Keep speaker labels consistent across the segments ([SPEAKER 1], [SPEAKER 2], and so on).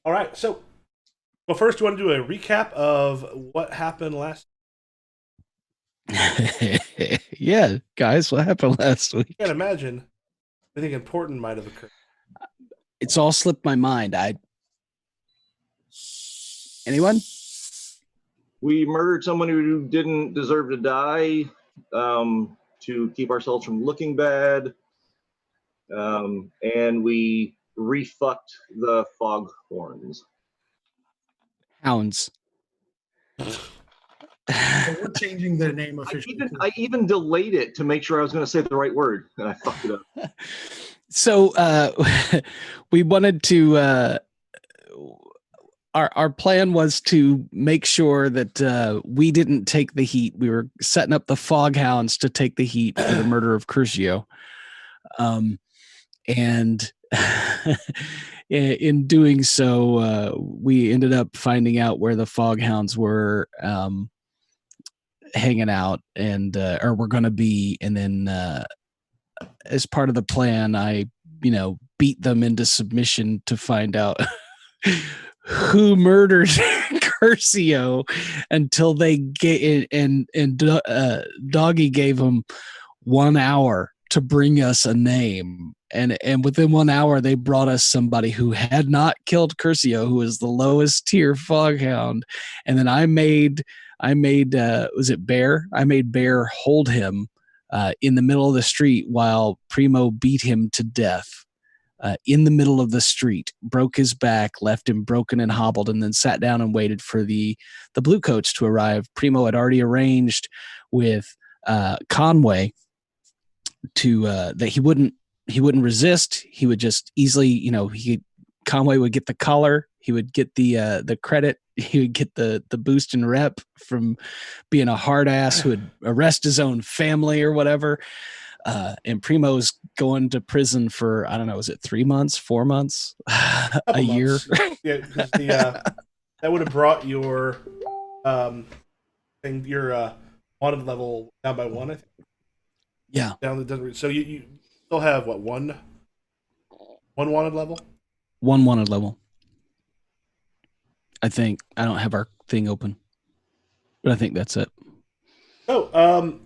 [SPEAKER 1] All right. So, well, first, you want to do a recap of what happened last?
[SPEAKER 2] Yeah, guys, what happened last
[SPEAKER 1] I can't
[SPEAKER 2] week?
[SPEAKER 1] imagine anything important might have occurred.
[SPEAKER 2] It's all slipped my mind. Anyone?
[SPEAKER 3] We murdered someone who didn't deserve to die to keep ourselves from looking bad. And we refucked the foghorns.
[SPEAKER 2] Hounds.
[SPEAKER 4] We're changing the name officially.
[SPEAKER 3] I even delayed it to make sure I was going to say the right word, and I fucked it up.
[SPEAKER 2] So we wanted to our plan was to make sure that we didn't take the heat. We were setting up the foghounds to take the heat for the murder of Curcio. And in doing so, we ended up finding out where the foghounds were hanging out and or were going to be. And then as part of the plan, I beat them into submission to find out who murdered Curcio until they get and Doggy gave them 1 hour to bring us a name. And within 1 hour, they brought us somebody who had not killed Curcio, who was the lowest tier foghound. And then I made was it Bear? I made Bear hold him in the middle of the street while Primo beat him to death. In the middle of the street, broke his back, left him broken and hobbled, and then sat down and waited for the blue coats to arrive. Primo had already arranged with Conway to that he wouldn't resist. He would just easily, Conway would get the collar, he would get the credit, he would get the boost in rep from being a hard ass who would arrest his own family or whatever. And Primo's going to prison for, I don't know, is it 3 months, 4 months, a year?
[SPEAKER 1] Yeah, because that would have brought your your wanted level down by one, I think.
[SPEAKER 2] Yeah.
[SPEAKER 1] Down. So you still have what, one wanted level?
[SPEAKER 2] One wanted level. I think I don't have our thing open, but I think that's it.
[SPEAKER 1] So,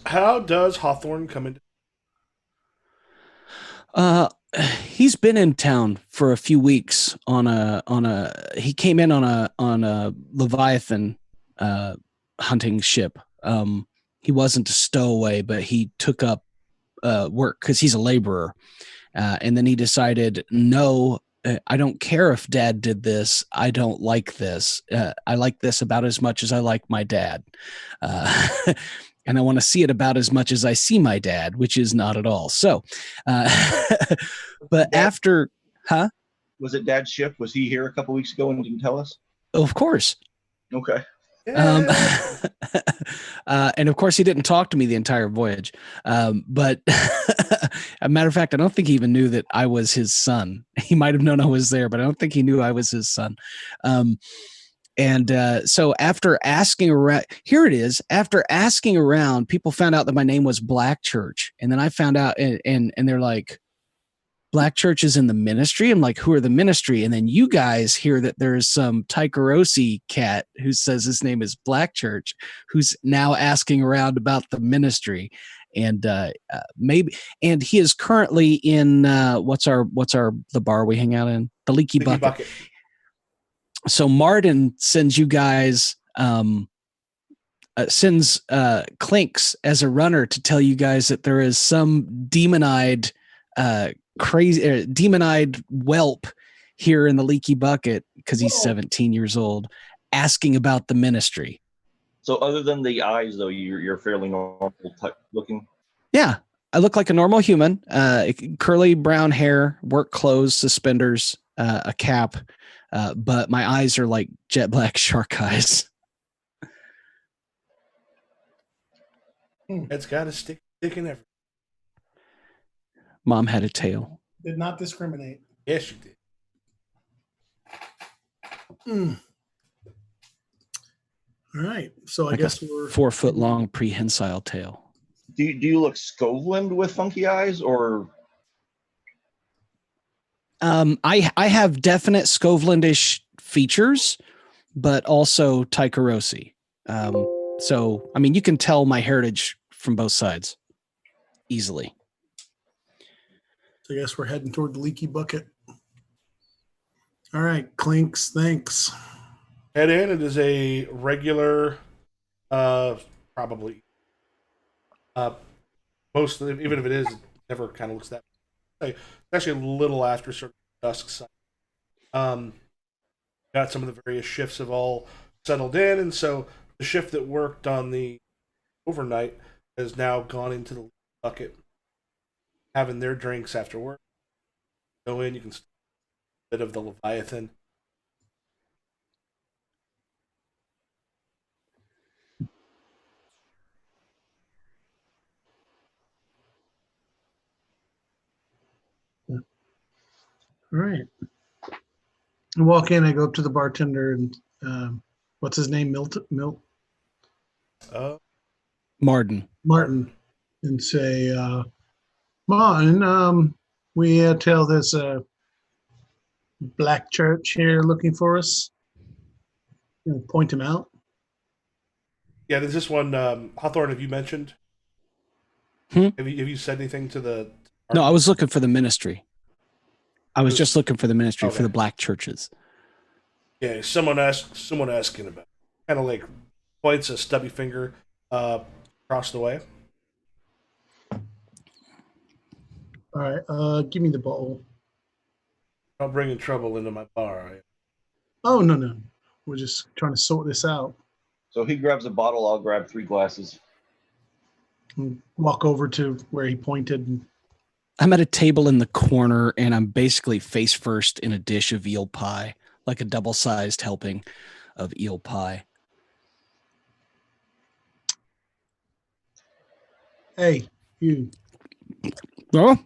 [SPEAKER 1] how does Hawthorne come into?
[SPEAKER 2] He's been in town for a few weeks he came in on a Leviathan hunting ship. He wasn't a stowaway, but he took up work because he's a laborer. And then he decided, no, I don't care if Dad did this. I don't like this. I like this about as much as I like my dad. And I want to see it about as much as I see my dad, which is not at all. So, but after, huh?
[SPEAKER 3] Was it Dad's ship? Was he here a couple weeks ago and didn't tell us?
[SPEAKER 2] Of course.
[SPEAKER 3] Okay.
[SPEAKER 2] And of course, he didn't talk to me the entire voyage. But a matter of fact, I don't think he even knew that I was his son. He might have known I was there, but I don't think he knew I was his son. So after asking around, here it is. After asking around, people found out that my name was Blackchurch, and then I found out, and they're like, Blackchurch is in the ministry. I'm like, who are the ministry? And then you guys hear that there's some Tycherosi cat who says his name is Blackchurch, who's now asking around about the ministry, and maybe, and he is currently in what's the bar we hang out in, the Leaky Bucket. So Martin sends you guys, sends Clinks as a runner to tell you guys that there is some demon-eyed whelp here in the Leaky Bucket because he's 17 years old, asking about the ministry.
[SPEAKER 3] So other than the eyes, though, you're fairly normal type looking?
[SPEAKER 2] Yeah, I look like a normal human. Curly brown hair, work clothes, suspenders, a cap. But my eyes are like jet black shark eyes.
[SPEAKER 1] It's got a stick in everything.
[SPEAKER 2] Mom had a tail.
[SPEAKER 4] Did not discriminate.
[SPEAKER 1] Yes, you did.
[SPEAKER 4] All right. So
[SPEAKER 2] like
[SPEAKER 4] I guess we're
[SPEAKER 2] 4 foot long prehensile tail.
[SPEAKER 3] Do you look Scoveland with funky eyes, or?
[SPEAKER 2] I have definite Scovlandish features, but also Tycherosi. So I mean, you can tell my heritage from both sides easily.
[SPEAKER 4] So I guess we're heading toward the leaky bucket. All right, Clinks, thanks.
[SPEAKER 1] Head in. It is a regular, probably. Most of even if it is, it never kind of looks that. It's actually a little after sort of dusk side. Got some of the various shifts have all settled in, and so the shift that worked on the overnight has now gone into the bucket, having their drinks after work. Go in, you can bit of the Leviathan.
[SPEAKER 4] All right. I walk in, I go up to the bartender and what's his name?
[SPEAKER 1] Uh,
[SPEAKER 2] Martin.
[SPEAKER 4] Martin, and say, Martin, we tell this Blackchurch here looking for us. You know, point him out.
[SPEAKER 1] yeah, there's this one. Hawthorne, have you mentioned?
[SPEAKER 2] Hmm?
[SPEAKER 1] Have you said anything to the?
[SPEAKER 2] No, I was looking for the ministry. I was
[SPEAKER 1] Who's-
[SPEAKER 2] just looking for the ministry for
[SPEAKER 1] Okay.
[SPEAKER 2] the black churches.
[SPEAKER 1] Yeah, someone asking about. Kind of like points a stubby finger across the way.
[SPEAKER 4] All right, give me the bottle.
[SPEAKER 1] Not bringing trouble into my bar.
[SPEAKER 4] Oh, no. We're just trying to sort this out.
[SPEAKER 3] So he grabs a bottle. I'll grab 3 glasses.
[SPEAKER 4] And walk over to where he pointed. And,
[SPEAKER 2] I'm at a table in the corner and I'm basically face first in a dish of eel pie, like a double-sized helping of eel pie.
[SPEAKER 4] hey, you.
[SPEAKER 2] Oh,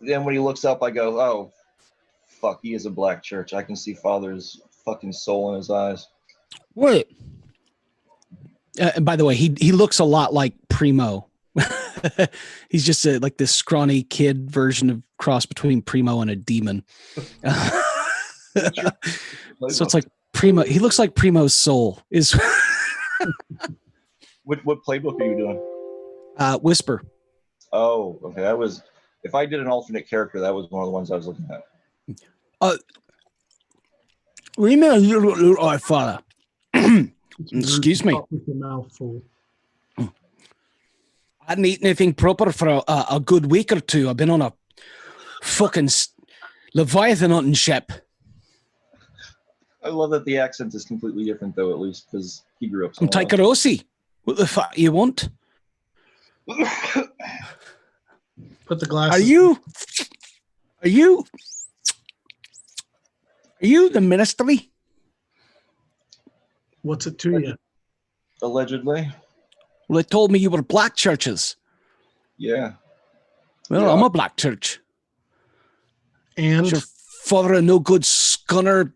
[SPEAKER 3] Then when he looks up, I go, "Oh, fuck! He is a black church. I can see Father's fucking soul in his eyes."
[SPEAKER 2] wait. And by the way, he looks a lot like Primo. He's just like this scrawny kid version of cross between Primo and a demon. So it's like Primo. He looks like Primo's soul is
[SPEAKER 3] What playbook are you doing?
[SPEAKER 2] Whisper.
[SPEAKER 3] Oh, okay. That was, if I did an alternate character, that was one of the ones I was looking at.
[SPEAKER 2] Remember, oh, father. Excuse me.
[SPEAKER 4] Talk with your mouth full.
[SPEAKER 2] I hadn't eaten anything proper for a good week or two. I've been on a fucking Leviathan hunting ship.
[SPEAKER 3] I love that the accent is completely different, though, at least, because he grew up
[SPEAKER 2] I'm
[SPEAKER 3] somewhere
[SPEAKER 2] Tycherosi. What the fuck you want?
[SPEAKER 3] else.
[SPEAKER 4] Put the glasses.
[SPEAKER 2] Are you the ministry?
[SPEAKER 4] What's it to you?
[SPEAKER 3] Allegedly.
[SPEAKER 2] Well, they told me you were black churches.
[SPEAKER 3] Yeah.
[SPEAKER 2] Well,
[SPEAKER 3] Yeah.
[SPEAKER 2] I'm a black church.
[SPEAKER 4] And
[SPEAKER 2] Is your father a no good scunner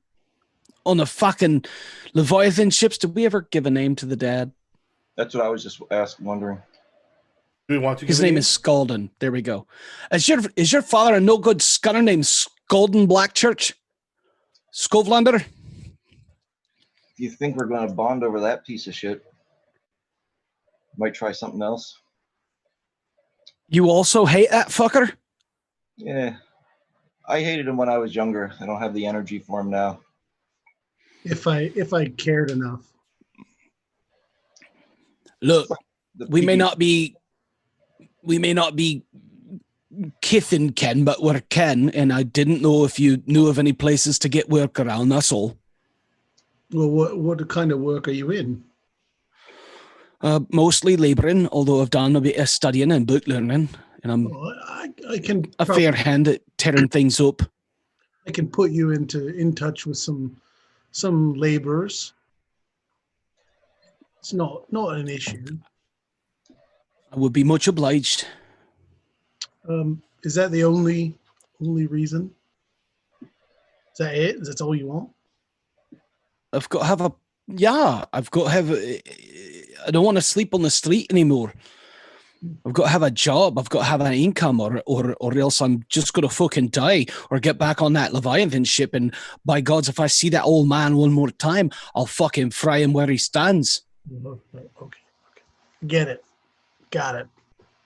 [SPEAKER 2] on the fucking Leviathan ships? Did we ever give a name to the dad?
[SPEAKER 3] That's what I was just wondering.
[SPEAKER 1] Do we want to?
[SPEAKER 2] His
[SPEAKER 1] give a
[SPEAKER 2] name is Scalden. There we go. Is your father a no good scunner named Scalden Blackchurch? Scovlander?
[SPEAKER 3] If you think we're going to bond over that piece of shit, might try something else.
[SPEAKER 2] You also hate that fucker?
[SPEAKER 3] Yeah. I hated him when I was younger. I don't have the energy for him now.
[SPEAKER 4] if I cared enough.
[SPEAKER 2] Look,
[SPEAKER 3] The
[SPEAKER 2] we may
[SPEAKER 3] PB
[SPEAKER 2] not be kith and kin, but we're kin, and I didn't know if you knew of any places to get work around, that's all.
[SPEAKER 4] Well, what kind of work are you in?
[SPEAKER 2] Mostly labouring, although I've done a bit of studying and book learning, and I'm
[SPEAKER 4] Well, I can
[SPEAKER 2] a fair hand at tearing things up.
[SPEAKER 4] I can put you in touch with some laborers. It's not an issue.
[SPEAKER 2] I would be much obliged.
[SPEAKER 4] Is that the only reason? Is that it? Is that all you want?
[SPEAKER 2] I've got to have I don't want to sleep on the street anymore. I've got to have a job. I've got to have an income, or else I'm just going to fucking die or get back on that Leviathan ship. And by gods, if I see that old man one more time, I'll fucking fry him where he stands.
[SPEAKER 4] Okay. Get it. Got it.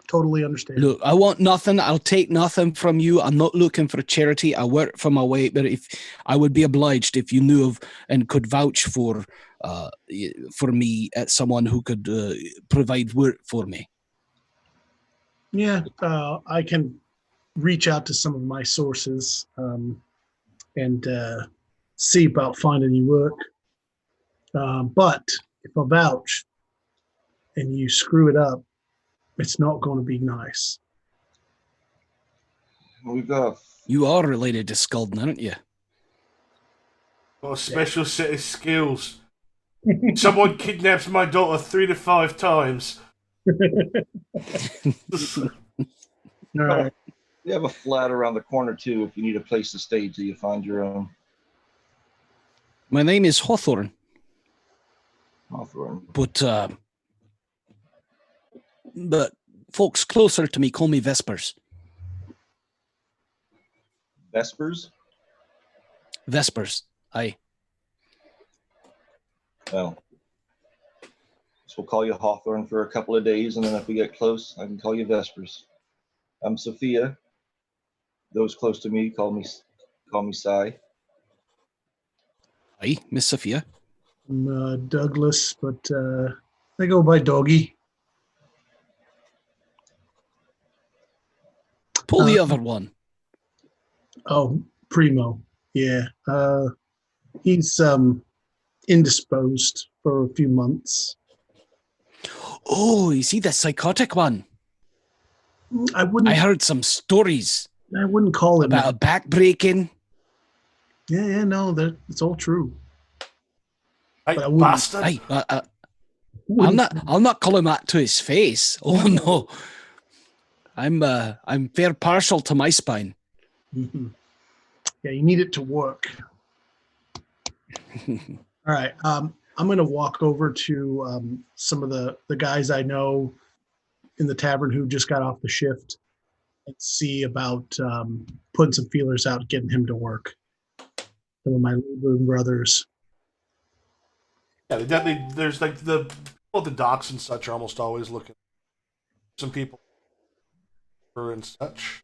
[SPEAKER 4] Totally understand.
[SPEAKER 2] Look, I want nothing. I'll take nothing from you. I'm not looking for charity. I work for my way, but if I would be obliged if you knew of and could vouch for me as someone who could provide work for me.
[SPEAKER 4] Yeah, I can reach out to some of my sources and see about finding you work. But if I vouch and you screw it up, it's not going to be nice.
[SPEAKER 3] We've got.
[SPEAKER 2] You are related to Skulden, aren't you?
[SPEAKER 1] Got a special set of skills. Someone kidnaps my daughter 3 to 5 times.
[SPEAKER 4] All right.
[SPEAKER 3] We have a flat around the corner too. If you need a place to stay till you find your own.
[SPEAKER 2] My name is Hawthorne.
[SPEAKER 3] Hawthorne.
[SPEAKER 2] But folks closer to me call me Vespers.
[SPEAKER 3] Vespers?
[SPEAKER 2] Vespers, aye.
[SPEAKER 3] Well, so we'll call you Hawthorne for a couple of days, and then if we get close, I can call you Vespers. I'm Sophia. Those close to me call me Sai.
[SPEAKER 2] Aye, Miss Sophia.
[SPEAKER 4] I'm Douglas, but I go by Doggy.
[SPEAKER 2] Pull the other one.
[SPEAKER 4] Oh, Primo. Yeah. He's indisposed for a few months.
[SPEAKER 2] Oh, is he the psychotic one?
[SPEAKER 4] I
[SPEAKER 2] heard some stories
[SPEAKER 4] wouldn't call it
[SPEAKER 2] about back breaking.
[SPEAKER 4] Yeah, no, it's all true.
[SPEAKER 1] Hey,
[SPEAKER 4] But I wouldn't-
[SPEAKER 1] bastard.
[SPEAKER 2] Aye, I'll not call him that to his face. Oh no, I'm fair partial to my spine.
[SPEAKER 4] Mhm. Yeah, you need it to work. All right. I'm going to walk over to some of the guys I know in the tavern who just got off the shift and see about putting some feelers out, getting him to work. Some of my laboring brothers.
[SPEAKER 1] Yeah, there's like the docks and such are almost always looking. Some people and such.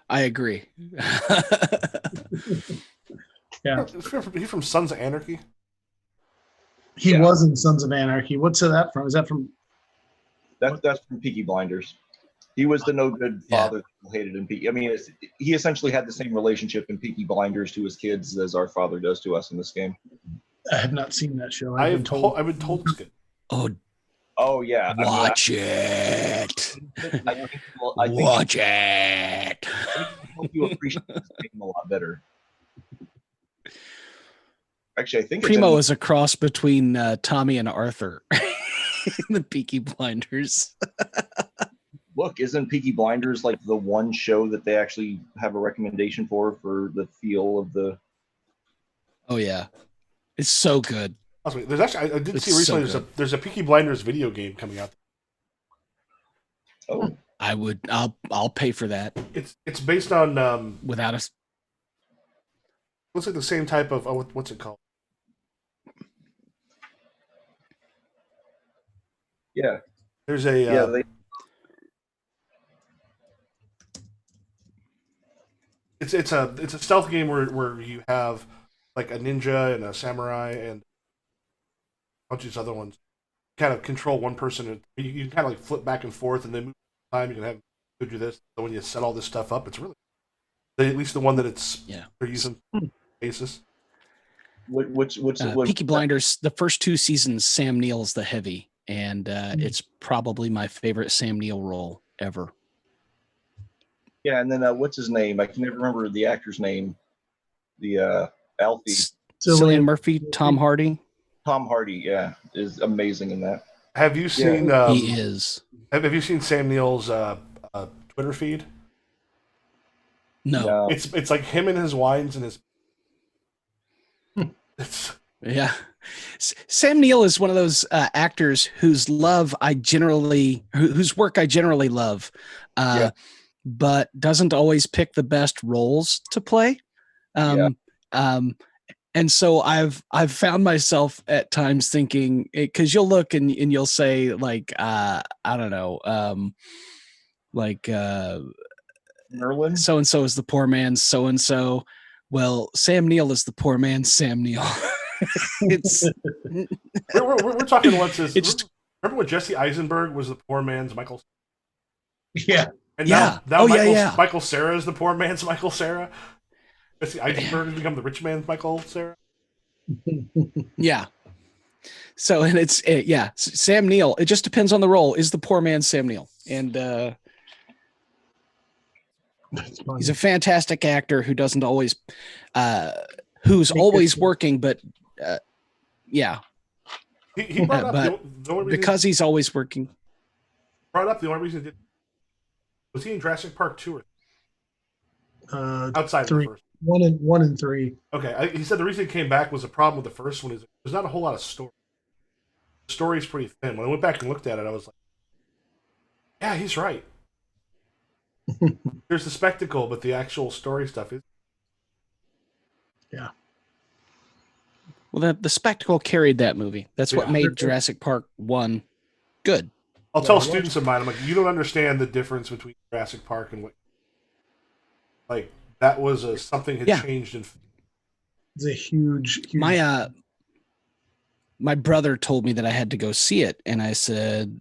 [SPEAKER 2] I agree.
[SPEAKER 4] Yeah.
[SPEAKER 1] He's from Sons of Anarchy.
[SPEAKER 4] He
[SPEAKER 3] Yeah.
[SPEAKER 4] was in Sons of Anarchy. What's that from? Is that from?
[SPEAKER 3] That's from Peaky Blinders. He was the no good father that people hated in Peaky. I mean, he essentially had the same relationship in Peaky Blinders to his kids as our father does to us in this game.
[SPEAKER 4] I have not seen that show.
[SPEAKER 1] I've been told it's good.
[SPEAKER 3] Oh yeah,
[SPEAKER 2] Watch it.
[SPEAKER 3] I think
[SPEAKER 2] Watch it.
[SPEAKER 3] help you appreciate this game a lot better. Actually, I think
[SPEAKER 2] Primo is a cross between Tommy and Arthur in the Peaky Blinders.
[SPEAKER 3] Look, isn't Peaky Blinders like the one show that they actually have a recommendation for the feel of the?
[SPEAKER 2] Oh yeah, it's so good.
[SPEAKER 1] There's actually I did
[SPEAKER 2] It's
[SPEAKER 1] see recently
[SPEAKER 2] so
[SPEAKER 1] there's a Peaky Blinders video game coming out.
[SPEAKER 3] Oh,
[SPEAKER 2] I'll pay for that
[SPEAKER 1] It's based on
[SPEAKER 2] without us.
[SPEAKER 1] looks like the same type of what's it called?
[SPEAKER 3] yeah,
[SPEAKER 1] There's a
[SPEAKER 3] yeah.
[SPEAKER 1] it's a stealth game where you have like a ninja and a samurai and a bunch of these other ones. Kind of control one person and you can kind of like flip back and forth and then move time. You can have do this. So when you set all this stuff up, it's really at least the one that they're using basis.
[SPEAKER 3] Which
[SPEAKER 2] Peaky Blinders, the first 2 seasons, Sam Neill's the heavy, and it's probably my favorite Sam Neill role ever.
[SPEAKER 3] Yeah, and then what's his name? I can never remember the actor's name. The Alfie.
[SPEAKER 2] Cillian Murphy, Tom Hardy.
[SPEAKER 3] Tom Hardy, yeah, is amazing in that.
[SPEAKER 1] Have you seen?
[SPEAKER 2] He is.
[SPEAKER 1] Have you seen Sam Neill's Twitter feed?
[SPEAKER 2] No.
[SPEAKER 1] It's like him and his wines and his.
[SPEAKER 2] Yeah. Sam Neill is one of those actors whose work I generally love,
[SPEAKER 3] Yeah.
[SPEAKER 2] but doesn't always pick the best roles to play.
[SPEAKER 3] Yeah.
[SPEAKER 2] Um, and so I've found myself at times thinking, because you'll look and you'll say like I don't know, like
[SPEAKER 3] Merlin.
[SPEAKER 2] so and so is the poor man's so and so. Well, Sam Neill is the poor man's Sam Neill. It's
[SPEAKER 1] We're talking what's this?
[SPEAKER 2] It just
[SPEAKER 1] Remember when Jesse Eisenberg was the poor man's Michael?
[SPEAKER 4] Yeah.
[SPEAKER 1] And
[SPEAKER 2] Yeah.
[SPEAKER 1] now
[SPEAKER 2] Oh, yeah.
[SPEAKER 1] Michael Cera is the poor man's Michael Cera. Jesse Eisenberg has become the rich man's Michael Cera.
[SPEAKER 2] Yeah. So, and Sam Neill. It just depends on the role. Is the poor man's Sam Neill, and
[SPEAKER 4] That's funny.
[SPEAKER 2] he's a fantastic actor who doesn't always, who's always working, but yeah,
[SPEAKER 1] He brought up
[SPEAKER 2] but
[SPEAKER 1] the only reason
[SPEAKER 2] because he's always working.
[SPEAKER 1] the only reason he did was he in Jurassic Park 2 or outside
[SPEAKER 4] three.
[SPEAKER 1] of the first.
[SPEAKER 4] 1 and 3.
[SPEAKER 1] Okay, he said the reason he came back was the problem with the first one is there's not a whole lot of story. The story's pretty thin. When I went back and looked at it, I was like, yeah, he's right. There's the spectacle, but the actual story stuff is.
[SPEAKER 4] Yeah.
[SPEAKER 2] Well, the spectacle carried that movie. That's what
[SPEAKER 1] Yeah.
[SPEAKER 2] made Jurassic Park 1 good.
[SPEAKER 1] I'll tell students of mine, I'm like, you don't understand the difference between Jurassic Park and what. Like, that was something had changed in.
[SPEAKER 4] It's a huge.
[SPEAKER 2] My brother told me that I had to go see it, and I said,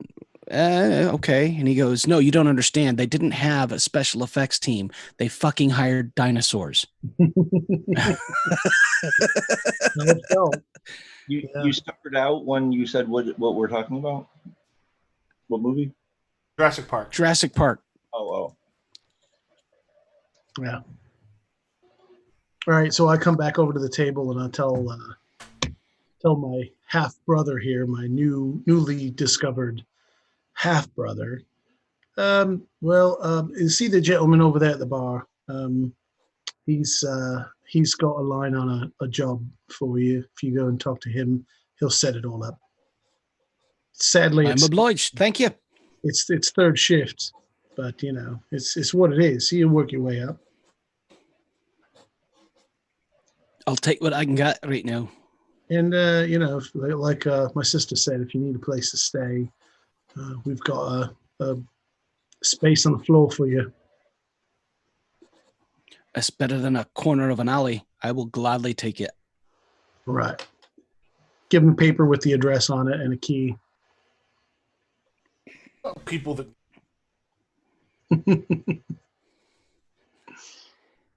[SPEAKER 2] okay. And he goes, no, you don't understand. They didn't have a special effects team. They fucking hired dinosaurs.
[SPEAKER 3] You stuttered out when you said what we're talking about. What movie?
[SPEAKER 1] Jurassic Park.
[SPEAKER 2] Jurassic Park.
[SPEAKER 3] Oh.
[SPEAKER 4] Yeah. All right, so I come back over to the table and I tell my half brother here, my newly discovered half brother. You see the gentleman over there at the bar. He's got a line on a job for you. If you go and talk to him, he'll set it all up. Sadly,
[SPEAKER 2] I'm obliged. Thank you.
[SPEAKER 4] It's third shift, but it's what it is. You work your way up.
[SPEAKER 2] I'll take what I can get right now.
[SPEAKER 4] And like my sister said, if you need a place to stay, we've got a space on the floor for you.
[SPEAKER 2] That's better than a corner of an alley. I will gladly take it.
[SPEAKER 4] Right. Give him paper with the address on it and a key.
[SPEAKER 1] People that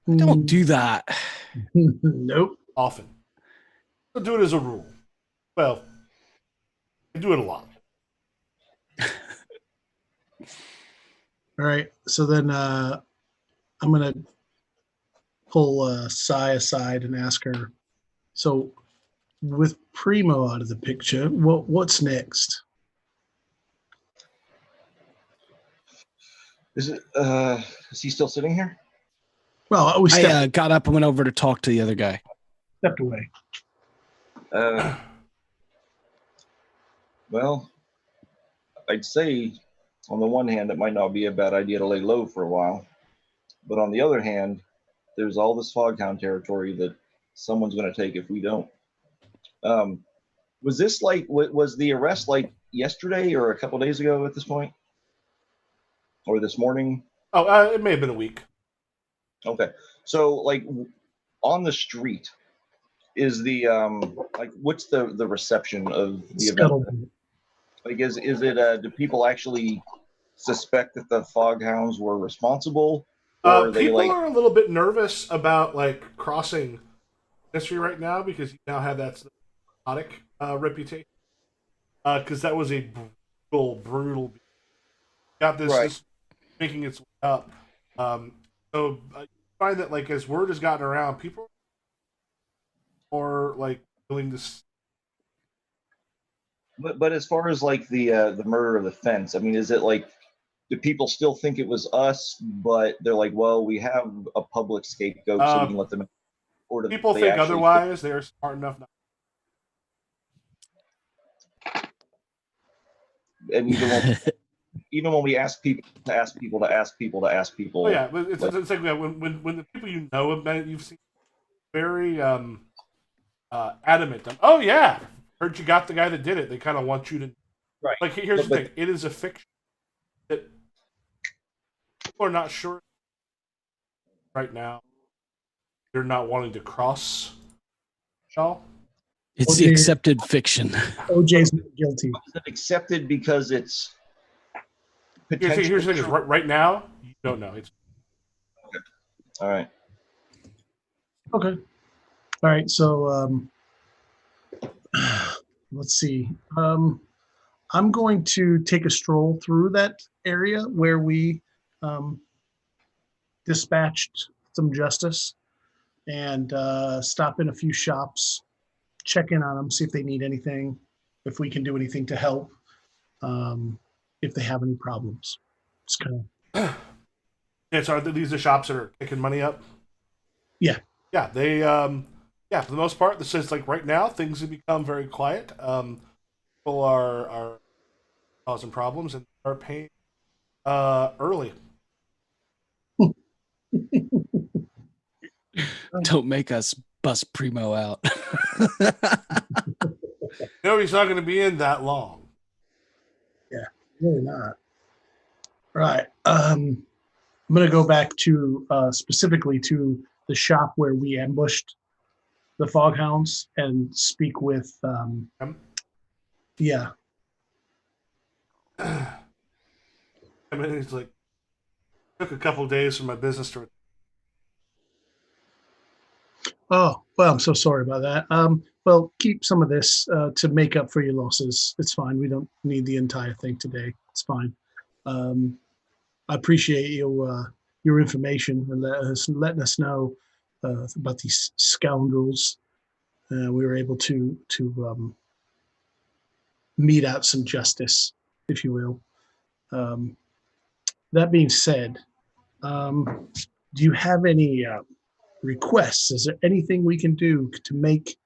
[SPEAKER 2] Don't do that.
[SPEAKER 4] Nope.
[SPEAKER 1] often. Don't do it as a rule. Well, I do it a lot.
[SPEAKER 4] All right. So then I'm going to pull Sai aside and ask her, so with Primo out of the picture, what's next?
[SPEAKER 3] Is he still sitting here?
[SPEAKER 4] Well, we
[SPEAKER 2] I got up and went over to talk to the other guy.
[SPEAKER 4] stepped away.
[SPEAKER 3] Well, I'd say on the one hand, it might not be a bad idea to lay low for a while. But on the other hand, there's all this Foghound territory that someone's going to take if we don't. Was this was the arrest like yesterday or a couple days ago at this point? Or this morning?
[SPEAKER 1] Oh, it may have been a week.
[SPEAKER 3] Okay. So on the street, is the what's the reception of the event? Like is it do people actually suspect that the Foghounds were responsible? Or are they
[SPEAKER 1] people are a little bit nervous about crossing history right now because you now have that psychotic reputation. Because that was a brutal. Got this making its way up. So you find that as word has gotten around, people are willing to.
[SPEAKER 3] But as far as the murder of the fence, I mean, is it do people still think it was us? But they're like, well, we have a public scapegoat, so we can let them. Or
[SPEAKER 1] people think otherwise. They're smart enough not.
[SPEAKER 3] And even when we ask people to ask people to ask people to ask people.
[SPEAKER 1] Oh yeah, but it's like when the people you know about it, you've seen very adamant. Oh yeah, heard you got the guy that did it. They kind of want you to.
[SPEAKER 3] Right.
[SPEAKER 1] Like here's the
[SPEAKER 3] But
[SPEAKER 1] thing: it is a fiction that people are not sure right now. They're not wanting to cross. Y'all.
[SPEAKER 2] It's the
[SPEAKER 4] OJ
[SPEAKER 2] accepted fiction.
[SPEAKER 4] OJ's not guilty.
[SPEAKER 3] Is it accepted because it's
[SPEAKER 1] Here's the thing: is right now you don't know. It's
[SPEAKER 3] all right.
[SPEAKER 4] Okay. All right. So let's see. I'm going to take a stroll through that area where we dispatched some justice and stop in a few shops, check in on them, see if they need anything, if we can do anything to help, if they have any problems. It's kind of
[SPEAKER 1] yeah. So these are shops that are kicking money up.
[SPEAKER 4] Yeah.
[SPEAKER 1] Yeah. They yeah. For the most part, this is like right now things have become very quiet. People are causing problems and are paying early.
[SPEAKER 2] Don't make us bust Primo out.
[SPEAKER 1] No, he's not going to be in that long.
[SPEAKER 4] really not. Right. I'm going to go back to specifically to the shop where we ambushed the Foghounds and speak with. Yeah.
[SPEAKER 1] I mean, he's like, took a couple of days for my business to.
[SPEAKER 4] Oh, well, I'm so sorry about that. Well, keep some of this to make up for your losses. It's fine. We don't need the entire thing today. It's fine. I appreciate your information and letting us know about these scoundrels. We were able to mete out some justice, if you will. That being said, do you have any requests? Is there anything we can do to make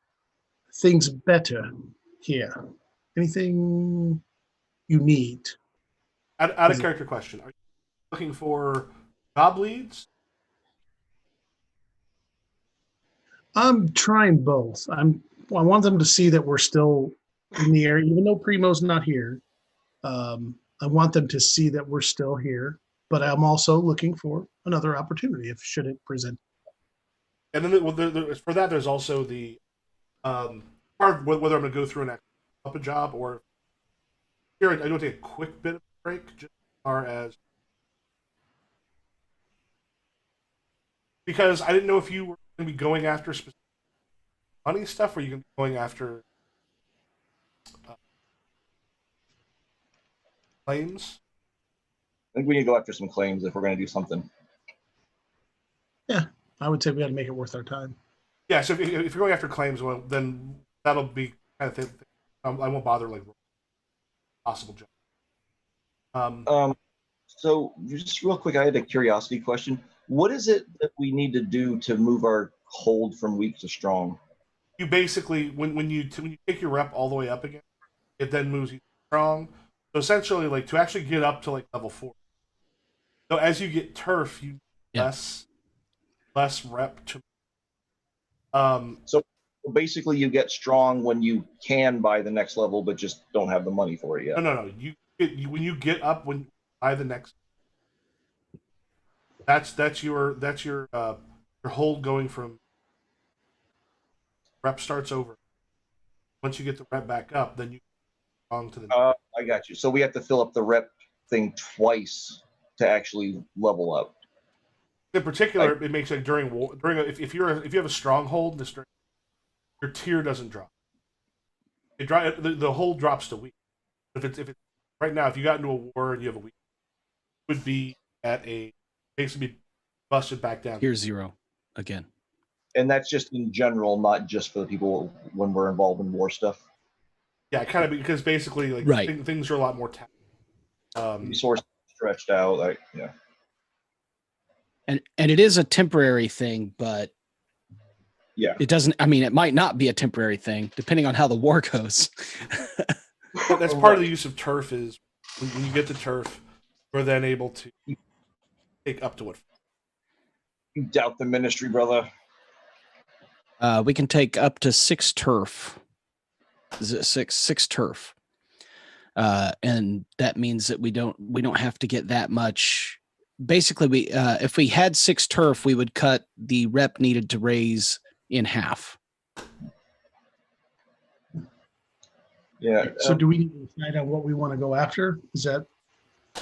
[SPEAKER 4] things better here? Anything you need?
[SPEAKER 1] Out of character question: are you looking for job leads?
[SPEAKER 4] I'm trying both. I want them to see that we're still in the area, even though Primo's not here. I want them to see that we're still here, but I'm also looking for another opportunity if should it present.
[SPEAKER 1] And then for that, there's also the part of whether I'm going to go through and actually up a job or here I do take a quick bit of a break, just as far as because I didn't know if you were going to be going after specific money stuff or you going to be going after claims.
[SPEAKER 3] I think we need to go after some claims if we're going to do something.
[SPEAKER 4] Yeah, I would say we got to make it worth our time.
[SPEAKER 1] Yeah, so if you're going after claims, well, then that'll be kind of thing. I won't bother like possible job.
[SPEAKER 3] So just real quick, I had a curiosity question. What is it that we need to do to move our hold from weak to strong?
[SPEAKER 1] You basically when you take your rep all the way up again, it then moves you strong. So essentially, like to actually get up to like level 4. So as you get turf, you less rep to.
[SPEAKER 3] So basically, you get strong when you can buy the next level, but just don't have the money for it yet.
[SPEAKER 1] No. When you get up when by the next. That's your hold going from rep starts over. Once you get the rep back up, then you go on to the.
[SPEAKER 3] I got you. So we have to fill up the rep thing twice to actually level up.
[SPEAKER 1] In particular, it makes like if you have a stronghold, your tier doesn't drop. The hold drops to weak. If it's right now, if you got into a war and you have a weak, it would be at a basically busted back down.
[SPEAKER 2] Here's 0 again.
[SPEAKER 3] And that's just in general, not just for the people when we're involved in war stuff.
[SPEAKER 1] Yeah, kind of because basically like
[SPEAKER 2] Right.
[SPEAKER 1] things are a lot more
[SPEAKER 3] Resource stretched out, like yeah.
[SPEAKER 2] And it is a temporary thing, but
[SPEAKER 3] Yeah.
[SPEAKER 2] it doesn't. I mean, it might not be a temporary thing depending on how the war goes.
[SPEAKER 1] That's part of the use of turf is When you get the turf, we're then able to take up to what?
[SPEAKER 3] You doubt the ministry, brother.
[SPEAKER 2] We can take up to 6 turf. Is it six turf? And that means that we don't have to get that much. Basically, we if we had 6 turf, we would cut the rep needed to raise in half.
[SPEAKER 3] Yeah.
[SPEAKER 4] So do we need to decide on what we want to go after? Is that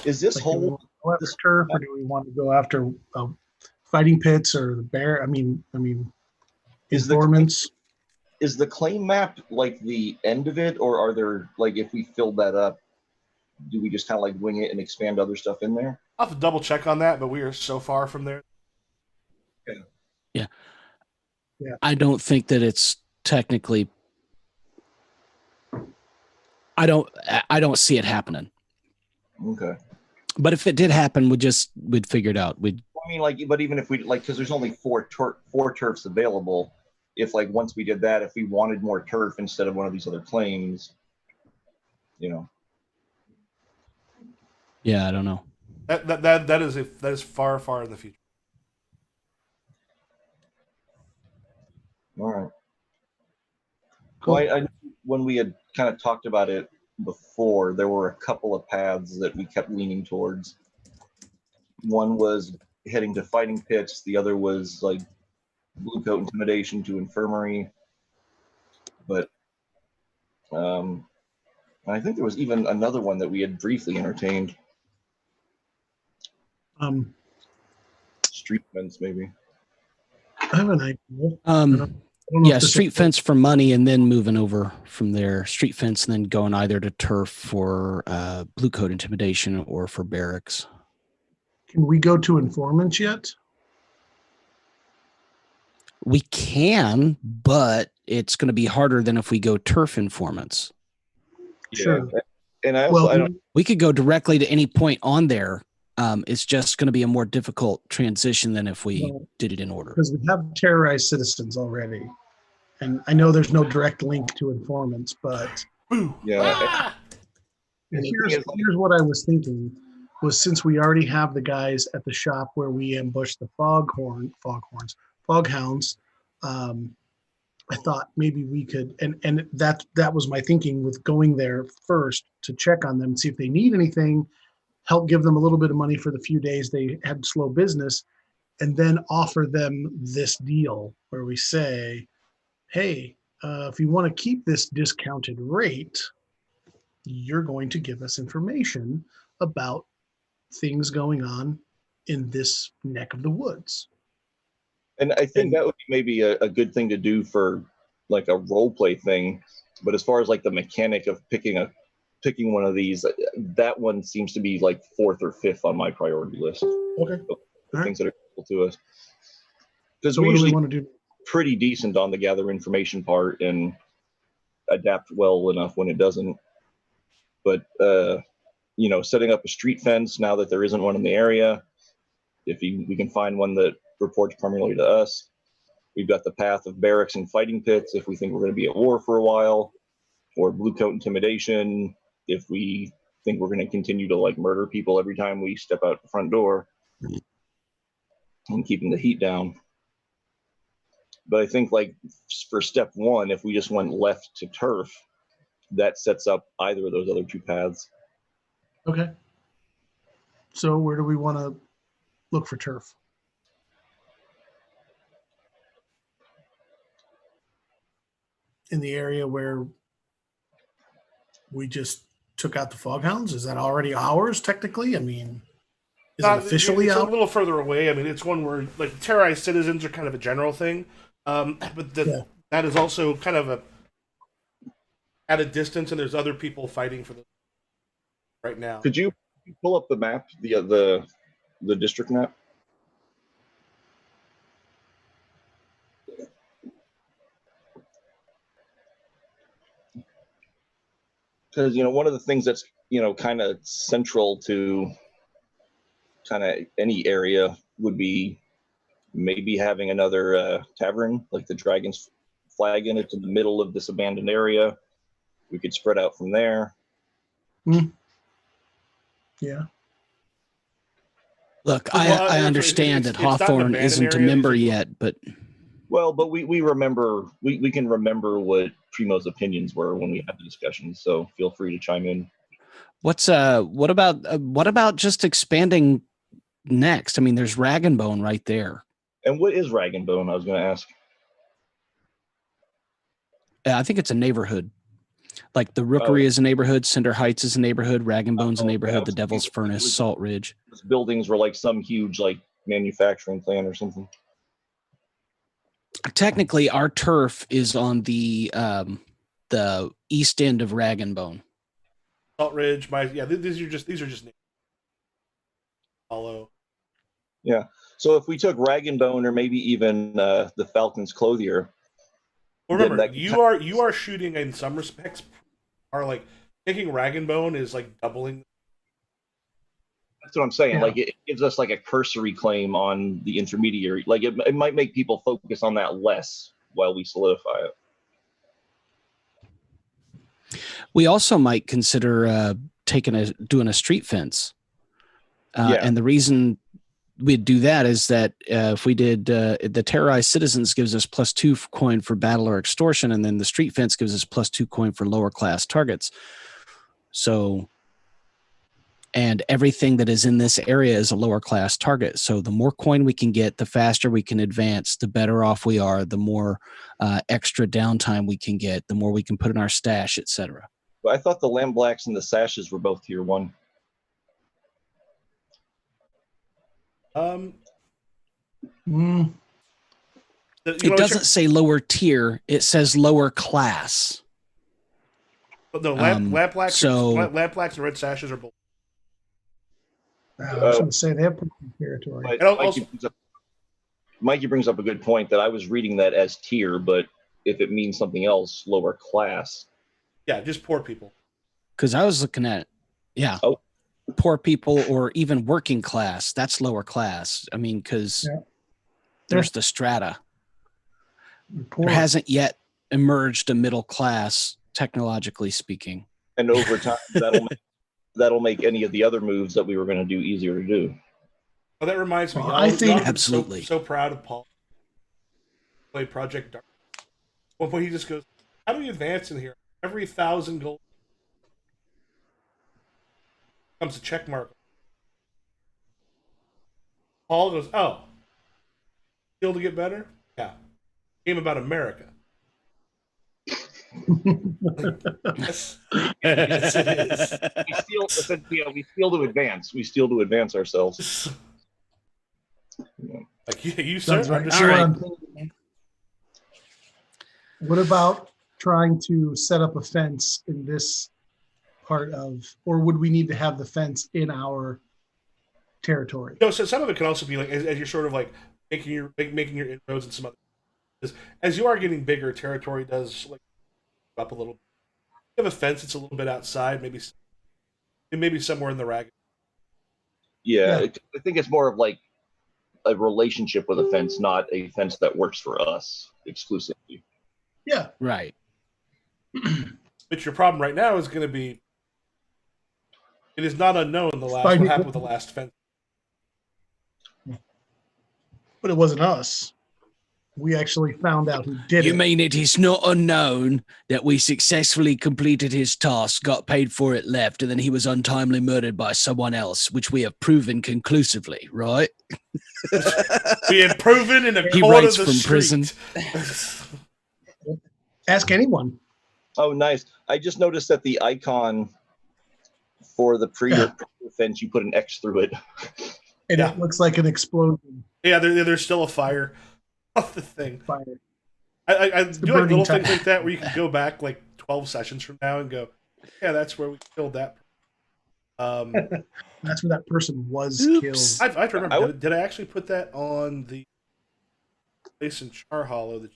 [SPEAKER 3] Is this
[SPEAKER 4] like, do we
[SPEAKER 3] whole
[SPEAKER 4] want to go after
[SPEAKER 3] this-
[SPEAKER 4] turf, or do we want to go after fighting pits or the bear? I mean,
[SPEAKER 3] Is the-
[SPEAKER 4] informants.
[SPEAKER 3] is the claim map like the end of it, or are there like if we filled that up, do we just kind of like wing it and expand other stuff in there?
[SPEAKER 1] I'll have to double check on that, but we are so far from there.
[SPEAKER 2] Yeah.
[SPEAKER 4] Yeah.
[SPEAKER 2] I don't think that it's technically. I don't see it happening.
[SPEAKER 3] Okay.
[SPEAKER 2] But if it did happen, we'd figure it out.
[SPEAKER 3] I mean, like, but even if we like, because there's only four turfs available. If like once we did that, if we wanted more turf instead of one of these other claims, you know.
[SPEAKER 2] Yeah, I don't know.
[SPEAKER 1] That is far in the future.
[SPEAKER 3] All right.
[SPEAKER 4] Cool.
[SPEAKER 3] Well, I when we had kind of talked about it before, there were a couple of paths that we kept leaning towards. One was heading to fighting pits. The other was like blue coat intimidation to infirmary. But I think there was even another one that we had briefly entertained. Street fence, maybe.
[SPEAKER 4] I have an idea. I don't know
[SPEAKER 2] Yeah,
[SPEAKER 4] if this
[SPEAKER 2] street
[SPEAKER 4] is-
[SPEAKER 2] fence for money, and then moving over from there. Street fence, and then going either to turf for blue coat intimidation or for barracks.
[SPEAKER 4] Can we go to informants yet?
[SPEAKER 2] We can, but it's going to be harder than if we go turf informants.
[SPEAKER 4] Sure.
[SPEAKER 3] Yeah. And I also,
[SPEAKER 4] Well,
[SPEAKER 3] I don't.
[SPEAKER 2] We could go directly to any point on there. It's just going to be a more difficult transition than if we
[SPEAKER 4] Well,
[SPEAKER 2] did it in order.
[SPEAKER 4] because we have terrorized citizens already, and I know there's no direct link to informants, but
[SPEAKER 3] Yeah.
[SPEAKER 1] Ah!
[SPEAKER 3] And the
[SPEAKER 4] here's
[SPEAKER 3] thing is, like,
[SPEAKER 4] here's what I was thinking was, since we already have the guys at the shop where we ambushed the foghounds, I thought maybe we could, and that was my thinking with going there first to check on them, see if they need anything, help give them a little bit of money for the few days they had slow business, and then offer them this deal where we say, hey, if you want to keep this discounted rate, you're going to give us information about things going on in this neck of the woods.
[SPEAKER 3] and I think that would be maybe a good thing to do for like a role play thing. But as far as like the mechanic of picking one of these, that one seems to be like 4th or 5th on my priority list.
[SPEAKER 4] Okay.
[SPEAKER 3] The things that are cool to us. Because
[SPEAKER 4] So
[SPEAKER 3] we
[SPEAKER 4] what do we
[SPEAKER 3] usually
[SPEAKER 4] want to do?
[SPEAKER 3] pretty decent on the gather information part and adapt well enough when it doesn't. But setting up a street fence now that there isn't one in the area, if we can find one that reports primarily to us. We've got the path of barracks and fighting pits if we think we're going to be at war for a while, or blue coat intimidation if we think we're going to continue to like murder people every time we step out the front door, and keeping the heat down. But I think like for step 1, if we just went left to turf, that sets up either of those other 2 paths.
[SPEAKER 4] Okay. So where do we want to look for turf? In the area where we just took out the foghounds? Is that already ours technically? I mean, is it officially
[SPEAKER 1] it's a
[SPEAKER 4] ours?
[SPEAKER 1] little further away. I mean, it's one where like terrorized citizens are kind of a general thing, but that is also kind of at a distance, and there's other people fighting for the right now.
[SPEAKER 3] Could you pull up the map, the district map? Because one of the things that's kind of central to kind of any area would be maybe having another tavern like the Dragon's Flag in it in the middle of this abandoned area. We could spread out from there.
[SPEAKER 4] Yeah.
[SPEAKER 2] Look,
[SPEAKER 1] Well,
[SPEAKER 2] I
[SPEAKER 1] it's-
[SPEAKER 2] understand that
[SPEAKER 1] it's not an
[SPEAKER 2] Hawthorne
[SPEAKER 1] abandoned
[SPEAKER 2] isn't a
[SPEAKER 1] area,
[SPEAKER 2] member
[SPEAKER 1] it's just-
[SPEAKER 2] yet, but
[SPEAKER 3] Well, but we remember we can remember what Primo's opinions were when we had the discussion. So feel free to chime in.
[SPEAKER 2] what about just expanding next? I mean, there's Rag and Bone right there.
[SPEAKER 3] And what is Rag and Bone? I was going to ask.
[SPEAKER 2] I think it's a neighborhood. Like the Rookery is a neighborhood, Cinder Heights is a neighborhood, Rag and Bone's a neighborhood, the Devil's Furnace, Salt Ridge.
[SPEAKER 3] Those buildings were like some huge like manufacturing plant or something.
[SPEAKER 2] Technically, our turf is on the east end of Rag and Bone.
[SPEAKER 1] Salt Ridge, these are just names. Hollow.
[SPEAKER 3] Yeah. So if we took Rag and Bone or maybe even the Falcon's Clothier.
[SPEAKER 1] Well, remember, you are shooting in some respects are like taking Rag and Bone is like doubling.
[SPEAKER 3] That's what I'm saying.
[SPEAKER 4] Yeah.
[SPEAKER 3] Like it gives us like a cursory claim on the intermediary. Like it might make people focus on that less while we solidify it.
[SPEAKER 2] We also might consider doing a street fence. And the reason we'd do that is that if we did the terrorized citizens gives us +2 coin for battle or extortion, and then the street fence gives us +2 coin for lower class targets. So, and everything that is in this area is a lower class target. So the more coin we can get, the faster we can advance, the better off we are, the more extra downtime we can get, the more we can put in our stash, etc.
[SPEAKER 3] But I thought the Lamb Blacks and the Sashes were both tier 1.
[SPEAKER 2] It doesn't say lower tier; it says lower class.
[SPEAKER 1] But no, Lamp Blacks and Red Sashes are both.
[SPEAKER 4] I was going to say they have pretty good territory.
[SPEAKER 3] But Mikey brings up a good point that I was reading that as tier, but if it means something else, lower class.
[SPEAKER 1] Yeah, just poor people.
[SPEAKER 2] Because I was looking at, poor people or even working class. That's lower class. I mean, because there's the strata.
[SPEAKER 4] Poor.
[SPEAKER 2] There hasn't yet emerged a middle class, technologically speaking.
[SPEAKER 3] And over time, that'll make any of the other moves that we were going to do easier to do.
[SPEAKER 1] Well, that reminds me.
[SPEAKER 4] I think
[SPEAKER 2] absolutely
[SPEAKER 1] so proud of Paul. Play Project Dark. At one point, he just goes, "How do we advance in here? Every 1,000 gold comes a check mark." Paul goes, "Oh, skill to get better? Yeah, game about America." Yes, it is.
[SPEAKER 3] We steal to advance. We steal to advance ourselves.
[SPEAKER 1] Like you sir.
[SPEAKER 4] Right.
[SPEAKER 1] All right.
[SPEAKER 4] What about trying to set up a fence in this part of, or would we need to have the fence in our territory?
[SPEAKER 1] No, so some of it can also be like as you're sort of like making your inroads and some other. As you are getting bigger, territory does like up a little bit. You have a fence that's a little bit outside, maybe somewhere in the rag.
[SPEAKER 3] Yeah. I think it's more of like a relationship with a fence, not a fence that works for us exclusively.
[SPEAKER 4] Yeah.
[SPEAKER 2] Right.
[SPEAKER 1] But your problem right now is going to be it is not unknown what happened with the last fence.
[SPEAKER 4] But it wasn't us. We actually found out who did it.
[SPEAKER 2] You mean it is not unknown that we successfully completed his task, got paid for it, left, and then he was untimely murdered by someone else, which we have proven conclusively, right?
[SPEAKER 1] We had proven in a
[SPEAKER 2] He
[SPEAKER 1] court
[SPEAKER 2] writes
[SPEAKER 1] of the
[SPEAKER 2] from
[SPEAKER 1] street.
[SPEAKER 2] prison.
[SPEAKER 4] Ask anyone.
[SPEAKER 3] Oh, nice. I just noticed that the icon for the fence, you put an X through it.
[SPEAKER 4] And it looks like an explosion.
[SPEAKER 1] Yeah, there's still a fire off the thing.
[SPEAKER 4] Fire.
[SPEAKER 1] I do like
[SPEAKER 4] burning
[SPEAKER 1] little
[SPEAKER 4] time.
[SPEAKER 1] things like that where you can go back like 12 sessions from now and go, yeah, that's where we killed that.
[SPEAKER 4] That's where that person was
[SPEAKER 2] Oops.
[SPEAKER 4] killed.
[SPEAKER 1] I have to remember. Did I actually put that on the place in Char Hollow?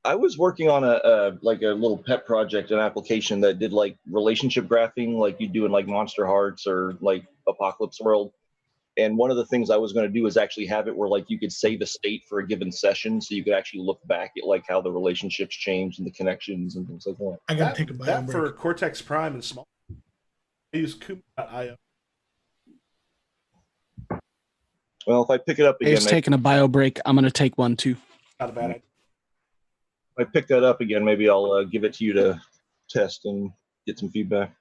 [SPEAKER 3] I was working on a little pet project, an application that did like relationship graphing, like you do in like Monster Hearts or like Apocalypse World. And one of the things I was going to do is actually have it where like you could save a state for a given session, so you could actually look back at like how the relationships changed and the connections and things like that.
[SPEAKER 4] I gotta take a bio
[SPEAKER 1] That
[SPEAKER 4] break.
[SPEAKER 1] for Cortex Prime and small. I use Kuma.io.
[SPEAKER 3] Well, if I pick it up again,
[SPEAKER 2] Dave's taking a bio break. I'm going to take one too.
[SPEAKER 1] Not a bad idea.
[SPEAKER 3] if I pick that up again, maybe I'll give it to you to test and get some feedback.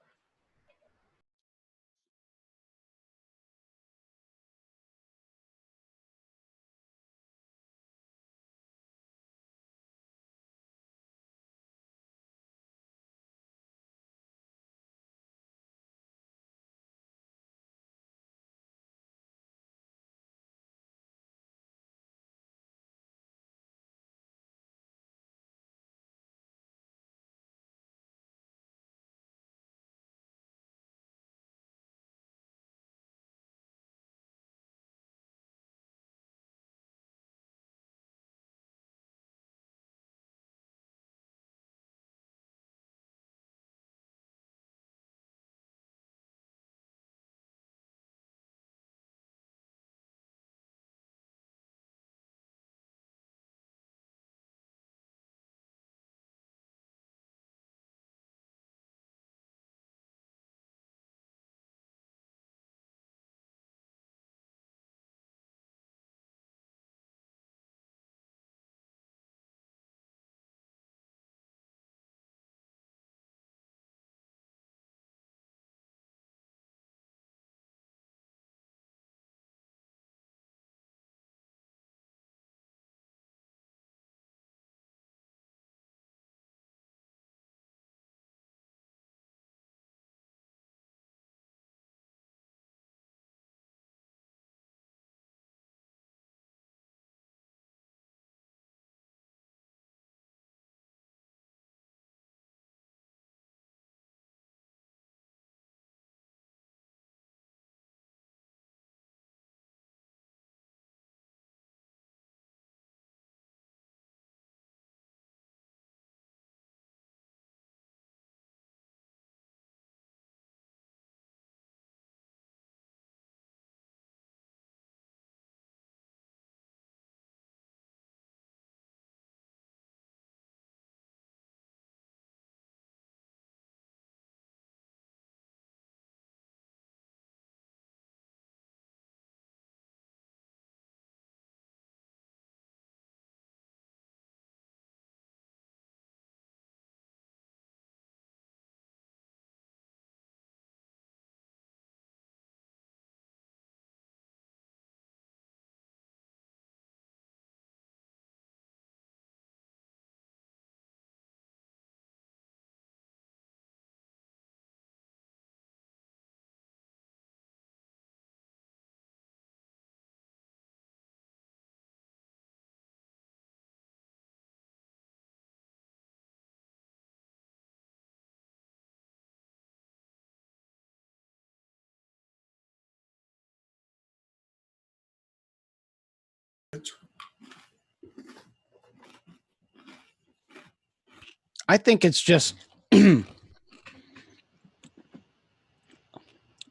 [SPEAKER 2] I think it's just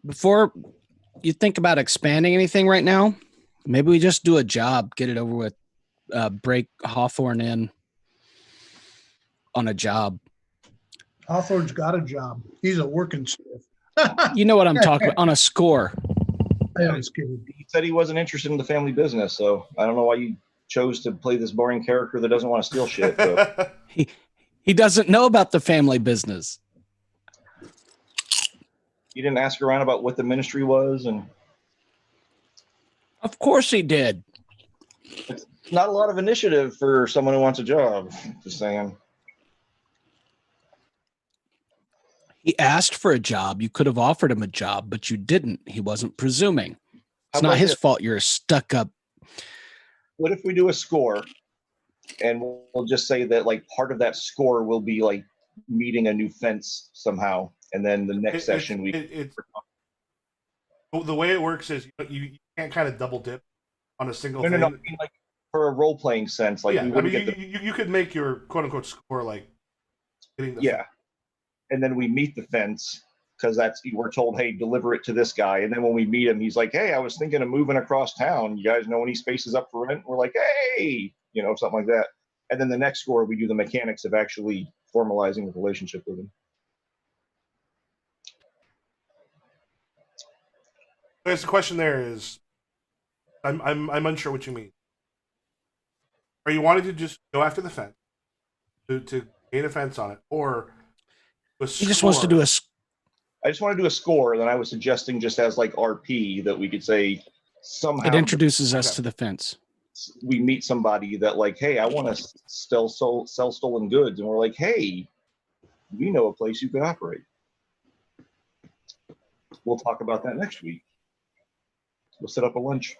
[SPEAKER 2] before you think about expanding anything right now, maybe we just do a job, get it over with, break Hawthorne in on a job.
[SPEAKER 4] Hawthorne's got a job. He's a working chef.
[SPEAKER 2] You know what I'm talking about, on a score.
[SPEAKER 4] I was kidding.
[SPEAKER 3] He said he wasn't interested in the family business, so I don't know why you chose to play this boring character that doesn't want to steal shit. So.
[SPEAKER 2] He doesn't know about the family business.
[SPEAKER 3] You didn't ask around about what the ministry was, and
[SPEAKER 2] Of course he did.
[SPEAKER 3] it's not a lot of initiative for someone who wants a job. Just saying.
[SPEAKER 2] He asked for a job. You could have offered him a job, but you didn't. He wasn't presuming.
[SPEAKER 3] How
[SPEAKER 2] It's not
[SPEAKER 3] about
[SPEAKER 2] his
[SPEAKER 3] this?
[SPEAKER 2] fault you're a stuck up.
[SPEAKER 3] What if we do a score, and we'll just say that like part of that score will be like meeting a new fence somehow, and then the next session
[SPEAKER 1] The way it works is you can't kind of double dip on a single
[SPEAKER 3] no,
[SPEAKER 1] thing.
[SPEAKER 3] I mean, like for a role playing sense, like
[SPEAKER 1] yeah,
[SPEAKER 3] we
[SPEAKER 1] I
[SPEAKER 3] wouldn't
[SPEAKER 1] mean,
[SPEAKER 3] get
[SPEAKER 1] you could make your quote unquote score like getting the
[SPEAKER 3] yeah, and then we meet the fence, because we're told, hey, deliver it to this guy. And then when we meet him, he's like, hey, I was thinking of moving across town. You guys know any spaces up for rent? We're like, hey, something like that. And then the next score, we do the mechanics of actually formalizing the relationship with him.
[SPEAKER 1] I guess the question there is, I'm unsure what you mean. Are you wanting to just go after the fence to gain a fence on it, or
[SPEAKER 2] He just wants to do a.
[SPEAKER 3] I just want to do a score, and then I was suggesting just as like RP that we could say somehow
[SPEAKER 2] It introduces us to the fence.
[SPEAKER 3] We meet somebody that like, hey, I want to sell stolen goods, and we're like, hey, we know a place you could operate. We'll talk about that next week. We'll set up a lunch.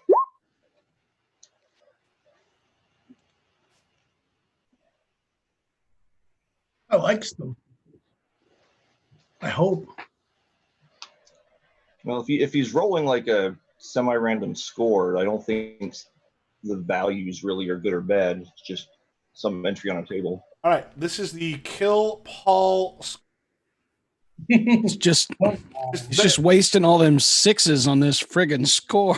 [SPEAKER 4] I likes them. I hope.
[SPEAKER 3] Well, if he's rolling like a semi-random score, I don't think the values really are good or bad. It's just some entry on a table.
[SPEAKER 1] All right, this is the Kill Paul.
[SPEAKER 2] It's just wasting all them sixes on this friggin' score.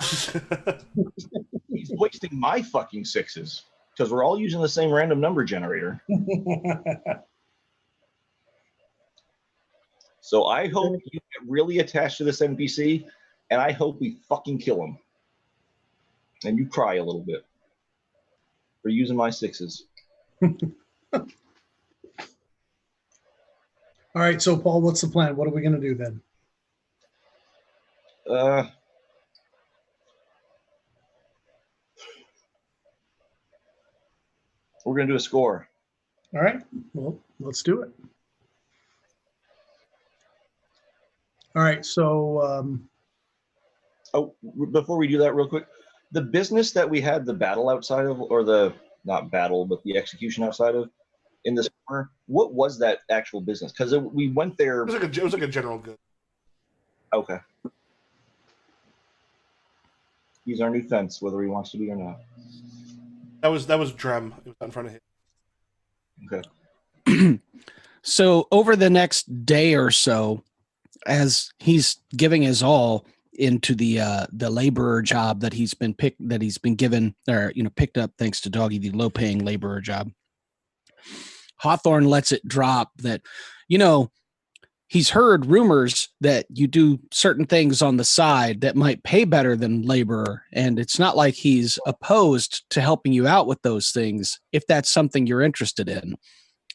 [SPEAKER 3] He's wasting my fucking sixes because we're all using the same random number generator. So I hope you get really attached to this NPC, and I hope we fucking kill him. And you cry a little bit for using my sixes.
[SPEAKER 4] All right, so Paul, what's the plan? What are we going to do then?
[SPEAKER 3] We're going to do a score.
[SPEAKER 4] All right, well, let's do it. All right, so
[SPEAKER 3] Before we do that real quick, the business that we had the battle outside of, or the, not battle, but the execution outside of, in this corner, what was that actual business? Because we went there.
[SPEAKER 1] It was like a general good.
[SPEAKER 3] Okay. He's our new fence, whether he wants to be or not.
[SPEAKER 1] That was Drem. It was in front of him.
[SPEAKER 3] Okay.
[SPEAKER 2] So over the next day or so, as he's giving his all into the laborer job that he's been given, or picked up thanks to Doggy, the low paying laborer job, Hawthorne lets it drop that he's heard rumors that you do certain things on the side that might pay better than laborer, and it's not like he's opposed to helping you out with those things if that's something you're interested in,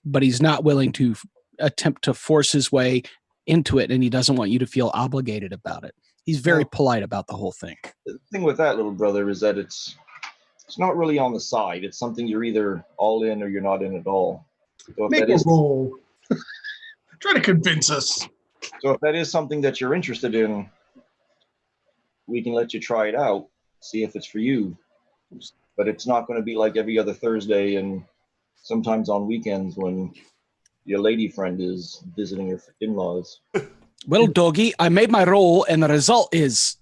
[SPEAKER 2] but he's not willing to attempt to force his way into it, and he doesn't want you to feel obligated about it. He's very polite about the whole thing.
[SPEAKER 3] The thing with that, little brother, is that it's not really on the side. It's something you're either all in or you're not in at all. So
[SPEAKER 4] make a roll. Try to convince us.
[SPEAKER 3] So if that is something that you're interested in, we can let you try it out, see if it's for you. But it's not going to be like every other Thursday and sometimes on weekends when your lady friend is visiting your in-laws.
[SPEAKER 2] Well, Doggy, I made my roll, and the result is...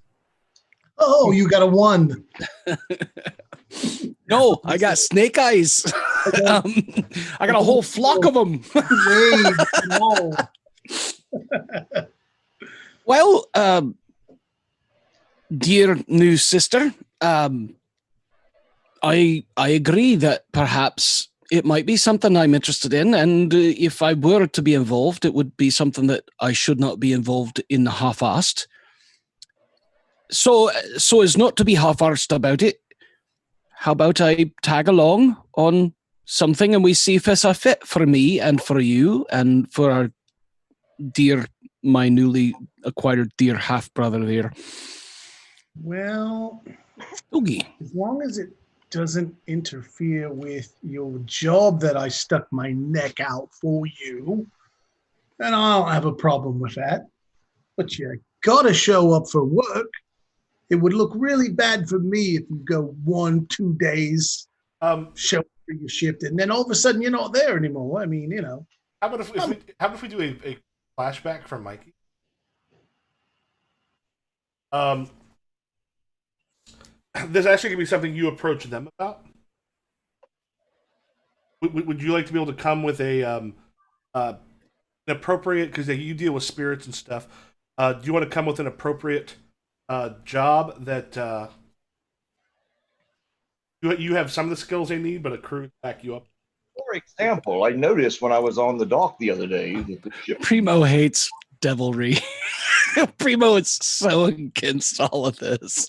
[SPEAKER 4] Oh, you got a 1.
[SPEAKER 2] No, I got snake eyes. I got a whole flock of them.
[SPEAKER 4] No.
[SPEAKER 2] Well, dear new sister, I agree that perhaps it might be something I'm interested in, and if I were to be involved, it would be something that I should not be involved in half-assed. So as not to be half-arsed about it, how about I tag along on something and we see if it's a fit for me and for you and for our my newly acquired dear half-brother there.
[SPEAKER 4] Well,
[SPEAKER 2] Oogie.
[SPEAKER 4] As long as it doesn't interfere with your job that I stuck my neck out for you, then I don't have a problem with that. But you gotta show up for work. It would look really bad for me if you go 1-2 days, show up for your shift, and then all of a sudden you're not there anymore. I mean,
[SPEAKER 1] How about if we do a flashback from Mikey? This actually could be something you approach them about. Would you like to be able to come with an appropriate, because you deal with spirits and stuff, Do you want to come with an appropriate job that you have some of the skills they need, but a crew to back you up?
[SPEAKER 3] For example, I noticed when I was on the dock the other day that the ship
[SPEAKER 2] Primo hates devilry. Primo is so against all of this.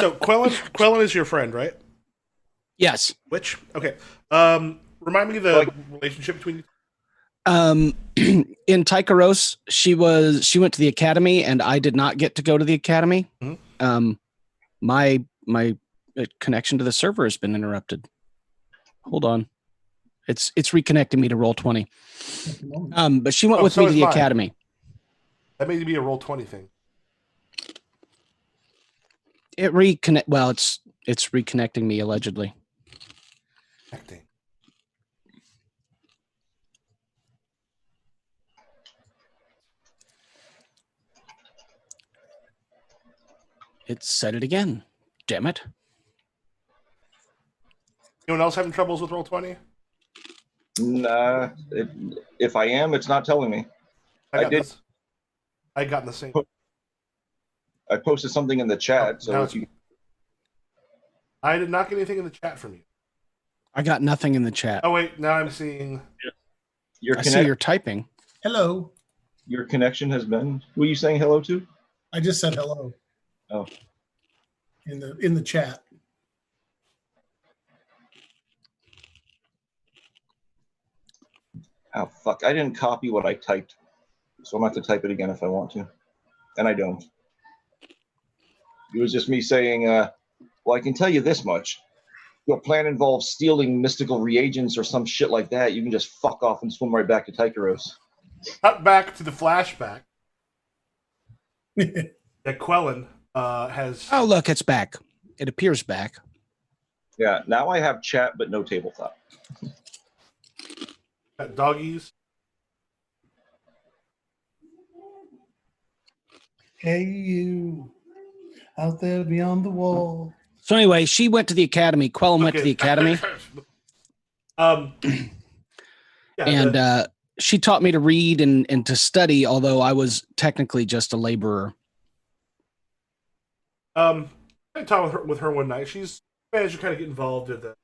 [SPEAKER 1] So Quellen is your friend, right?
[SPEAKER 2] Yes.
[SPEAKER 1] Which okay. Remind me the relationship between you.
[SPEAKER 2] In Tykeros, she went to the academy, and I did not get to go to the academy.
[SPEAKER 1] Mm-hmm.
[SPEAKER 2] My connection to the server has been interrupted. Hold on, it's reconnecting me to Roll20. But she went with me to the academy.
[SPEAKER 1] That may be a Roll20 thing.
[SPEAKER 2] It reconnect. Well, it's reconnecting me allegedly.
[SPEAKER 1] Acting.
[SPEAKER 2] It said it again. Damn it.
[SPEAKER 1] Anyone else having troubles with Roll20?
[SPEAKER 3] Nah, if I am, it's not telling me.
[SPEAKER 1] I got in the same.
[SPEAKER 3] I posted something in the chat, so if you.
[SPEAKER 1] I did not get anything in the chat from you.
[SPEAKER 2] I got nothing in the chat.
[SPEAKER 1] Oh wait, now I'm seeing.
[SPEAKER 2] I see you're typing.
[SPEAKER 4] Hello.
[SPEAKER 3] Your connection has been. Who are you saying hello to?
[SPEAKER 4] I just said hello.
[SPEAKER 3] Oh.
[SPEAKER 4] In the chat.
[SPEAKER 3] Oh fuck! I didn't copy what I typed, so I'm gonna have to type it again if I want to, and I don't. It was just me saying, "Well, I can tell you this much: your plan involves stealing mystical reagents or some shit like that. You can just fuck off and swim right back to Tykeros."
[SPEAKER 1] Cut back to the flashback. That Quellen has.
[SPEAKER 2] Oh, look, it's back. It appears back.
[SPEAKER 3] Yeah, now I have chat but no tabletop.
[SPEAKER 1] Got doggies.
[SPEAKER 4] Hey, you out there beyond the wall.
[SPEAKER 2] So anyway, she went to the academy. Quellen went to the academy.
[SPEAKER 1] Yeah,
[SPEAKER 2] she taught me to read and to study, although I was technically just a laborer.
[SPEAKER 1] I talked with her one night. She's managed to kind of get involved in the.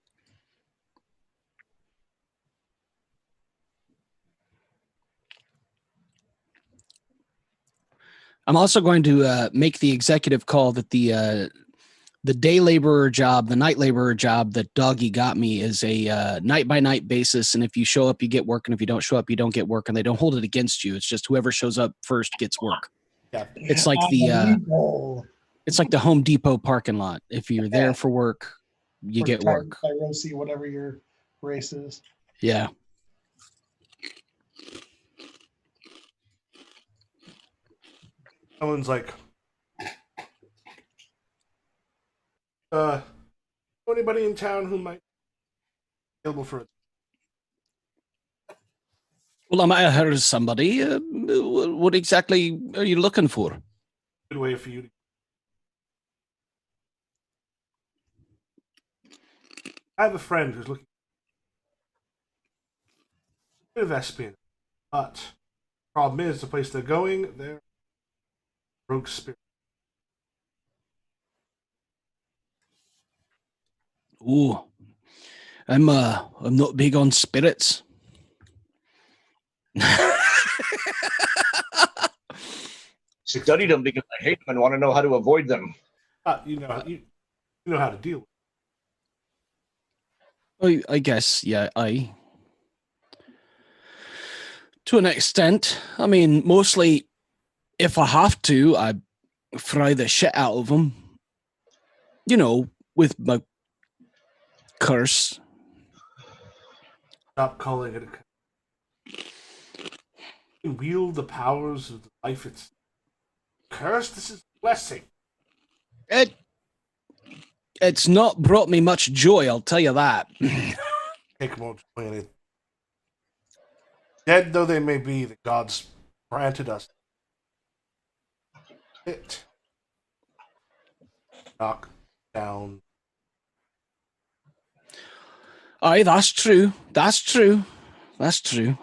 [SPEAKER 2] I'm also going to make the executive call that the day laborer job, the night laborer job that Doggy got me is a night by night basis. And if you show up, you get work. And if you don't show up, you don't get work. And they don't hold it against you. It's just whoever shows up first gets work.
[SPEAKER 1] Yeah.
[SPEAKER 2] It's like the Home Depot parking lot. If you're there for work, you get work.
[SPEAKER 4] Tyrosi, whatever your race is.
[SPEAKER 2] Yeah.
[SPEAKER 1] Someone's like, know anybody in town who might be available for it?
[SPEAKER 2] Well, I might have heard of somebody. What exactly are you looking for?
[SPEAKER 1] Good way for you to. I have a friend who's looking for a bit of espionage, but problem is the place they're going, they're rogue spirit.
[SPEAKER 2] Oh, I'm not big on spirits.
[SPEAKER 3] Studied them because I hate them and want to know how to avoid them.
[SPEAKER 1] You know how to deal with it.
[SPEAKER 2] I guess, yeah, to an extent. I mean, mostly if I have to, I fry the shit out of them. You know, with my curse.
[SPEAKER 1] Stop calling it a curse. You can wield the powers of the life it's curse. This is a blessing.
[SPEAKER 2] It's not brought me much joy, I'll tell you that.
[SPEAKER 1] Take more joy in it. Dead though they may be, the gods granted us it. Knock down.
[SPEAKER 2] Aye, that's true. That's true.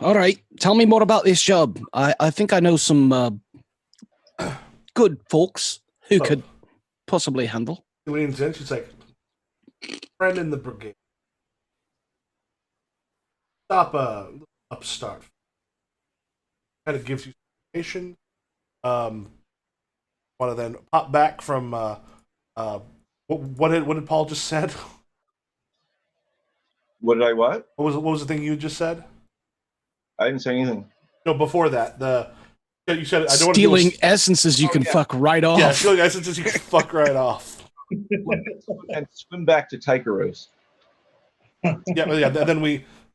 [SPEAKER 2] All right, tell me more about this job. I think I know some good folks who
[SPEAKER 1] Oh.
[SPEAKER 2] could possibly handle.
[SPEAKER 1] She leans in. She's like, "Friend in the brigade. Stop a upstart. Kind of gives you information. Want to then pop back from what did Paul just said?
[SPEAKER 3] What did I what?
[SPEAKER 1] What was the thing you just said?
[SPEAKER 3] I didn't say anything.
[SPEAKER 1] No, before that you said I don't
[SPEAKER 2] Stealing
[SPEAKER 1] want to
[SPEAKER 2] essences you can fuck right off.
[SPEAKER 1] Yeah, stealing essences you can fuck right off.
[SPEAKER 3] And swim back to Tykeros.
[SPEAKER 1] Yeah.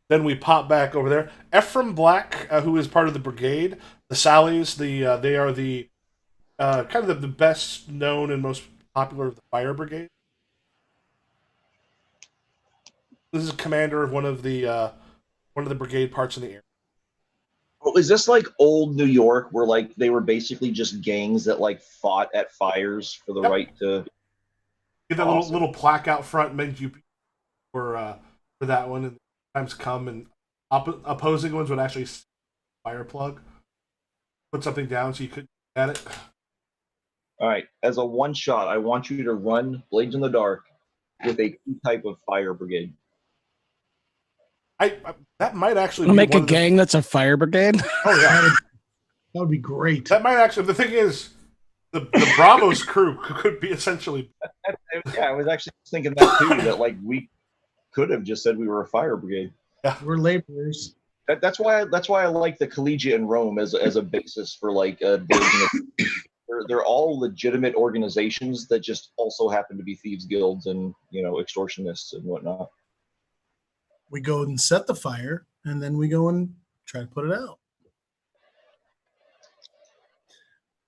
[SPEAKER 1] Then we pop back over there. Ephraim Black, who is part of the brigade, the Sallies, they are the kind of the best known and most popular of the fire brigade. This is commander of one of the brigade parts in the air.
[SPEAKER 3] Oh, is this like old New York, where like they were basically just gangs that like fought at fires for the right to?
[SPEAKER 1] Get that
[SPEAKER 3] Awesome.
[SPEAKER 1] little plaque out front meant you for that one, and times come and opposing ones would actually fire plug, put something down so you couldn't get it.
[SPEAKER 3] All right, as a one shot, I want you to run Blades in the Dark with a type of fire brigade.
[SPEAKER 1] I that might actually be
[SPEAKER 2] Make a
[SPEAKER 1] one of the-
[SPEAKER 2] gang that's a fire brigade.
[SPEAKER 1] Oh yeah,
[SPEAKER 4] That would be great.
[SPEAKER 1] that might actually. The thing is, the Bravos crew could be essentially.
[SPEAKER 3] Yeah, I was actually thinking that too. That like we could have just said we were a fire brigade.
[SPEAKER 4] We're laborers.
[SPEAKER 3] That's why I like the Collegiate in Rome as a basis for like they're all legitimate organizations that just also happen to be thieves guilds and extortionists and whatnot.
[SPEAKER 4] We go and set the fire, and then we go and try to put it out.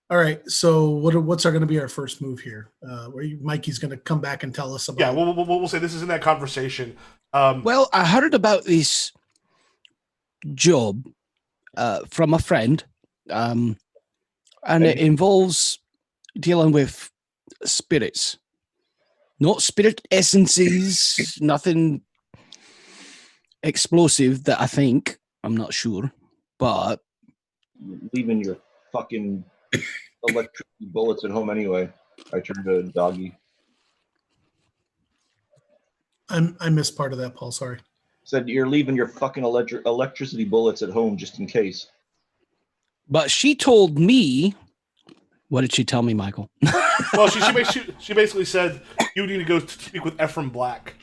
[SPEAKER 4] All right. So what's going to be our first move here? Mikey's going to come back and tell us about.
[SPEAKER 1] Yeah, we'll say this is in that conversation.
[SPEAKER 2] Well, I heard about this job from a friend, and it involves dealing with spirits, not spirit essences, nothing explosive that I think. I'm not sure, but
[SPEAKER 3] Leaving your fucking electricity bullets at home anyway. I turned to Doggy.
[SPEAKER 4] I missed part of that, Paul. Sorry.
[SPEAKER 3] Said you're leaving your fucking electricity bullets at home just in case.
[SPEAKER 2] But she told me. What did she tell me, Michael?
[SPEAKER 1] Well, she basically said you need to go speak with Ephraim Black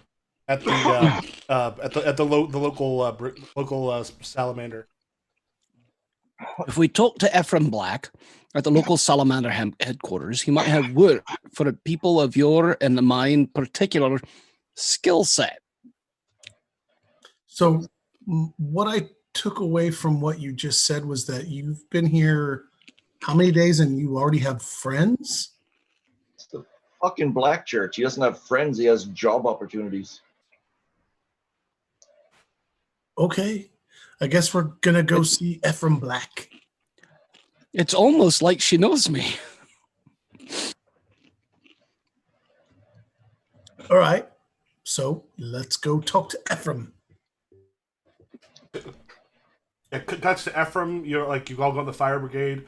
[SPEAKER 1] at the local salamander.
[SPEAKER 2] If we talk to Ephraim Black at the local salamander headquarters, he might have work for people of your and mine particular skill set.
[SPEAKER 4] So what I took away from what you just said was that you've been here how many days and you already have friends?
[SPEAKER 3] It's the fucking Blackchurch. He doesn't have friends. He has job opportunities.
[SPEAKER 4] Okay. I guess we're going to go see Ephraim Black.
[SPEAKER 2] It's almost like she knows me.
[SPEAKER 4] All right. So let's go talk to Ephraim.
[SPEAKER 1] It cuts to Ephraim. You've all got the fire brigade.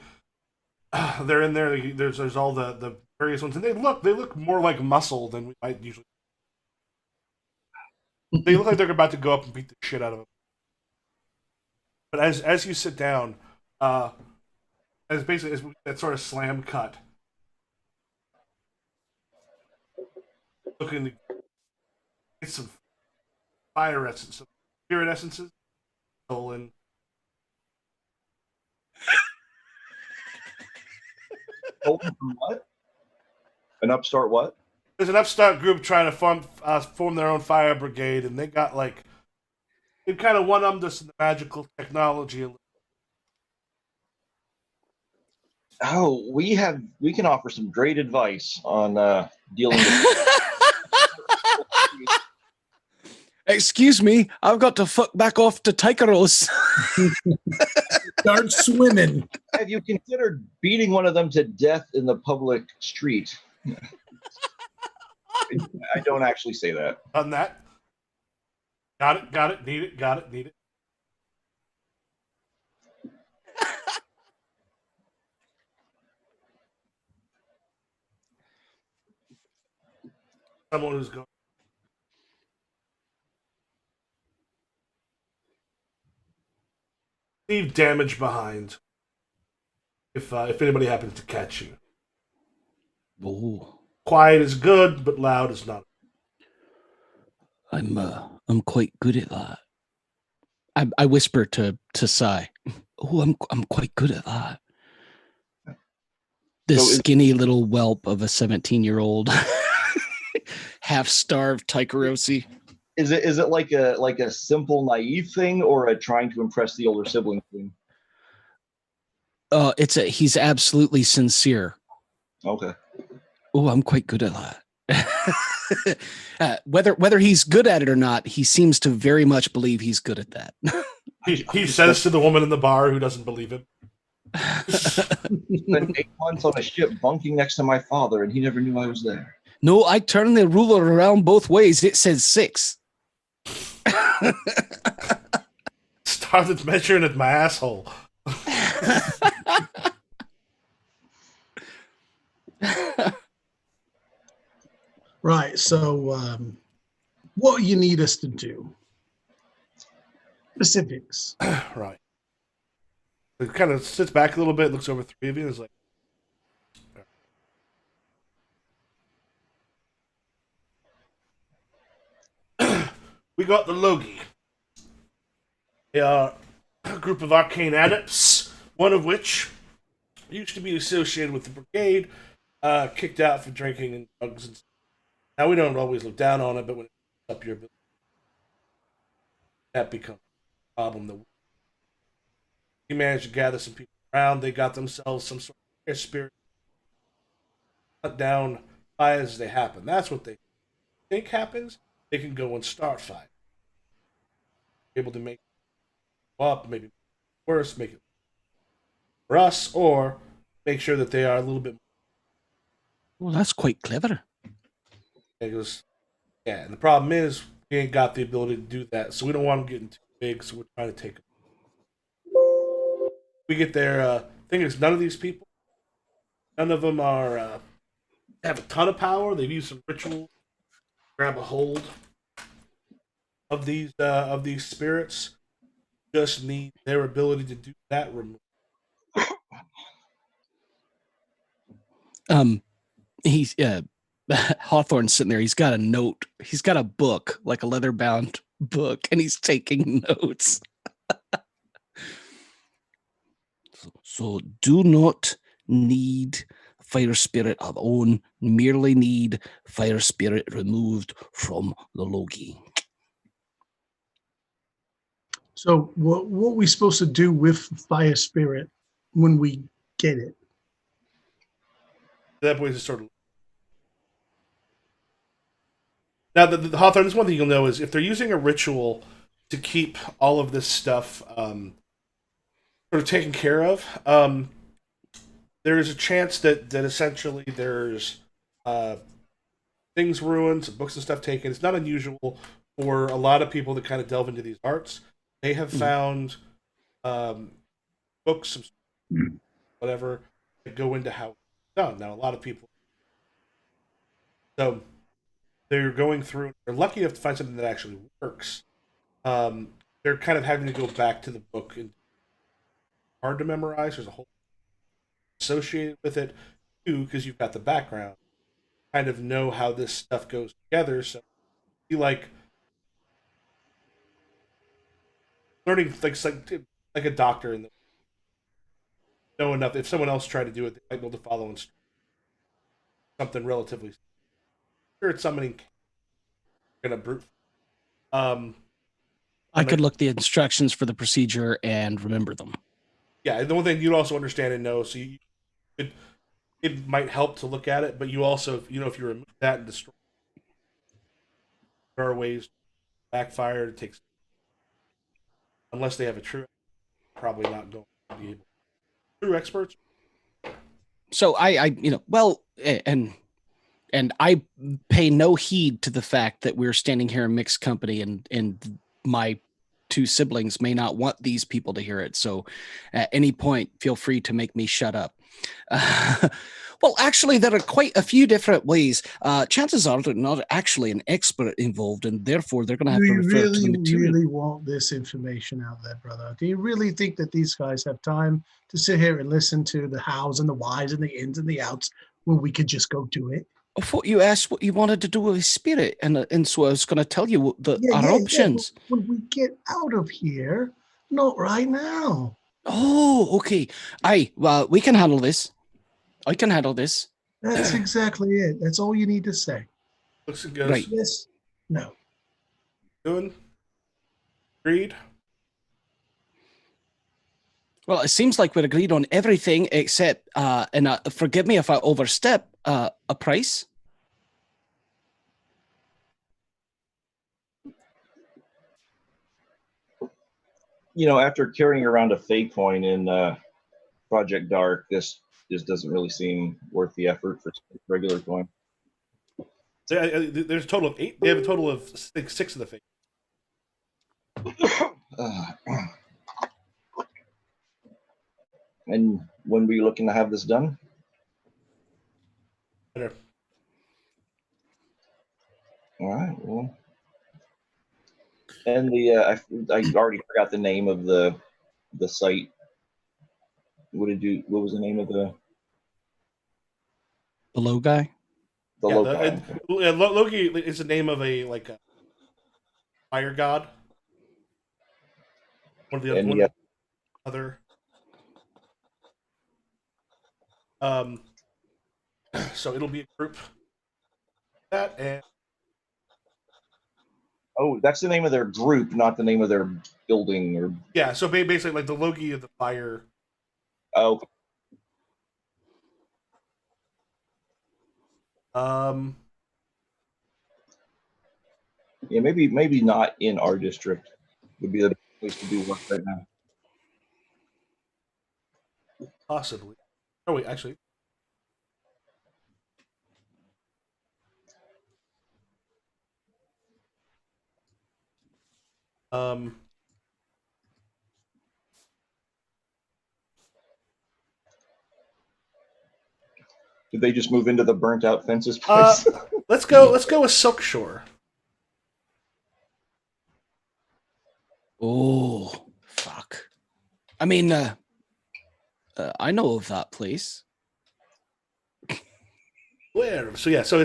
[SPEAKER 1] They're in there. There's all the various ones, and they look more like muscle than we might usually. They look like they're about to go up and beat the shit out of him. But as you sit down, as that sort of slam cut, looking to get some fire essence, some spirit essences, stolen.
[SPEAKER 3] Stolen from what? An upstart what?
[SPEAKER 1] There's an upstart group trying to form their own fire brigade, and they got they kind of one-upped us in the magical technology.
[SPEAKER 3] Oh, we can offer some great advice on dealing with.
[SPEAKER 2] Excuse me, I've got to fuck back off to Tykeros.
[SPEAKER 4] Start swimming.
[SPEAKER 3] Have you considered beating one of them to death in the public street? I don't actually say that.
[SPEAKER 1] Done that. Got it. Need it. someone who's going. Leave damage behind if anybody happens to catch you.
[SPEAKER 2] Oh,
[SPEAKER 1] Quiet is good, but loud is not.
[SPEAKER 2] I'm quite good at that. I whisper to Sai. Oh, I'm quite good at that. This
[SPEAKER 3] So is-
[SPEAKER 2] skinny little whelp of a 17-year-old, half-starved Taikarosi.
[SPEAKER 3] Is it like a simple naive thing or a trying to impress the older sibling thing?
[SPEAKER 2] He's absolutely sincere.
[SPEAKER 3] Okay.
[SPEAKER 2] Oh, I'm quite good at that. Whether he's good at it or not, he seems to very much believe he's good at that.
[SPEAKER 1] He says to the woman in the bar who doesn't believe him.
[SPEAKER 3] Spent 8 months on a ship bunking next to my father, and he never knew I was there.
[SPEAKER 2] No, I turned the ruler around both ways. It says 6.
[SPEAKER 1] Started measuring at my asshole.
[SPEAKER 4] Right. So, what you need us to do? Specifics.
[SPEAKER 1] Right. It kind of sits back a little bit, looks over three of you, and is like, we got the Logi. They are a group of arcane adepts, one of which used to be associated with the Brigade, kicked out for drinking and drugs. And now, we don't always look down on it, but when it comes up your ability, that becomes a problem. That we managed to gather some people around. They got themselves some sort of air spirit, cut down fires as they happen. That's what they think happens. They can go and start fire. Able to make it up, maybe worse, make it for us, or make sure that they are a little bit
[SPEAKER 2] Well, that's quite clever.
[SPEAKER 1] because yeah, and the problem is we ain't got the ability to do that, so we don't want them getting too big, so we're trying to take them. We get there, thing is none of these people, none of them are have a ton of power. They've used some rituals, grab a hold of these spirits. Just need their ability to do that removal.
[SPEAKER 2] He's Hawthorne's sitting there. He's got a note. He's got a book, like a leather-bound book, and he's taking notes. So do not need fire spirit of own, merely need fire spirit removed from the Logi.
[SPEAKER 4] So, what we supposed to do with fire spirit when we get it?
[SPEAKER 1] That point is sort of now the Hawthorne. This one thing you'll know is if they're using a ritual to keep all of this stuff sort of taken care of, there's a chance that essentially there's things ruined, some books and stuff taken. It's not unusual for a lot of people that kind of delve into these arts. They have found books, whatever, that go into how it's done. Now, a lot of people, so they're going through. They're lucky enough to find something that actually works. They're kind of having to go back to the book and hard to memorize. There's a whole associated with it too, because you've got the background, kind of know how this stuff goes together. So, you like learning like a doctor and know enough. If someone else tried to do it, they might be able to follow something relatively. Sure, it's summoning. Gonna brute.
[SPEAKER 2] I could look the instructions for the procedure and remember them.
[SPEAKER 1] Yeah, the one thing you'd also understand and know, so it might help to look at it, but you also, if you remove that and destroy, there are ways to backfire. It takes, unless they have a true, probably not going to be able. True experts.
[SPEAKER 2] So and I pay no heed to the fact that we're standing here in mixed company and my two siblings may not want these people to hear it. So at any point, feel free to make me shut up. Well, actually, there are quite a few different ways. Chances are there's not actually an expert involved, and therefore they're going to have
[SPEAKER 4] Do
[SPEAKER 2] to
[SPEAKER 4] you
[SPEAKER 2] refer to the
[SPEAKER 4] really,
[SPEAKER 2] material.
[SPEAKER 4] really want this information out there, brother? Do you really think that these guys have time to sit here and listen to the hows and the whys and the ins and the outs when we could just go do it?
[SPEAKER 2] I thought you asked what you wanted to do with spirit, and so I was going to tell you our
[SPEAKER 4] Yeah.
[SPEAKER 2] options.
[SPEAKER 4] But when we get out of here, not right now.
[SPEAKER 2] Oh, okay. Well, we can handle this. I can handle this.
[SPEAKER 4] That's exactly it. That's all you need to say.
[SPEAKER 1] Looks and goes.
[SPEAKER 2] Right.
[SPEAKER 4] Yes, no.
[SPEAKER 1] Doing. Agreed.
[SPEAKER 2] Well, it seems like we're agreed on everything except, and forgive me if I overstep a price.
[SPEAKER 3] You know, after carrying around a Fey coin in Project Dark, this just doesn't really seem worth the effort for regular coin.
[SPEAKER 1] There's a total of 8. They have a total of six of the things.
[SPEAKER 3] And when were you looking to have this done?
[SPEAKER 1] Better.
[SPEAKER 3] All right. Well, and I already forgot the name of the site. What was the name of the
[SPEAKER 2] Below guy.
[SPEAKER 1] Yeah,
[SPEAKER 3] loci?
[SPEAKER 1] Loki is the name of a fire god. One of the
[SPEAKER 3] And
[SPEAKER 1] other. So it'll be a group. That and
[SPEAKER 3] oh, that's the name of their group, not the name of their building. Or
[SPEAKER 1] yeah, so basically like the Loki of the fire.
[SPEAKER 3] oh, yeah, maybe not in our district would be the best place to do work right now.
[SPEAKER 1] Possibly. Oh wait, actually. Um,
[SPEAKER 3] Did they just move into the burnt out fences place?
[SPEAKER 1] let's go with Silk Shore.
[SPEAKER 2] Oh, fuck. I mean, I know of that place.
[SPEAKER 1] Where? So yeah, so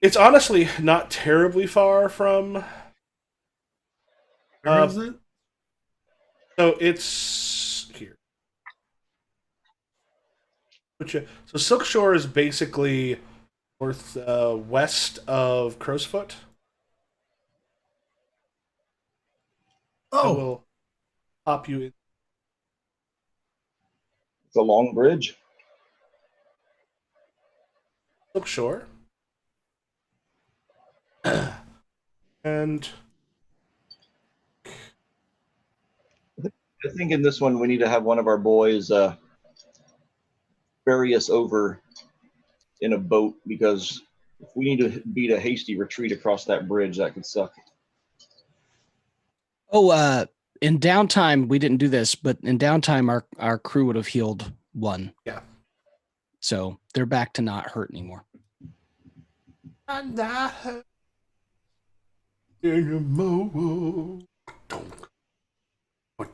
[SPEAKER 1] it's honestly not terribly far from.
[SPEAKER 4] Where is it?
[SPEAKER 1] So it's here. So Silk Shore is basically north west of Crowsfoot. I
[SPEAKER 4] Oh,
[SPEAKER 1] will pop you in
[SPEAKER 3] It's a long bridge.
[SPEAKER 1] Silk Shore. And
[SPEAKER 3] I think in this one we need to have one of our boys ferry us over in a boat, because if we need to beat a hasty retreat across that bridge, that could suck.
[SPEAKER 2] Oh, in downtime, we didn't do this, but in downtime, our crew would have healed one.
[SPEAKER 1] yeah.
[SPEAKER 2] So they're back to not hurt anymore.
[SPEAKER 1] I'm not hurt anymore.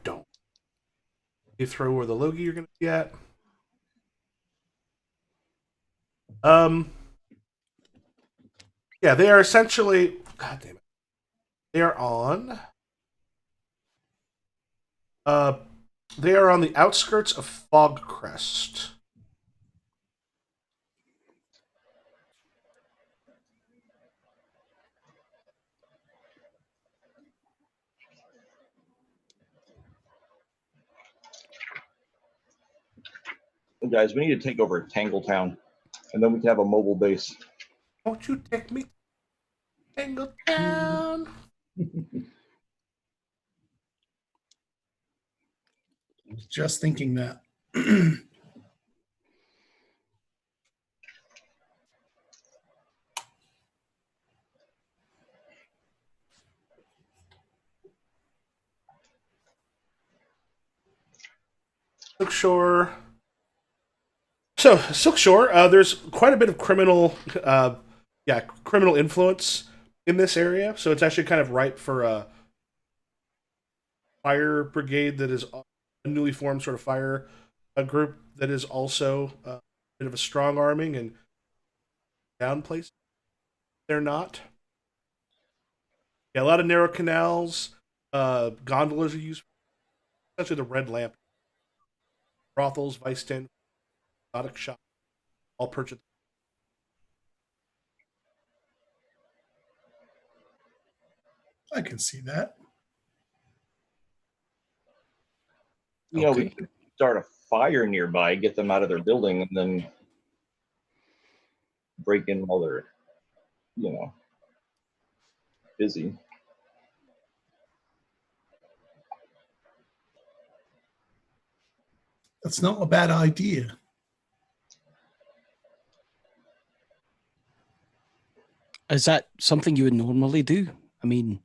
[SPEAKER 1] Don't. You throw where the Loki you're gonna be at. Yeah, they are essentially. God damn it. They are on. Uh, they are on the outskirts of Fogcrest.
[SPEAKER 3] Guys, we need to take over Tangletown, and then we can have a mobile base.
[SPEAKER 1] Won't you take me to Tangletown?
[SPEAKER 4] just thinking that.
[SPEAKER 1] Silk Shore So Silk Shore, there's quite a bit of criminal influence in this area. So it's actually kind of ripe for a fire brigade that is a newly formed sort of fire group that is also a bit of a strong arming and down places. They're not. Yeah, a lot of narrow canals. Gondolas are used, especially the red lamp. Brothels, vice den, exotic shop, all purchased.
[SPEAKER 4] I can see that.
[SPEAKER 3] You know, we
[SPEAKER 2] Okay.
[SPEAKER 3] could start a fire nearby, get them out of their building, and then break in while they're, busy.
[SPEAKER 4] That's not a bad idea.
[SPEAKER 2] Is that something you would normally do? I mean,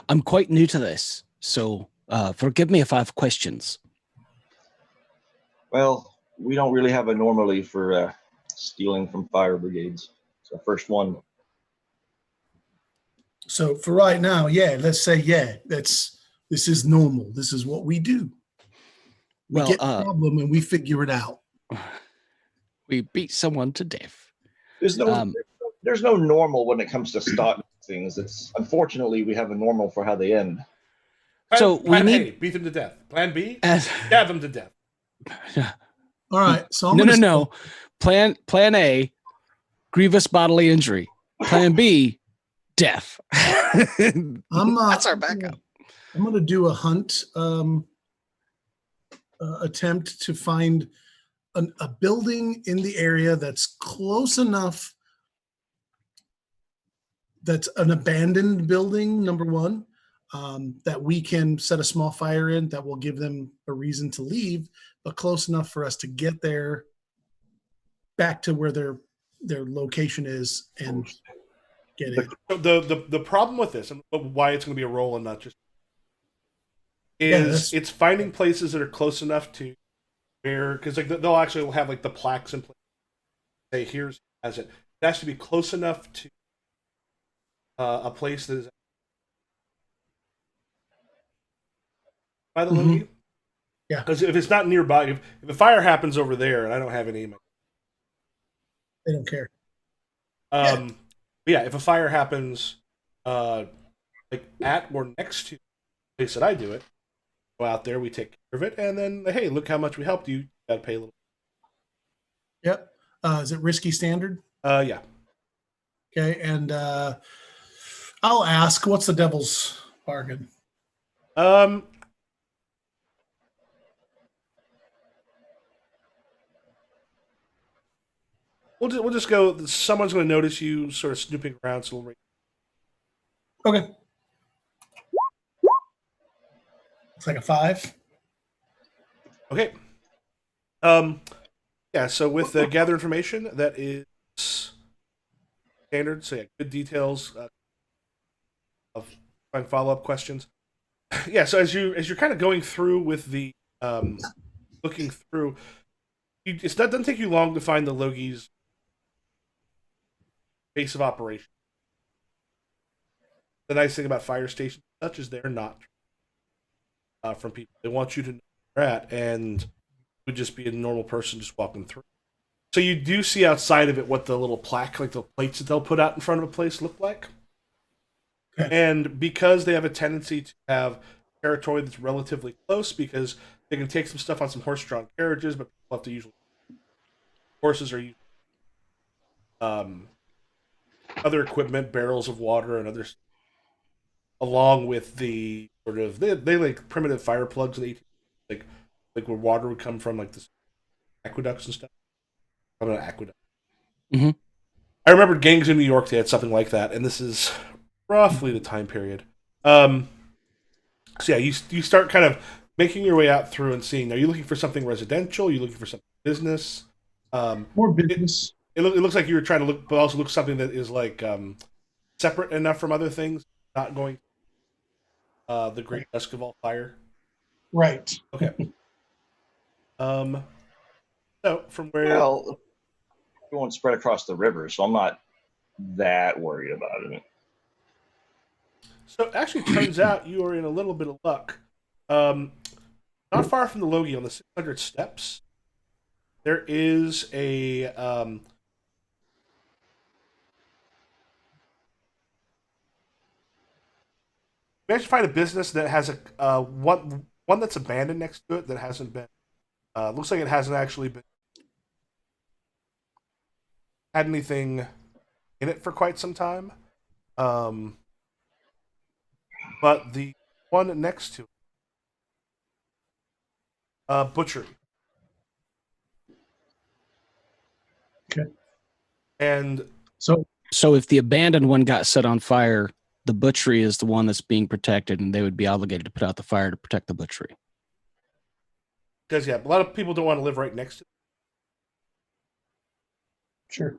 [SPEAKER 2] I'm quite new to this, so forgive me if I have questions.
[SPEAKER 3] Well, we don't really have a normally for stealing from fire brigades. It's our first one.
[SPEAKER 4] So for right now, yeah, let's say, this is normal. This is what we do. We
[SPEAKER 2] Well,
[SPEAKER 4] get a problem and we figure it out.
[SPEAKER 2] we beat someone to death.
[SPEAKER 3] There's no normal when it comes to stock things. It's unfortunately we have a normal for how they end.
[SPEAKER 2] So we
[SPEAKER 1] Plan
[SPEAKER 2] need-
[SPEAKER 1] A, beat them to death. Plan B, stab them to death.
[SPEAKER 4] All right. So I'm
[SPEAKER 2] No. Plan A, grievous bodily injury. Plan B, death. That's our backup.
[SPEAKER 4] I'm going to do a hunt attempt to find a building in the area that's close enough. That's an abandoned building, number one, that we can set a small fire in that will give them a reason to leave, but close enough for us to get there back to where their location is and get in.
[SPEAKER 1] The problem with this, and why it's going to be a roll and not just, is it's finding places that are close enough to where, because like they'll actually have like the plaques in place. Say here's as it. It has to be close enough to a place that is by the Logie.
[SPEAKER 4] Yeah.
[SPEAKER 1] Because if it's not nearby, if a fire happens over there, and I don't have any,
[SPEAKER 4] They don't care.
[SPEAKER 1] but yeah, if a fire happens, like at or next to the place that I do it, go out there, we take care of it, and then hey, look how much we helped you. You got to pay a little.
[SPEAKER 4] Yep. Is it risky standard?
[SPEAKER 1] Yeah.
[SPEAKER 4] Okay. And I'll ask, what's the devil's bargain?
[SPEAKER 1] We'll just go. Someone's going to notice you sort of snooping around. So we'll
[SPEAKER 4] Okay. It's like a 5.
[SPEAKER 1] Okay. Yeah. So with the gather information, that is standard. So yeah, good details of follow up questions. Yeah. So as you're kind of going through with the looking through, it doesn't take you long to find the Logie's base of operation. The nice thing about fire stations, such as they're not from people. They want you to know where you're at, and you would just be a normal person just walking through. So you do see outside of it what the little plaque, like the plates that they'll put out in front of a place, look like.
[SPEAKER 4] Okay.
[SPEAKER 1] And because they have a tendency to have territory that's relatively close, because they can take some stuff on some horse-drawn carriages, but people have to usually horses are usually other equipment, barrels of water, and others, along with the sort of they like primitive fire plugs in the 18th, like where water would come from, like the aqueducts and stuff. I'm an aqueduct.
[SPEAKER 2] Mm-hmm.
[SPEAKER 1] I remember gangs in New York. They had something like that, and this is roughly the time period. So yeah, you start kind of making your way out through and seeing. Are you looking for something residential? Are you looking for something business?
[SPEAKER 4] More business.
[SPEAKER 1] It looks like you were trying to look, but also look something that is like separate enough from other things, not going the Great Dusk of All Fire.
[SPEAKER 4] Right.
[SPEAKER 1] Okay. So from where?
[SPEAKER 3] Well, everyone's spread across the river, so I'm not that worried about it.
[SPEAKER 1] So it actually turns out you are in a little bit of luck. Not far from the Logie, on the 600 steps, there is a managed to find a business that has a one that's abandoned next to it that hasn't been. Looks like it hasn't actually been had anything in it for quite some time. Um, but the one next to it, butchery,
[SPEAKER 4] Okay.
[SPEAKER 1] and
[SPEAKER 4] So
[SPEAKER 2] So if the abandoned one got set on fire, the butchery is the one that's being protected, and they would be obligated to put out the fire to protect the butchery.
[SPEAKER 1] because yeah, a lot of people don't want to live right next to
[SPEAKER 4] sure.
[SPEAKER 1] it.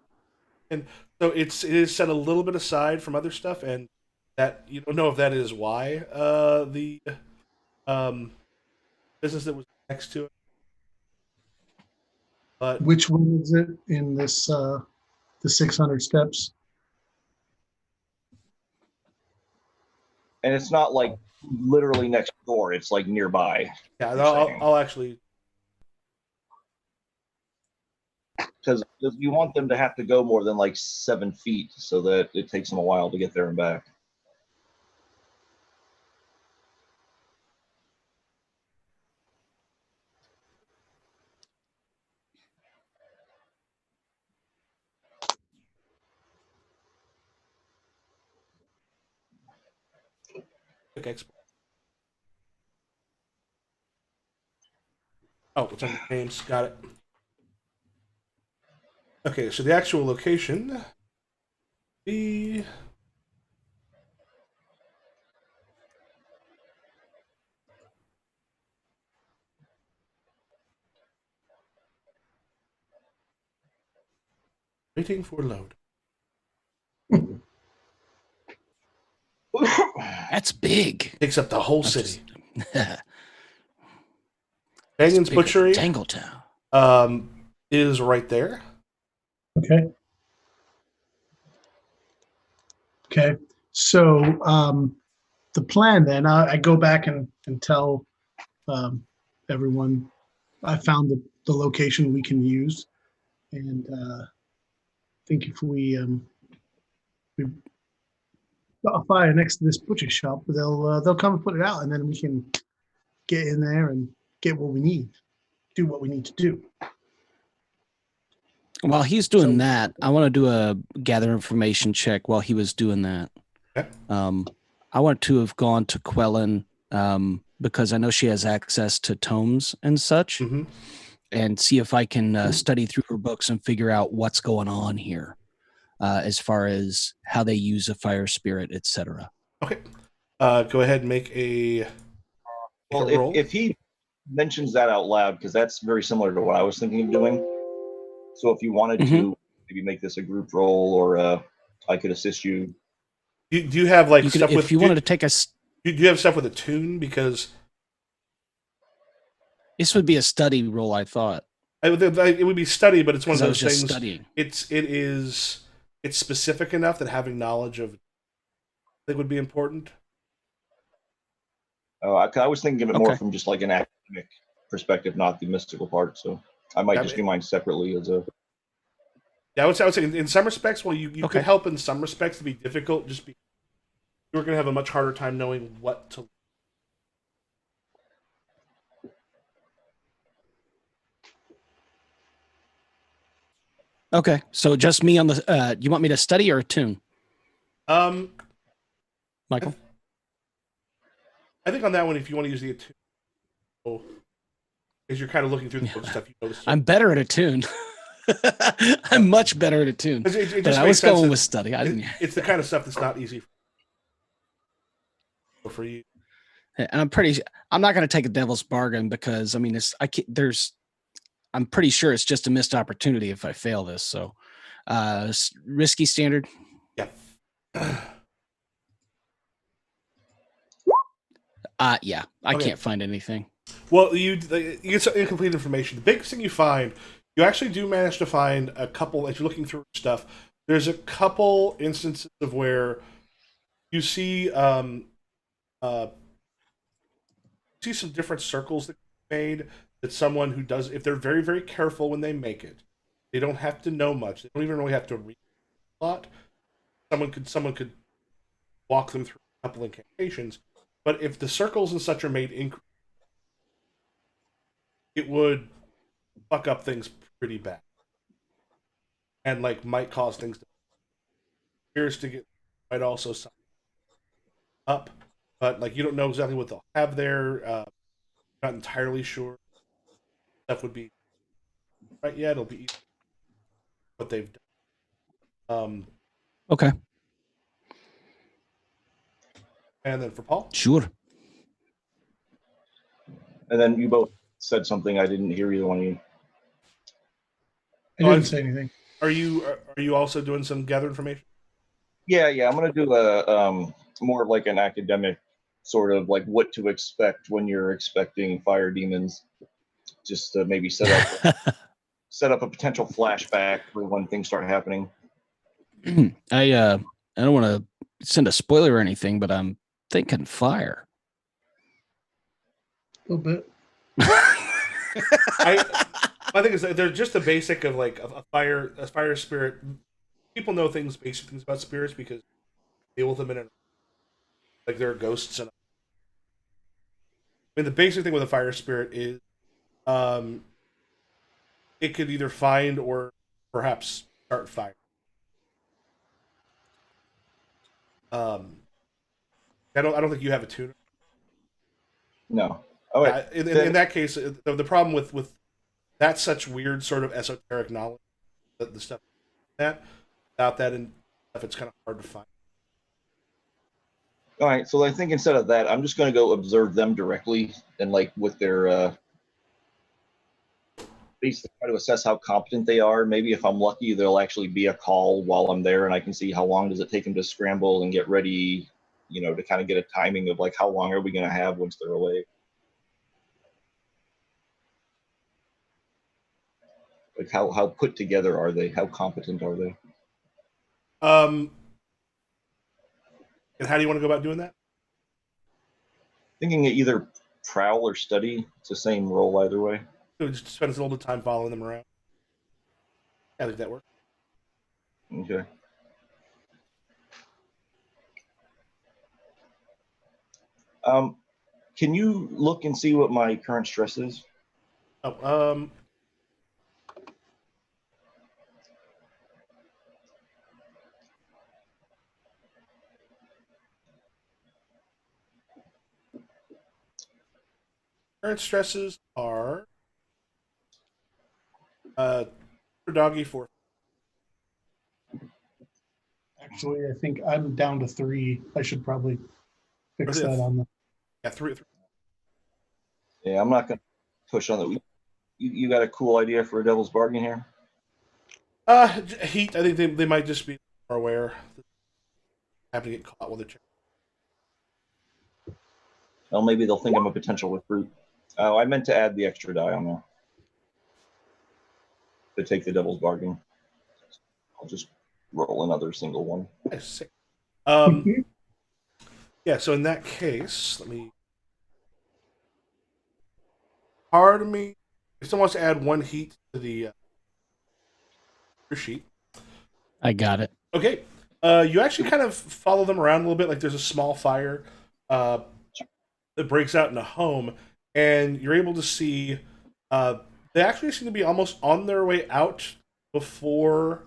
[SPEAKER 1] And so it is set a little bit aside from other stuff, and that you don't know if that is why the um, business that was next to it. But
[SPEAKER 4] Which one is it in this the 600 steps?
[SPEAKER 3] And it's not like literally next door; it's like nearby.
[SPEAKER 1] yeah,
[SPEAKER 3] You're saying.
[SPEAKER 1] I'll actually.
[SPEAKER 3] Because you want them to have to go more than like 7 feet, so that it takes them a while to get there and back.
[SPEAKER 1] Quick export. Oh, it's under names. Got it. Okay, so the actual location. The waiting for load.
[SPEAKER 2] That's big.
[SPEAKER 1] Takes up the whole
[SPEAKER 2] That's
[SPEAKER 1] city.
[SPEAKER 2] just-
[SPEAKER 1] Bangan's
[SPEAKER 2] bigger than
[SPEAKER 1] Butchery
[SPEAKER 2] Tangletown.
[SPEAKER 1] is right there.
[SPEAKER 4] Okay. Okay. So the plan then, I go back and tell everyone I found the location we can use, and I think if we got a fire next to this butcher shop, they'll come and put it out, and then we can get in there and get what we need, do what we need to do.
[SPEAKER 2] While he's doing
[SPEAKER 4] So-
[SPEAKER 2] that, I want to do a gather information check while he was doing that.
[SPEAKER 1] Okay.
[SPEAKER 2] I want to have gone to Quellen because I know she has access to tomes and such,
[SPEAKER 1] Mm-hmm.
[SPEAKER 2] and see if I can study through her books and figure out what's going on here as far as how they use a fire spirit, etc.
[SPEAKER 1] Okay. Go ahead and make a
[SPEAKER 3] Well,
[SPEAKER 1] roll.
[SPEAKER 3] if he mentions that out loud, because that's very similar to what I was thinking of doing. So if you wanted to maybe make this a group roll, or I could assist you.
[SPEAKER 1] do you have like
[SPEAKER 2] You could,
[SPEAKER 1] stuff
[SPEAKER 2] if
[SPEAKER 1] with?
[SPEAKER 2] you
[SPEAKER 1] do,
[SPEAKER 2] wanted to take a,
[SPEAKER 1] do you have stuff with a tune? Because
[SPEAKER 2] this would be a study roll, I thought.
[SPEAKER 1] it would be study, but it's one of
[SPEAKER 2] 'Cause I
[SPEAKER 1] those
[SPEAKER 2] was just
[SPEAKER 1] things.
[SPEAKER 2] studying.
[SPEAKER 1] It's specific enough that having knowledge of it would be important.
[SPEAKER 3] I was thinking of it more
[SPEAKER 2] Okay.
[SPEAKER 3] from just like an academic perspective, not the mystical part. So I might
[SPEAKER 1] Yeah,
[SPEAKER 3] just do mine separately as a.
[SPEAKER 1] Yeah, I would say in some respects, well, you
[SPEAKER 2] Okay.
[SPEAKER 1] could help in some respects to be difficult, just because you're going to have a much harder time knowing what to.
[SPEAKER 2] Okay, so just me on the. You want me to study or attune,
[SPEAKER 1] Um,
[SPEAKER 2] Michael?
[SPEAKER 1] I think on that one, if you want to use the attune, because you're kind of looking through the book stuff, you notice.
[SPEAKER 2] I'm better at attune. I'm much better at attune.
[SPEAKER 1] It
[SPEAKER 2] But
[SPEAKER 1] just
[SPEAKER 2] I
[SPEAKER 1] makes
[SPEAKER 2] was
[SPEAKER 1] sense.
[SPEAKER 2] going
[SPEAKER 1] that
[SPEAKER 2] with study. I didn't.
[SPEAKER 1] it's the kind of stuff that's not easy for you.
[SPEAKER 2] And I'm not going to take a devil's bargain because I mean, I'm pretty sure it's just a missed opportunity if I fail this. So, risky standard.
[SPEAKER 1] Yeah.
[SPEAKER 2] Yeah, I
[SPEAKER 1] Okay.
[SPEAKER 2] can't find anything.
[SPEAKER 1] Well, you get some incomplete information. The biggest thing you find You actually do manage to find a couple, as you're looking through stuff, there's a couple instances of where you uh, see some different circles that are made that someone who does, if they're very, very careful when they make it, they don't have to know much. They don't even really have to read a lot. Someone could walk them through a couple incantations. But if the circles and such are made it would fuck up things pretty bad. And like might cause things to appears to get might also sign up. But like you don't know exactly what they'll have there. Not entirely sure stuff would be right yet. It'll be what they've done.
[SPEAKER 2] Okay.
[SPEAKER 1] And then for Paul,
[SPEAKER 2] Sure.
[SPEAKER 3] And then you both said something I didn't hear either one of you.
[SPEAKER 4] I didn't say anything.
[SPEAKER 1] are you also doing some gather information?
[SPEAKER 3] Yeah, I'm gonna do a more of like an academic sort of like what to expect when you're expecting fire demons, just to maybe set up a potential flashback for when things start happening.
[SPEAKER 2] I don't want to send a spoiler or anything, but I'm thinking fire.
[SPEAKER 4] A little bit.
[SPEAKER 1] My thing is that they're just the basic of like a fire spirit. People know basic things about spirits because they deal with them like they're ghosts. And I mean, the basic thing with a fire spirit is, it could either find or perhaps start fire. Um, I don't think you have a tuner.
[SPEAKER 3] No. Oh wait.
[SPEAKER 1] In that case, the problem with that's such weird sort of esoteric knowledge, the stuff that without that and stuff, it's kind of hard to find.
[SPEAKER 3] All right. So I think instead of that, I'm just gonna go observe them directly and like with their basically try to assess how competent they are. Maybe if I'm lucky, there'll actually be a call while I'm there, and I can see how long does it take them to scramble and get ready. To kind of get a timing of like how long are we gonna have once they're away. Like how put together are they? How competent are they?
[SPEAKER 1] And how do you want to go about doing that?
[SPEAKER 3] Thinking either prowl or study. It's the same role either way.
[SPEAKER 1] So just spend a little time following them around. I think that works.
[SPEAKER 3] Okay. Can you look and see what my current stress is?
[SPEAKER 1] Oh, current stresses are for doggy 4.
[SPEAKER 4] Actually, I think I'm down to 3. I should probably fix that on the.
[SPEAKER 1] Yeah, 3.
[SPEAKER 3] Yeah, I'm not gonna push on that. You got a cool idea for a devil's bargain here?
[SPEAKER 1] Heat. I think they might just be more aware. Happen to get caught with a chick.
[SPEAKER 3] Well, maybe they'll think I'm a potential recruit. Oh, I meant to add the extra die on there to take the devil's bargain. I'll just roll another single one.
[SPEAKER 1] Nice. Yeah. So in that case, let me. Part of me, if someone wants to add 1 heat to the sheet.
[SPEAKER 2] I got it.
[SPEAKER 1] Okay. You actually kind of follow them around a little bit. Like there's a small fire that breaks out in a home, and you're able to see they actually seem to be almost on their way out before,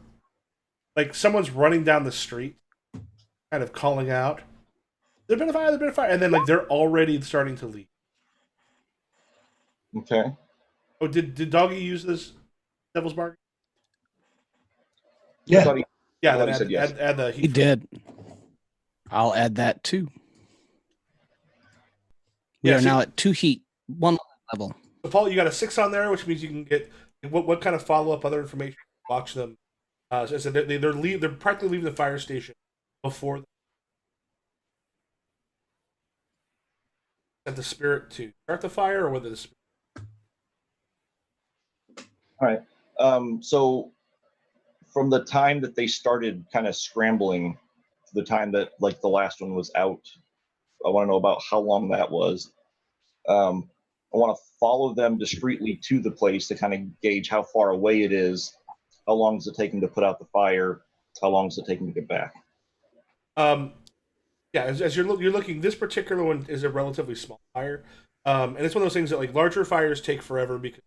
[SPEAKER 1] like someone's running down the street, kind of calling out, "There's been a fire! There's been a fire!" And then like they're already starting to leave.
[SPEAKER 3] Okay.
[SPEAKER 1] Oh, did Doggy use this Devil's Bargain?
[SPEAKER 3] I thought
[SPEAKER 4] Yeah.
[SPEAKER 1] Yeah,
[SPEAKER 3] I
[SPEAKER 1] then
[SPEAKER 3] thought he said yes.
[SPEAKER 1] add the
[SPEAKER 2] He
[SPEAKER 1] heat.
[SPEAKER 2] did. I'll add that too. We
[SPEAKER 1] Yeah,
[SPEAKER 2] are
[SPEAKER 1] so-
[SPEAKER 2] now at 2 heat, 1 level.
[SPEAKER 1] So Paul, you got a 6 on there, which means you can get what kind of follow up other information. Watch them. So I said they're practically leaving the fire station before the spirit to start the fire, or whether the spirit.
[SPEAKER 3] All right. So from the time that they started kind of scrambling to the time that like the last one was out, I want to know about how long that was. I want to follow them discreetly to the place to kind of gauge how far away it is. How long does it take them to put out the fire? How long does it take them to get back?
[SPEAKER 1] Um, yeah, as you're looking, this particular one is a relatively small fire, and it's one of those things that like larger fires take forever because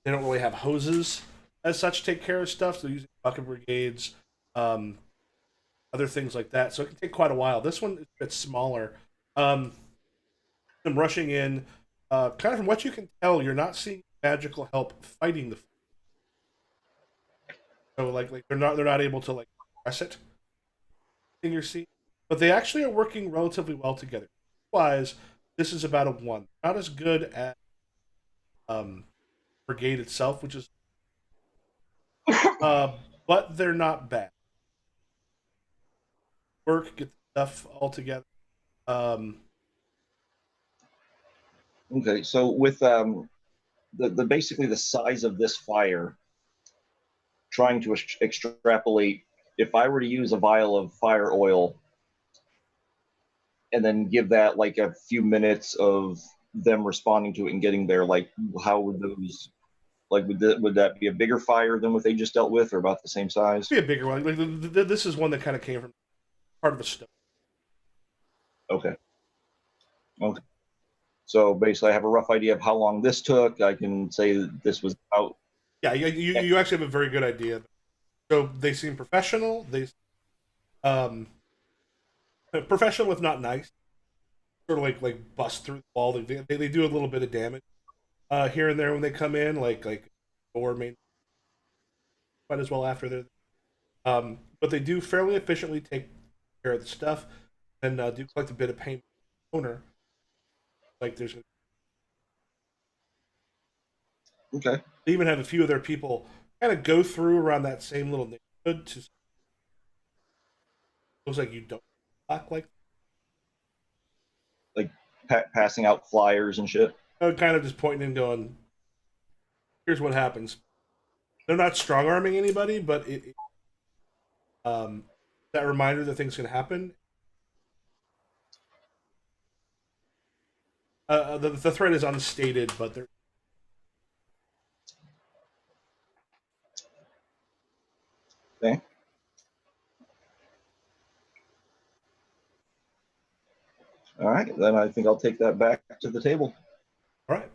[SPEAKER 1] they don't really have hoses as such to take care of stuff. So they're using bucket brigades, um, other things like that. So it can take quite a while. This one is a bit smaller. Them rushing in, kind of from what you can tell, you're not seeing magical help fighting the. So like they're not able to like press it in your seat, but they actually are working relatively well together. Otherwise, this is about a one. Not as good as um, Brigade itself, which is, uh, but they're not bad. Work, get the stuff all together. Um,
[SPEAKER 3] Okay, so with the basically the size of this fire, trying to extrapolate, if I were to use a vial of fire oil and then give that like a few minutes of them responding to it and getting there, like how would those like would that be a bigger fire than what they just dealt with, or about the same size?
[SPEAKER 1] be a bigger one. Like this is one that kind of came from part of a stone.
[SPEAKER 3] Okay. Okay. So basically, I have a rough idea of how long this took. I can say that this was about.
[SPEAKER 1] Yeah, you actually have a very good idea. So they seem professional. They um professional if not nice. Sort of like bust through the wall. They do a little bit of damage here and there when they come in, like or main quite as well after they're but they do fairly efficiently take care of the stuff and do collect a bit of payment from the owner. Like
[SPEAKER 3] Okay.
[SPEAKER 1] they even have a few of their people kind of go through around that same little neighborhood to looks like you don't act like
[SPEAKER 3] Like passing out flyers and shit.
[SPEAKER 1] kind of just pointing and going, here's what happens. They're not strong arming anybody, but um that reminder that things can happen. The threat is unstated, but they're
[SPEAKER 3] Okay. All right. Then I think I'll take that back to the table.
[SPEAKER 1] all right.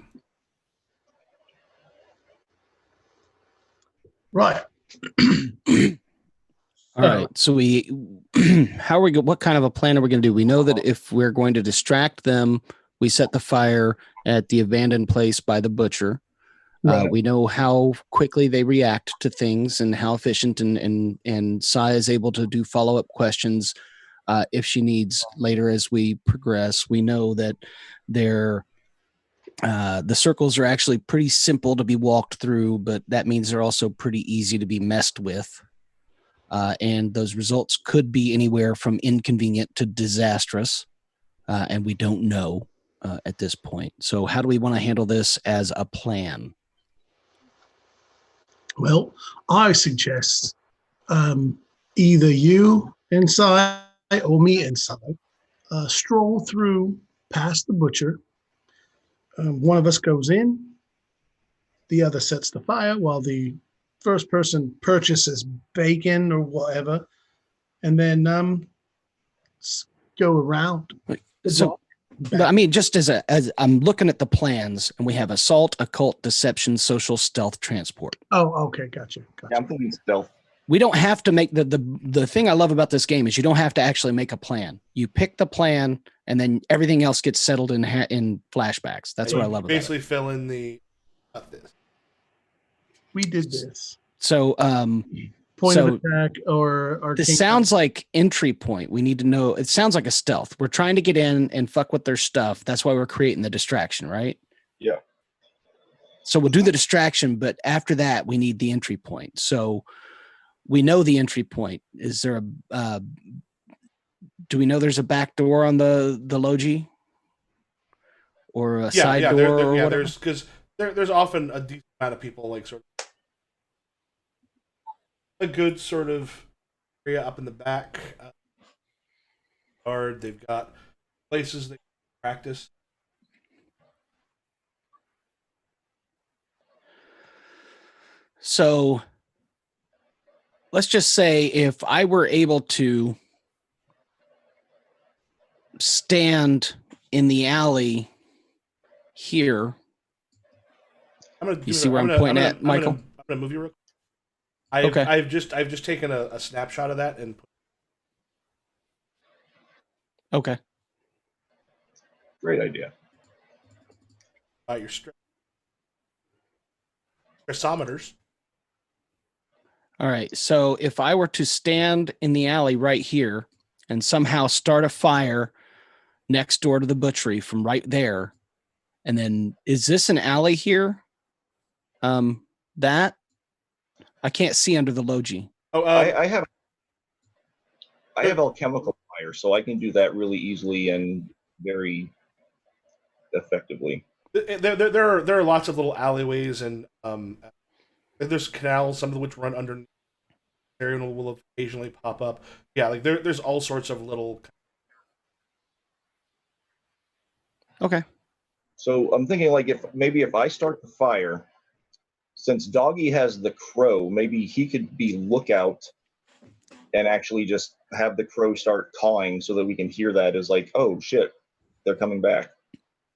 [SPEAKER 4] Right.
[SPEAKER 2] All right. So how are we? What kind of a plan are we going to do? We know that if we're going to distract them, we set the fire at the abandoned place by the butcher.
[SPEAKER 4] Right.
[SPEAKER 2] We know how quickly they react to things and how efficient, and Sai is able to do follow-up questions if she needs later as we progress. We know that the circles are actually pretty simple to be walked through, but that means they're also pretty easy to be messed with. And those results could be anywhere from inconvenient to disastrous, and we don't know at this point. So how do we want to handle this as a plan?
[SPEAKER 4] Well, I suggest either you inside or me inside stroll through past the butcher. One of us goes in, the other sets the fire while the first person purchases bacon or whatever, and then go around.
[SPEAKER 2] So, I mean, just as I'm looking at the plans, and we have assault, occult, deception, social, stealth, transport.
[SPEAKER 4] Oh, okay, gotcha.
[SPEAKER 3] Yeah, I'm thinking stealth.
[SPEAKER 2] We don't have to make the thing I love about this game is you don't have to actually make a plan. You pick the plan, and then everything else gets settled in flashbacks. That's what I love about it.
[SPEAKER 1] Basically, fill in the this.
[SPEAKER 4] We did this.
[SPEAKER 2] So,
[SPEAKER 4] Point of attack or
[SPEAKER 2] this sounds like entry point. We need to know. It sounds like a stealth. We're trying to get in and fuck with their stuff. That's why we're creating the distraction, right?
[SPEAKER 3] Yeah.
[SPEAKER 2] So we'll do the distraction, but after that, we need the entry point. So we know the entry point. Is there a? Do we know there's a back door on the logi, or a side door?
[SPEAKER 1] There's because there's often a decent amount of people like sort of a good sort of area up in the back. Yard. They've got places they can practice.
[SPEAKER 2] So let's just say if I were able to stand in the alley here, you see where I'm pointing at, Michael?
[SPEAKER 1] I'm gonna move you real quick.
[SPEAKER 2] Okay.
[SPEAKER 1] I've just taken a snapshot of that and
[SPEAKER 2] Okay.
[SPEAKER 3] Great idea.
[SPEAKER 1] your stressometers.
[SPEAKER 2] All right. So if I were to stand in the alley right here and somehow start a fire next door to the butchery from right there, and then is this an alley here? That I can't see under the logi.
[SPEAKER 1] Oh,
[SPEAKER 3] I have alchemical fire, so I can do that really easily and very effectively.
[SPEAKER 1] there are lots of little alleyways and there's canals, some of which run under. Area will occasionally pop up. Yeah, like there's all sorts of little.
[SPEAKER 2] Okay.
[SPEAKER 3] So I'm thinking like if I start the fire, since Doggy has the crow, maybe he could be lookout and actually just have the crow start cawing so that we can hear that as like, oh shit, they're coming back.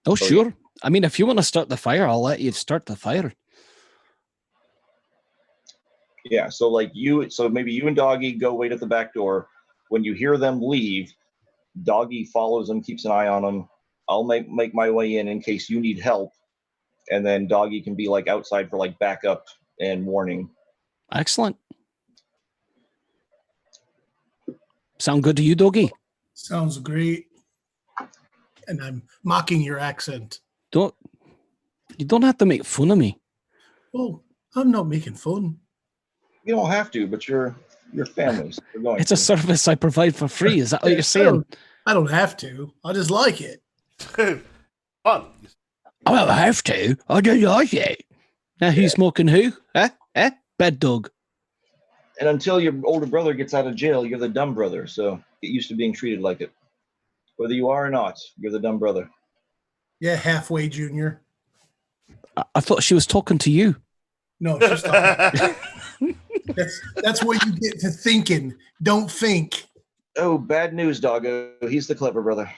[SPEAKER 2] Oh,
[SPEAKER 3] So,
[SPEAKER 2] sure. I mean, if you want to start the fire, I'll let you start the fire.
[SPEAKER 3] Yeah, so maybe you and Doggy go wait at the back door. When you hear them leave, Doggy follows them, keeps an eye on them. I'll make my way in case you need help, and then Doggy can be like outside for like backup and warning.
[SPEAKER 2] Excellent. Sound good to you, Doggy?
[SPEAKER 4] Sounds great. And I'm mocking your accent.
[SPEAKER 2] You don't have to make fun of me.
[SPEAKER 4] Well, I'm not making fun.
[SPEAKER 3] You don't have to, but your families are going.
[SPEAKER 2] It's a service I provide for free. Is that what you're saying?
[SPEAKER 4] I don't have to. I just like it.
[SPEAKER 1] Fun.
[SPEAKER 2] I don't have to. I don't like it. Now who's smoking who? Bad dog.
[SPEAKER 3] And until your older brother gets out of jail, you're the dumb brother. So get used to being treated like it. Whether you are or not, you're the dumb brother.
[SPEAKER 4] Yeah, halfway junior.
[SPEAKER 2] I thought she was talking to you.
[SPEAKER 4] No, she's not. That's what you get to thinking. Don't think.
[SPEAKER 3] Oh, bad news, doggo. He's the clever brother.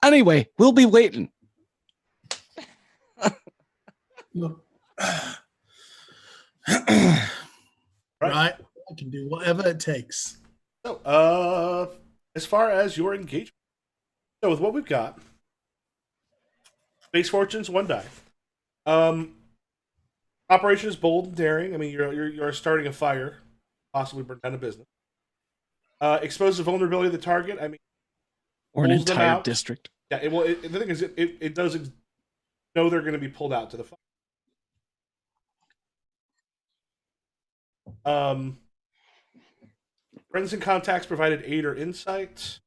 [SPEAKER 2] Anyway, we'll be waiting.
[SPEAKER 4] Look. Right. I can do whatever it takes.
[SPEAKER 1] So, as far as your engagement, so with what we've got, base fortunes 1 die. Operation is bold and daring. I mean, you're starting a fire, possibly burn down a business. Expose the vulnerability of the target. I mean,
[SPEAKER 2] Or an
[SPEAKER 1] pulls them
[SPEAKER 2] entire
[SPEAKER 1] out.
[SPEAKER 2] district.
[SPEAKER 1] Yeah. The thing is, it does know they're going to be pulled out to the fire. Friends and contacts provided aid or insight.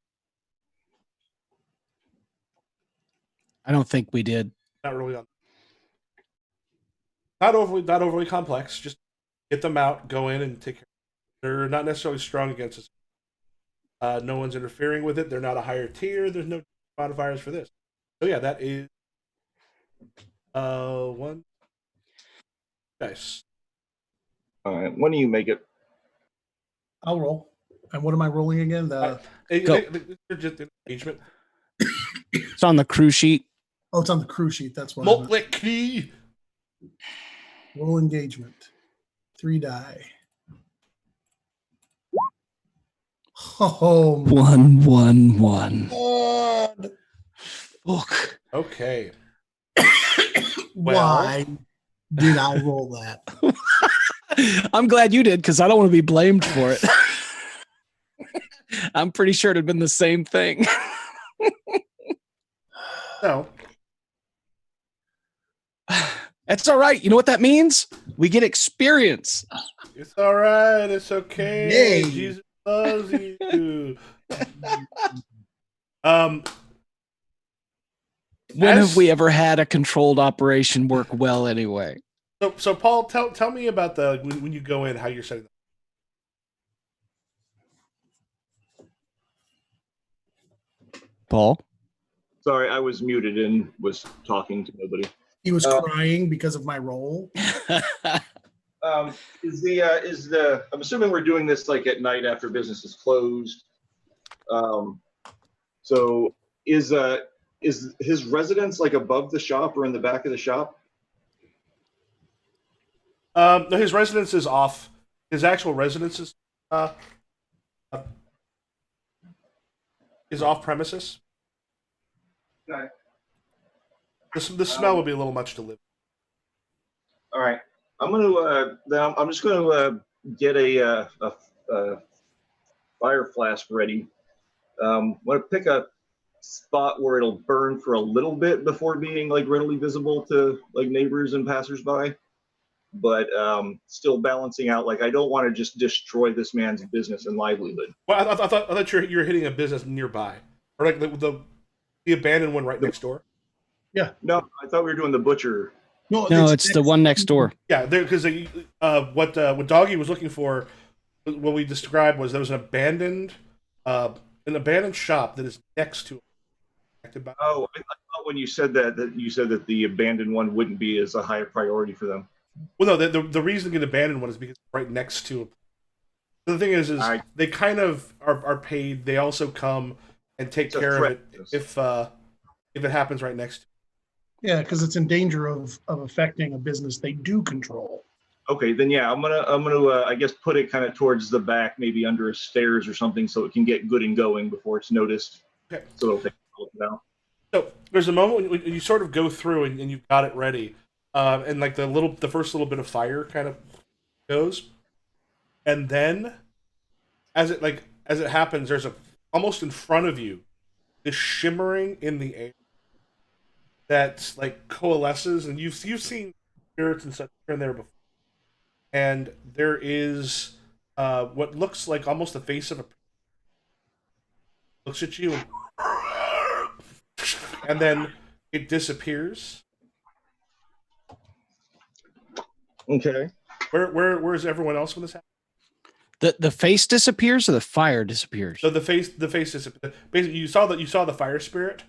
[SPEAKER 2] I don't think we did.
[SPEAKER 1] Not really on. Not overly complex. Just get them out, go in, and take care. They're not necessarily strong against us. No one's interfering with it. They're not a higher tier. There's no modifiers for this. So yeah, that is 1 dice.
[SPEAKER 3] All right. When do you make it?
[SPEAKER 4] I'll roll. And what am I rolling again?
[SPEAKER 2] Go.
[SPEAKER 1] They're just engagement.
[SPEAKER 2] It's on the crew sheet.
[SPEAKER 4] Oh, it's on the crew sheet. That's why.
[SPEAKER 1] Multiply.
[SPEAKER 4] Roll engagement. 3 die. Oh,
[SPEAKER 2] 1, 1, 1.
[SPEAKER 4] God.
[SPEAKER 2] Fuck.
[SPEAKER 1] Okay.
[SPEAKER 4] Why did I roll that?
[SPEAKER 2] I'm glad you did because I don't want to be blamed for it. I'm pretty sure it had been the same thing.
[SPEAKER 1] No.
[SPEAKER 2] It's all right. You know what that means? We get experience.
[SPEAKER 1] It's all right. It's okay.
[SPEAKER 4] Yay.
[SPEAKER 1] Jesus loves you.
[SPEAKER 2] When have we ever had a controlled operation work well anyway?
[SPEAKER 1] So Paul, tell me about the when you go in, how you're setting.
[SPEAKER 2] Paul.
[SPEAKER 3] Sorry, I was muted and was talking to nobody.
[SPEAKER 4] He was crying because of my role.
[SPEAKER 3] I'm assuming we're doing this like at night after business is closed. So is his residence like above the shop or in the back of the shop?
[SPEAKER 1] No, his residence is off. His actual residence is off premises.
[SPEAKER 3] Okay.
[SPEAKER 1] The smell would be a little much to live.
[SPEAKER 3] All right. I'm just gonna get a fire flask ready. Want to pick a spot where it'll burn for a little bit before being like readily visible to like neighbors and passersby, but still balancing out. Like I don't want to just destroy this man's business and livelihood.
[SPEAKER 1] Well, I thought you were hitting a business nearby, or like the abandoned one right next door.
[SPEAKER 4] Yeah.
[SPEAKER 3] No, I thought we were doing the butcher.
[SPEAKER 2] No, it's the one next door.
[SPEAKER 1] Yeah, because what Doggy was looking for, what we described was there was an abandoned shop that is next to.
[SPEAKER 3] Oh, I thought when you said that you said that the abandoned one wouldn't be as a higher priority for them.
[SPEAKER 1] Well, no, the reason to get abandoned one is because it's right next to. The thing is they kind of are paid. They also come and take care of it if it happens right next to.
[SPEAKER 4] Yeah, because it's in danger of affecting a business they do control.
[SPEAKER 3] Okay, then yeah, I'm gonna I guess put it kind of towards the back, maybe under a stairs or something, so it can get good and going before it's noticed.
[SPEAKER 1] Okay.
[SPEAKER 3] So it'll take a look now.
[SPEAKER 1] So there's a moment when you sort of go through and you've got it ready, and like the first little bit of fire kind of goes, and then as it happens, there's almost in front of you, this shimmering in the air that like coalesces, and you've seen spirits and such here and there before, and there is what looks like almost the face of a looks at you and then it disappears.
[SPEAKER 3] Okay.
[SPEAKER 1] Where is everyone else when this happens?
[SPEAKER 2] The face disappears or the fire disappears?
[SPEAKER 1] So the face disappears. Basically, you saw the fire spirit.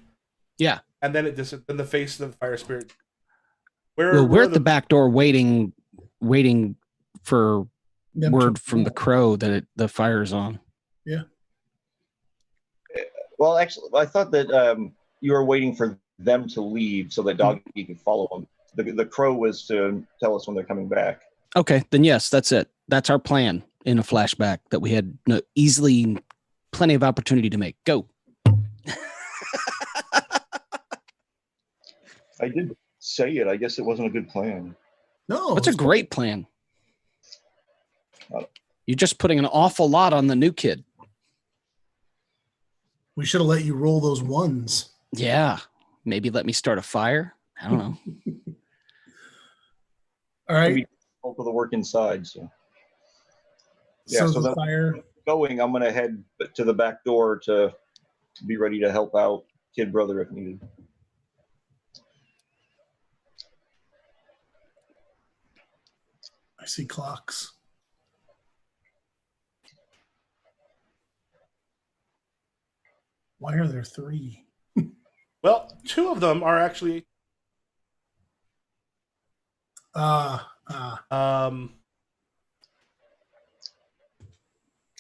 [SPEAKER 2] Yeah.
[SPEAKER 1] And then then the face of the fire spirit.
[SPEAKER 2] We're at the back door waiting for word from the crow that the fire's on.
[SPEAKER 4] Yeah.
[SPEAKER 3] Well, actually, I thought that you were waiting for them to leave so that Doggy could follow them. The crow was to tell us when they're coming back.
[SPEAKER 2] Okay, then yes, that's it. That's our plan in a flashback that we had easily plenty of opportunity to make. Go.
[SPEAKER 3] I did say it. I guess it wasn't a good plan.
[SPEAKER 4] No,
[SPEAKER 2] it's a great plan. You're just putting an awful lot on the new kid.
[SPEAKER 4] We should have let you roll those ones.
[SPEAKER 2] Yeah. Maybe let me start a fire. I don't know.
[SPEAKER 4] All right.
[SPEAKER 3] Maybe for the work inside. So yeah.
[SPEAKER 4] So the
[SPEAKER 3] that's
[SPEAKER 4] fire.
[SPEAKER 3] Going. I'm gonna head to the back door to be ready to help out kid brother if needed.
[SPEAKER 4] I see clocks. Why are there 3?
[SPEAKER 1] Well, 2 of them are actually.
[SPEAKER 4] I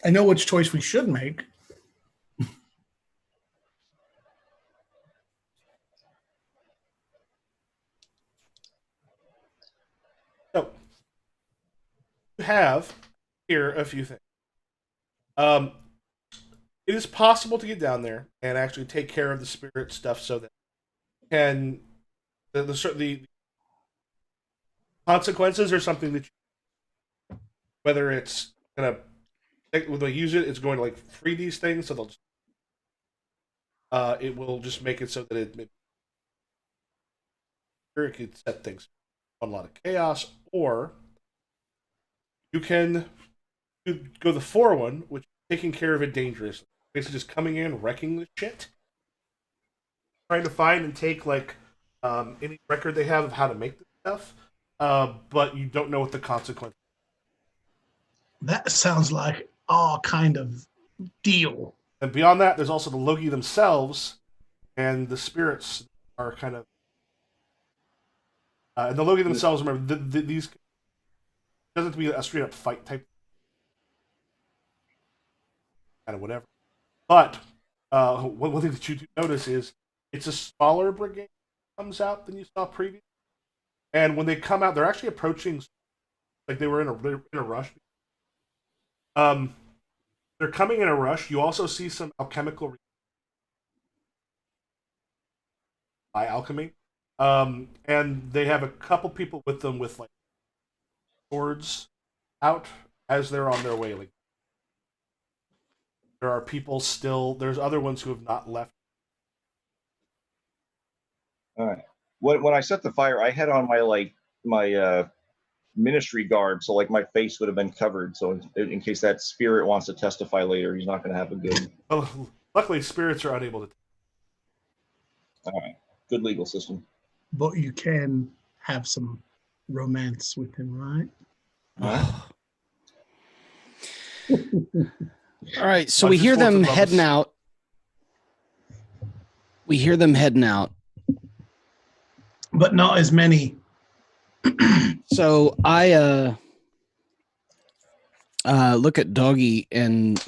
[SPEAKER 4] know which choice we should make.
[SPEAKER 1] So you have here a few things. It is possible to get down there and actually take care of the spirit stuff so that can the consequences are something that whether it's gonna when they use it, it's going to like free these things, so they'll just, it will just make it so that it could set things on a lot of chaos, or you can go the 4 one, which is taking care of it dangerously. Basically just coming in, wrecking the shit. Trying to find and take like any record they have of how to make this stuff. but you don't know what the consequence.
[SPEAKER 4] That sounds like our kind of deal.
[SPEAKER 1] And beyond that, there's also the Logi themselves, and the spirits are kind of. And the Logi themselves, remember, these doesn't have to be a straight up fight type, kind of whatever. But one thing that you do notice is it's a smaller brigade that comes out than you saw previously. And when they come out, they're actually approaching like they were in a rush. They're coming in a rush. You also see some alchemical by alchemy, and they have a couple people with them with like swords out as they're on their way. Like there are people still. There's other ones who have not left.
[SPEAKER 3] All right. When I set the fire, I had on my ministry garb, so like my face would have been covered. So in case that spirit wants to testify later, he's not going to have a good.
[SPEAKER 1] Well, luckily, spirits are unable to.
[SPEAKER 3] All right. Good legal system.
[SPEAKER 4] But you can have some romance with him, right?
[SPEAKER 2] All right, so we hear them heading out. We hear them heading out.
[SPEAKER 4] But not as many.
[SPEAKER 2] So I look at Doggy, and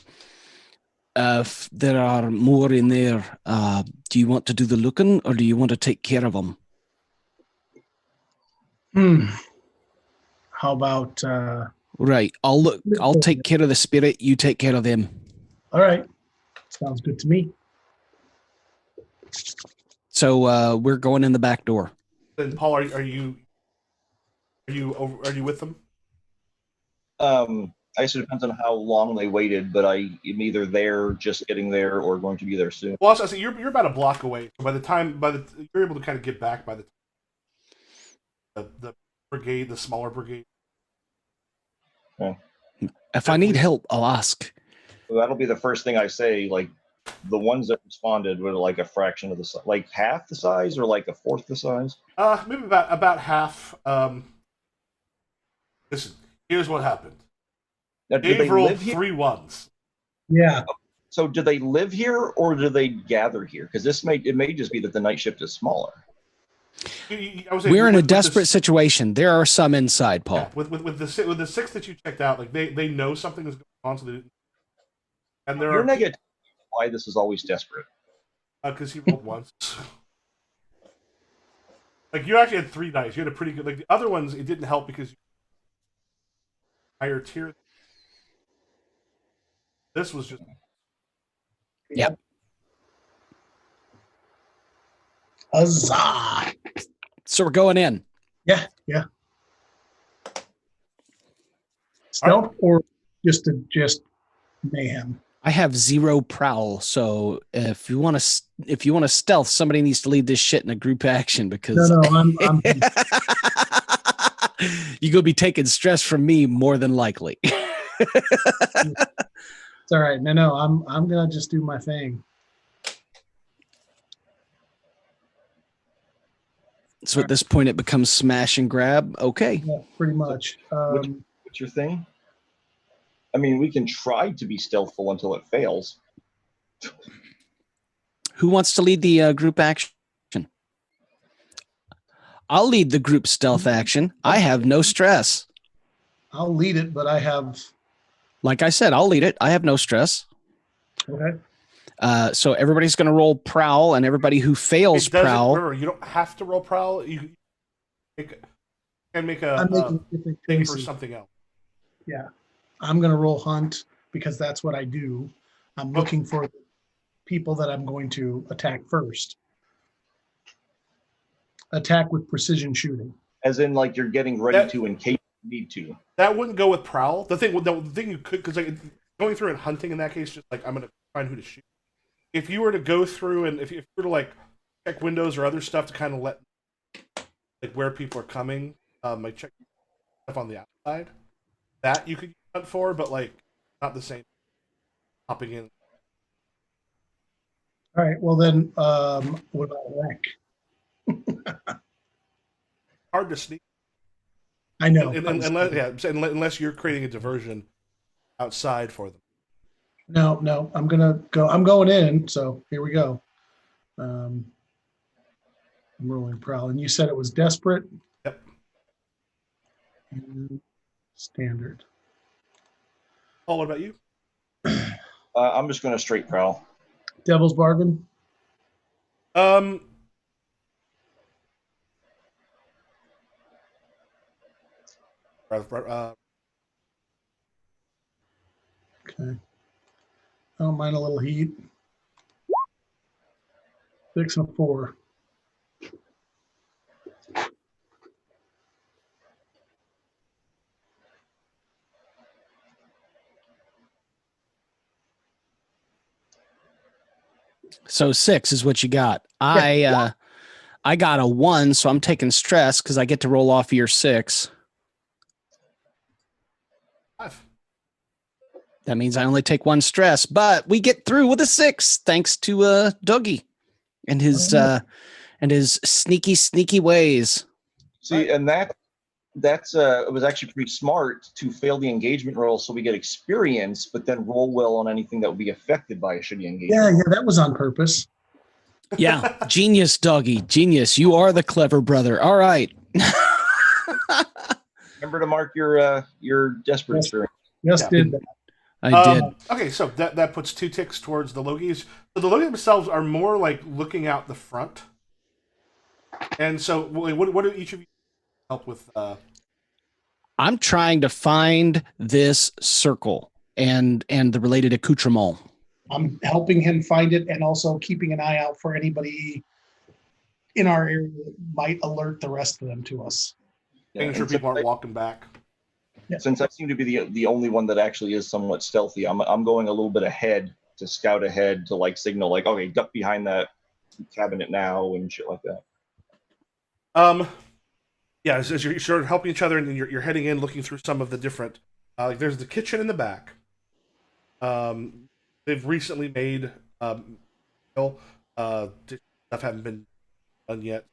[SPEAKER 2] if there are more in there, do you want to do the looking, or do you want to take care of them?
[SPEAKER 4] How about
[SPEAKER 2] Right, I'll take care of the spirit, you take care of them.
[SPEAKER 4] all right. Sounds good to me.
[SPEAKER 2] So we're going in the back door.
[SPEAKER 1] Then Paul, are you with them?
[SPEAKER 3] I guess it depends on how long they waited, but I am either there, just getting there, or going to be there soon.
[SPEAKER 1] Well, also, I say you're about a block away. By the time you're able to kind of get back by the time the brigade, the smaller brigade.
[SPEAKER 3] Okay.
[SPEAKER 2] If I need help, I'll ask.
[SPEAKER 3] So that'll be the first thing I say. Like the ones that responded were like a fraction of the size, like half the size, or like a fourth the size.
[SPEAKER 1] Maybe about half. Listen, here's what happened.
[SPEAKER 3] Now, do they
[SPEAKER 1] Dave rolled
[SPEAKER 3] live here?
[SPEAKER 1] 3 1s.
[SPEAKER 4] Yeah.
[SPEAKER 3] So do they live here, or do they gather here? Because it may just be that the night shift is smaller.
[SPEAKER 2] We're in a desperate situation. There are some inside, Paul.
[SPEAKER 1] Yeah, with the 6 that you checked out, like they know something is going on, so and there
[SPEAKER 3] Your
[SPEAKER 1] are
[SPEAKER 3] negative. Why this is always desperate?
[SPEAKER 1] because he rolled once. Like you actually had 3 dice. You had a pretty good. Like the other ones, it didn't help because you higher tier. This was just.
[SPEAKER 2] Yep.
[SPEAKER 4] Huzzah!
[SPEAKER 2] So we're going in.
[SPEAKER 4] Yeah. Stealth or just mayhem?
[SPEAKER 2] I have 0 prowl, so if you want to stealth, somebody needs to lead this shit in a group action because
[SPEAKER 4] No, I'm
[SPEAKER 2] you're gonna be taking stress from me more than likely.
[SPEAKER 4] It's all right. No, I'm gonna just do my thing.
[SPEAKER 2] So at this point, it becomes smash and grab. Okay.
[SPEAKER 4] Yeah, pretty much.
[SPEAKER 3] What's your thing? I mean, we can try to be stealthful until it fails.
[SPEAKER 2] Who wants to lead the group action? I'll lead the group stealth action. I have no stress.
[SPEAKER 4] I'll lead it, but I have.
[SPEAKER 2] Like I said, I'll lead it. I have no stress.
[SPEAKER 4] Okay.
[SPEAKER 2] So everybody's going to roll prowl, and everybody who fails prowl.
[SPEAKER 1] Remember, you don't have to roll prowl. You can make
[SPEAKER 4] I'm making different
[SPEAKER 1] thing for
[SPEAKER 4] choices.
[SPEAKER 1] something else.
[SPEAKER 4] Yeah. I'm gonna roll hunt because that's what I do. I'm looking for people that I'm going to attack first. Attack with precision shooting.
[SPEAKER 3] As in, like you're getting ready to in case you need to.
[SPEAKER 1] That wouldn't go with prowl. The thing you could, because like going through and hunting in that case, just like I'm gonna find who to shoot. If you were to go through and if you were to like check windows or other stuff to kind of let like where people are coming, like check stuff on the outside, that you could hunt for, but like not the same. Hopping in.
[SPEAKER 4] All right. Well then, what about wreck?
[SPEAKER 1] Hard to sneak.
[SPEAKER 4] I know.
[SPEAKER 1] Unless you're creating a diversion outside for them.
[SPEAKER 4] No, I'm gonna go. I'm going in. So here we go. I'm rolling prowl, and you said it was desperate.
[SPEAKER 1] Yep.
[SPEAKER 4] And standard.
[SPEAKER 1] Paul, what about you?
[SPEAKER 3] I'm just going to straight prowl.
[SPEAKER 4] Devil's bargain.
[SPEAKER 1] Um,
[SPEAKER 4] Okay. I don't mind a little heat. 6 and a 4.
[SPEAKER 2] So 6 is what you got. I got a 1, so I'm taking stress because I get to roll off your 6.
[SPEAKER 1] 5.
[SPEAKER 2] That means I only take 1 stress, but we get through with a 6 thanks to Dougie and his sneaky ways.
[SPEAKER 3] See, and that's it was actually pretty smart to fail the engagement roll so we get experience, but then roll well on anything that would be affected by a shitty engagement.
[SPEAKER 4] Yeah, that was on purpose.
[SPEAKER 2] Yeah, genius, Dougie, genius. You are the clever brother. All right.
[SPEAKER 3] Remember to mark your desperate
[SPEAKER 4] Yes.
[SPEAKER 3] experience.
[SPEAKER 4] Just did that.
[SPEAKER 2] I did.
[SPEAKER 1] Okay, so that puts 2 ticks towards the Logies. So the Logies themselves are more like looking out the front. And so, what do each of you help with?
[SPEAKER 2] I'm trying to find this circle and the related accoutrement.
[SPEAKER 4] I'm helping him find it and also keeping an eye out for anybody in our area that might alert the rest of them to us.
[SPEAKER 1] Making sure people aren't walking back.
[SPEAKER 4] Yeah.
[SPEAKER 3] Since I seem to be the only one that actually is somewhat stealthy, I'm going a little bit ahead to scout ahead to like signal like, okay, duck behind that cabinet now and shit like that.
[SPEAKER 1] Yeah, as you're sort of helping each other, and then you're heading in, looking through some of the different. Like there's the kitchen in the back. They've recently made stuff haven't been done yet,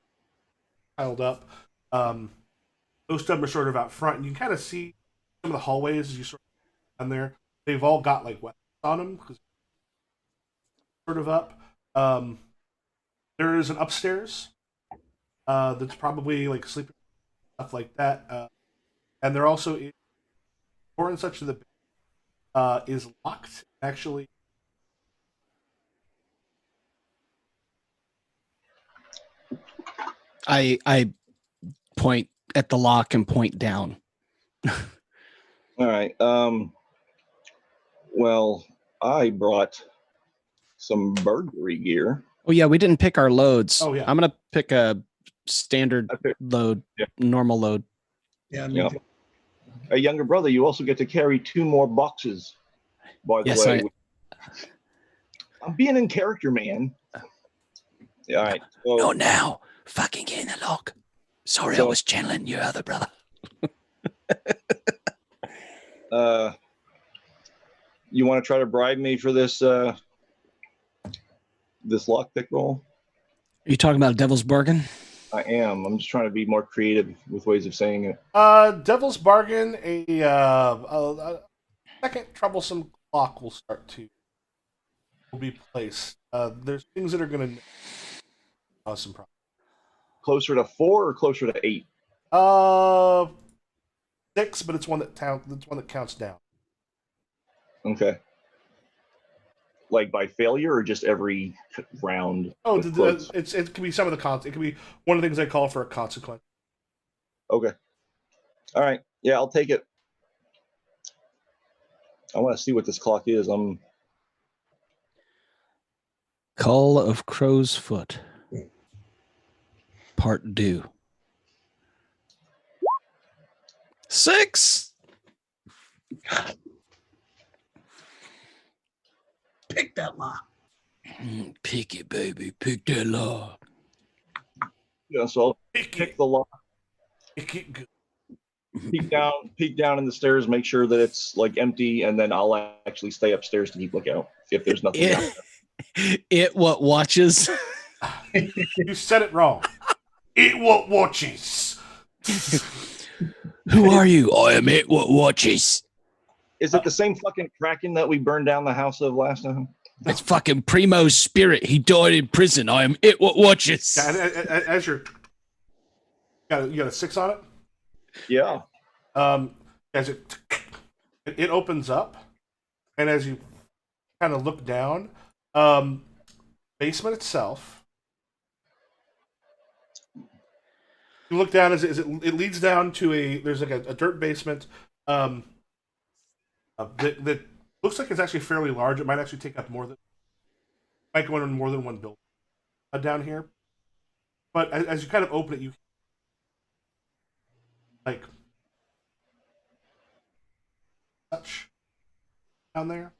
[SPEAKER 1] piled up. Most of them are sort of out front, and you can kind of see some of the hallways as you sort of down there. They've all got like weapons on them because sort of up. There is an upstairs that's probably like sleeping stuff like that, and there also is door and such to the is locked actually.
[SPEAKER 2] I point at the lock and point down.
[SPEAKER 3] All right. Well, I brought some burglary gear.
[SPEAKER 2] Oh yeah, we didn't pick our loads.
[SPEAKER 1] Oh, yeah.
[SPEAKER 2] I'm gonna pick a standard load, normal load.
[SPEAKER 4] Yeah.
[SPEAKER 3] Yep. A younger brother, you also get to carry 2 more boxes. By the way, I'm being in character, man. Yeah, all right. So,
[SPEAKER 2] Not now. Fucking get in the lock. Sorry, I was channeling your other brother.
[SPEAKER 3] You want to try to bribe me for this this lockpick roll?
[SPEAKER 2] Are you talking about a devil's bargain?
[SPEAKER 3] I am. I'm just trying to be more creative with ways of saying it.
[SPEAKER 1] Devil's bargain. A second troublesome clock will be placed. There's things that are going to cause some problems.
[SPEAKER 3] Closer to 4 or closer to 8?
[SPEAKER 1] 6, but it's one that counts down.
[SPEAKER 3] Okay. Like by failure or just every round?
[SPEAKER 1] Oh, it can be some of the it can be one of the things I call for a consequence.
[SPEAKER 3] Okay. All right. Yeah, I'll take it. I want to see what this clock is.
[SPEAKER 2] Call of Crow's Foot. Part 2. 6.
[SPEAKER 4] Pick that lock.
[SPEAKER 2] Pick it, baby. Pick that lock.
[SPEAKER 3] Yeah, so I'll pick the lock.
[SPEAKER 1] Pick it good.
[SPEAKER 3] Peek down in the stairs, make sure that it's like empty, and then I'll actually stay upstairs to keep lookout if there's nothing down there.
[SPEAKER 2] It what watches?
[SPEAKER 1] You said it wrong. It what watches.
[SPEAKER 2] Who are you? I am it what watches.
[SPEAKER 3] Is it the same fucking Kraken that we burned down the house of last time?
[SPEAKER 2] It's fucking Primo's spirit. He died in prison. I am it what watches.
[SPEAKER 1] Yeah, and as you got a 6 on it.
[SPEAKER 3] Yeah.
[SPEAKER 1] As it opens up, and as you kind of look down, basement itself. You look down as it leads down to there's like a dirt basement that looks like it's actually fairly large. It might actually take up might go in more than one building down here. But as you kind of open it, you like touch down there.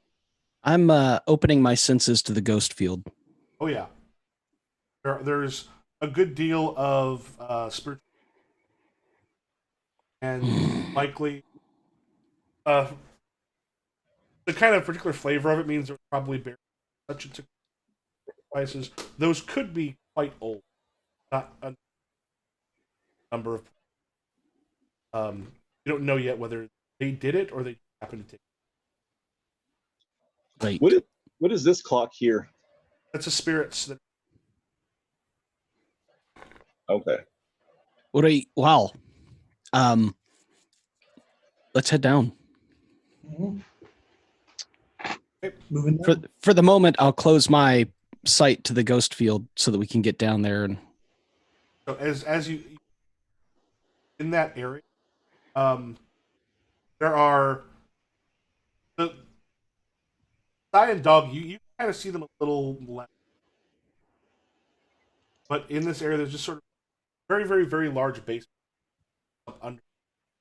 [SPEAKER 2] I'm opening my senses to the ghost field.
[SPEAKER 1] Oh yeah, there's a good deal of spiritual and likely the kind of particular flavor of it means it would probably bear such and such prices. Those could be quite old, not a number of. You don't know yet whether they did it or they happened to take it.
[SPEAKER 2] Right.
[SPEAKER 3] What is this clock here?
[SPEAKER 1] That's a spirits that.
[SPEAKER 3] Okay.
[SPEAKER 2] Wow. Let's head down.
[SPEAKER 4] Moving down.
[SPEAKER 2] For the moment, I'll close my sight to the ghost field so that we can get down there. And
[SPEAKER 1] So as you in that area, there are the Thigh and Dog. You kind of see them a little less, but in this area, there's just sort of very, very, very large basement up under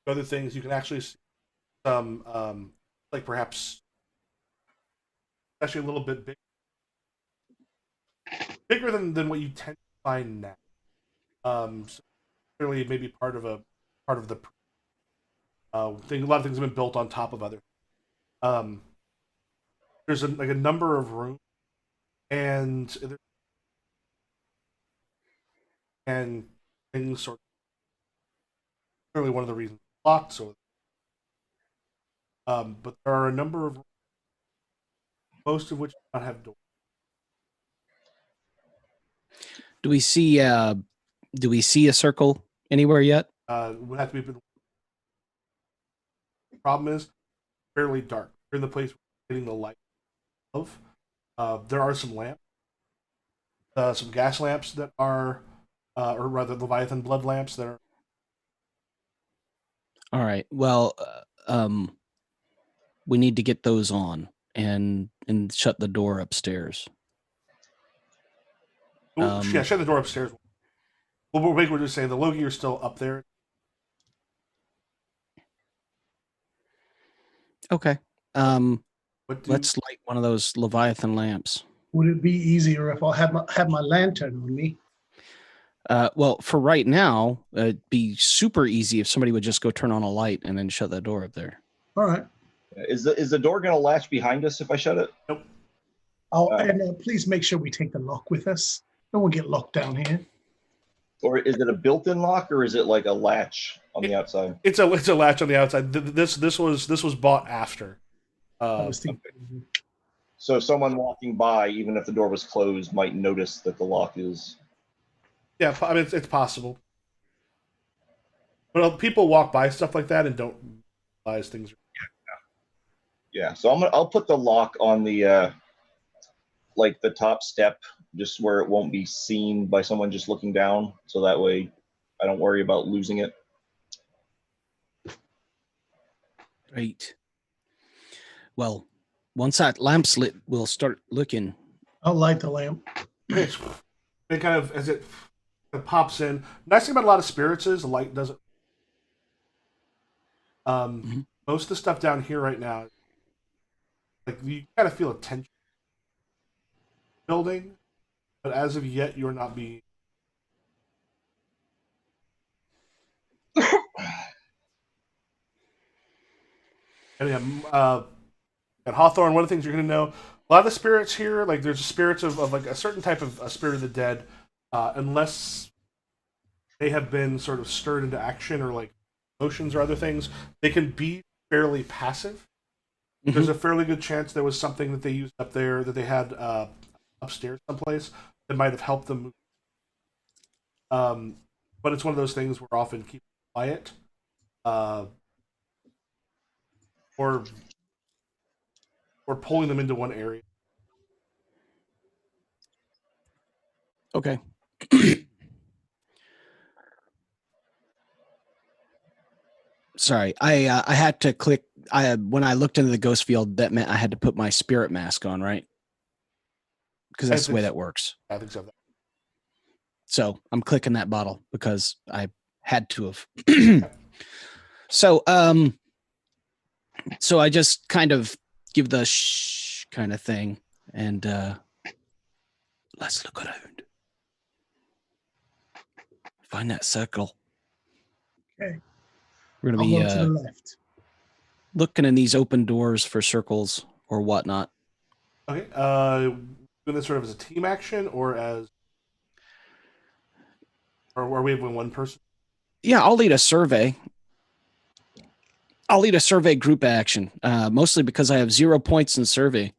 [SPEAKER 1] other things. You can actually see some like perhaps actually a little bit bigger than what you tend to find now. So clearly, maybe part of the thing. A lot of things have been built on top of other. There's like a number of rooms, and things sort of clearly one of the reasons it's locked. So, but there are a number of most of which do not have doors.
[SPEAKER 2] do we see a circle anywhere yet?
[SPEAKER 1] Would have to be. The problem is fairly dark. You're in the place where you're getting the light of. There are some lamps, some gas lamps that are, or rather, Leviathan blood lamps that are.
[SPEAKER 2] All right. Well, we need to get those on and shut the door upstairs.
[SPEAKER 1] Yeah, shut the door upstairs. Well, we're just saying the Loki are still up there.
[SPEAKER 2] Okay. Let's light one of those Leviathan lamps.
[SPEAKER 4] Would it be easier if I had my lantern on me?
[SPEAKER 2] Well, for right now, it'd be super easy if somebody would just go turn on a light and then shut that door up there.
[SPEAKER 4] All right.
[SPEAKER 3] Is the door going to latch behind us if I shut it?
[SPEAKER 1] Nope.
[SPEAKER 4] And please make sure we take the lock with us. Don't want to get locked down here.
[SPEAKER 3] Or is it a built-in lock, or is it like a latch on the outside?
[SPEAKER 1] It's a latch on the outside. This was bought after.
[SPEAKER 4] I was thinking.
[SPEAKER 3] So someone walking by, even if the door was closed, might notice that the lock is.
[SPEAKER 1] Yeah, I mean it's possible. But people walk by stuff like that and don't realize things.
[SPEAKER 3] Yeah. So I'll put the lock on the like the top step, just where it won't be seen by someone just looking down. So that way, I don't worry about losing it.
[SPEAKER 2] Great. Well, once that lamp's lit, we'll start looking.
[SPEAKER 4] I'll light the lamp.
[SPEAKER 1] It kind of as it pops in. Nice thing about a lot of spirits is the light doesn't. Most of the stuff down here right now, like you kind of feel a tension building, but as of yet, you're not being. And at Hawthorne, one of the things you're going to know, a lot of the spirits here, like there's spirits of like a certain type of a spirit of the dead, unless they have been sort of stirred into action or like potions or other things, they can be fairly passive. There's a fairly good chance there was something that they used up there that they had upstairs someplace that might have helped them move. But it's one of those things where often keep quiet, uh, or pulling them into one area.
[SPEAKER 2] Okay. Sorry, I had to click. When I looked into the ghost field, that meant I had to put my spirit mask on, right? Because that's the way that works.
[SPEAKER 1] I think so.
[SPEAKER 2] So I'm clicking that bottle because I had to have. So so I just kind of give the shh kind of thing, and let's look around. Find that circle.
[SPEAKER 4] Okay.
[SPEAKER 2] We're
[SPEAKER 4] I'll
[SPEAKER 2] gonna
[SPEAKER 4] go to the
[SPEAKER 2] be
[SPEAKER 4] left.
[SPEAKER 2] looking in these open doors for circles or whatnot.
[SPEAKER 1] Okay. Doing this sort of as a team action, or are we having one person?
[SPEAKER 2] Yeah, I'll lead a survey. I'll lead a survey group action, mostly because I have 0 points in survey.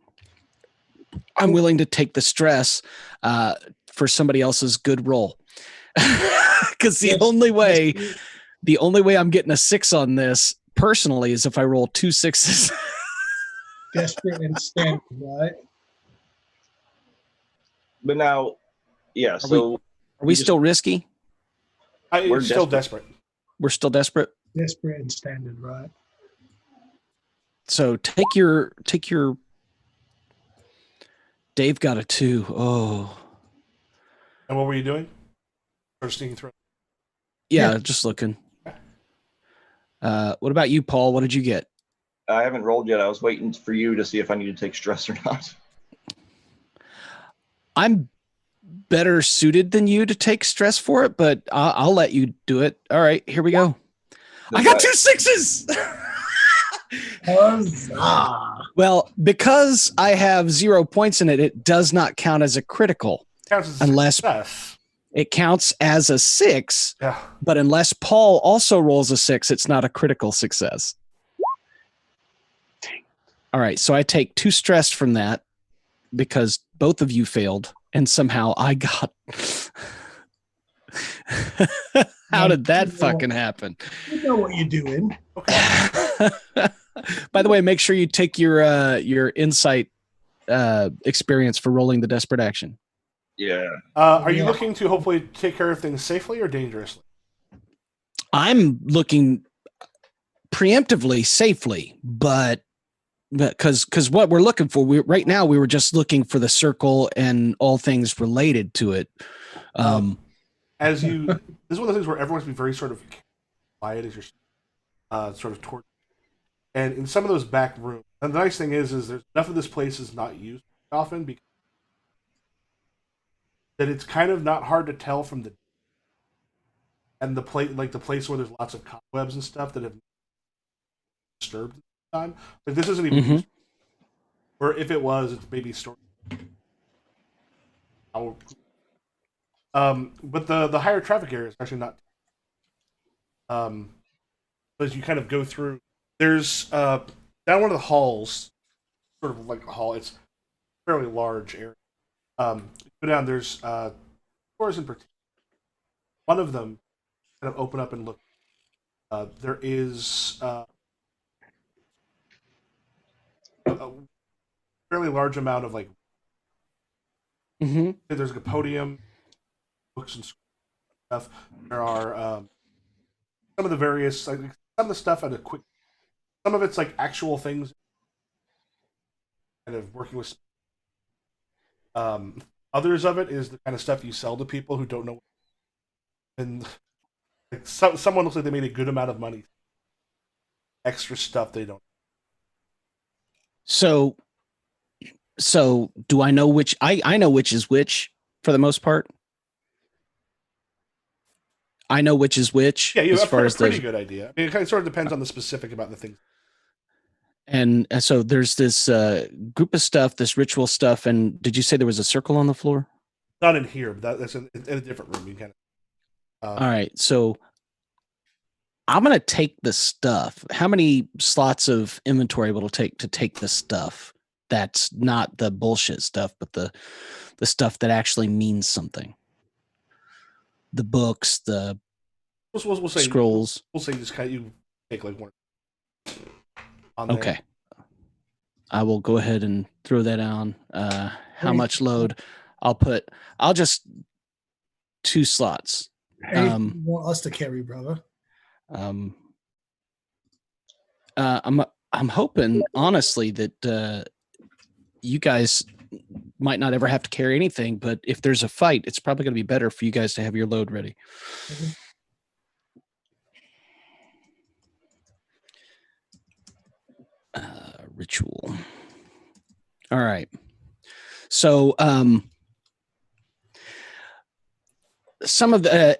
[SPEAKER 2] I'm willing to take the stress for somebody else's good roll. Because the only way I'm getting a 6 on this personally is if I roll 2 6s.
[SPEAKER 4] Desperate and standard, right?
[SPEAKER 3] But now, yeah. So
[SPEAKER 2] Are we still risky?
[SPEAKER 3] We're
[SPEAKER 1] It's still desperate.
[SPEAKER 2] We're still desperate.
[SPEAKER 4] Desperate and standard, right?
[SPEAKER 2] So take your Dave got a 2. Oh.
[SPEAKER 1] And what were you doing? Or sneaking through?
[SPEAKER 2] Yeah, just looking. What about you, Paul? What did you get?
[SPEAKER 3] I haven't rolled yet. I was waiting for you to see if I need to take stress or not.
[SPEAKER 2] I'm better suited than you to take stress for it, but I'll let you do it. All right, here we go. I got 2 6s.
[SPEAKER 4] Huzzah.
[SPEAKER 2] Well, because I have 0 points in it, it does not count as a critical.
[SPEAKER 1] Counts as
[SPEAKER 2] Unless-
[SPEAKER 1] success.
[SPEAKER 2] It counts as a 6,
[SPEAKER 1] Yeah.
[SPEAKER 2] but unless Paul also rolls a 6, it's not a critical success. All right, so I take 2 stress from that because both of you failed, and somehow I got. How did that fucking happen?
[SPEAKER 4] You know what you're doing.
[SPEAKER 2] By the way, make sure you take your insight experience for rolling the desperate action.
[SPEAKER 3] Yeah.
[SPEAKER 1] Are you looking to hopefully take care of things safely or dangerously?
[SPEAKER 2] I'm looking preemptively, safely, but because what we're looking for, right now we were just looking for the circle and all things related to it.
[SPEAKER 1] As you, this is one of the things where everyone's be very sort of quiet as you're sort of toward. And in some of those back rooms, and the nice thing is there's enough of this place is not used often because that it's kind of not hard to tell from the the place where there's lots of cobwebs and stuff that have disturbed at the time. Like this isn't even used. Or if it was, it's maybe stored. But the higher traffic area is actually not. As you kind of go through, there's down one of the halls, sort of like a hall. It's a fairly large area. You go down. There's doors in particular. One of them kind of open up and look. There is a fairly large amount of like. There's like a podium, books and stuff. There are some of the various like some of the stuff at a quick. Some of it's like actual things, kind of working with. Others of it is the kind of stuff you sell to people who don't know. And like someone looks like they made a good amount of money. Extra stuff they don't.
[SPEAKER 2] So do I know which? I know which is which for the most part. I know which is which.
[SPEAKER 1] Yeah, you
[SPEAKER 2] as
[SPEAKER 1] have
[SPEAKER 2] far
[SPEAKER 1] a
[SPEAKER 2] as
[SPEAKER 1] pretty good idea. I mean, it kind of sort of depends on the specific about the things.
[SPEAKER 2] And so there's this group of stuff, this ritual stuff. And did you say there was a circle on the floor?
[SPEAKER 1] Not in here, but that's in a different room. You kind of.
[SPEAKER 2] All right. So I'm gonna take the stuff. How many slots of inventory will it take to take the stuff? That's not the bullshit stuff, but the stuff that actually means something. The books, the
[SPEAKER 1] We'll say
[SPEAKER 2] scrolls.
[SPEAKER 1] We'll say just kind of you take like one on there.
[SPEAKER 2] Okay. I will go ahead and throw that on. How much load? I'll just 2 slots.
[SPEAKER 4] Hey, you want us to carry, brother?
[SPEAKER 2] I'm hoping honestly that you guys might not ever have to carry anything, but if there's a fight, it's probably going to be better for you guys to have your load ready. Ritual. All right. So, some of the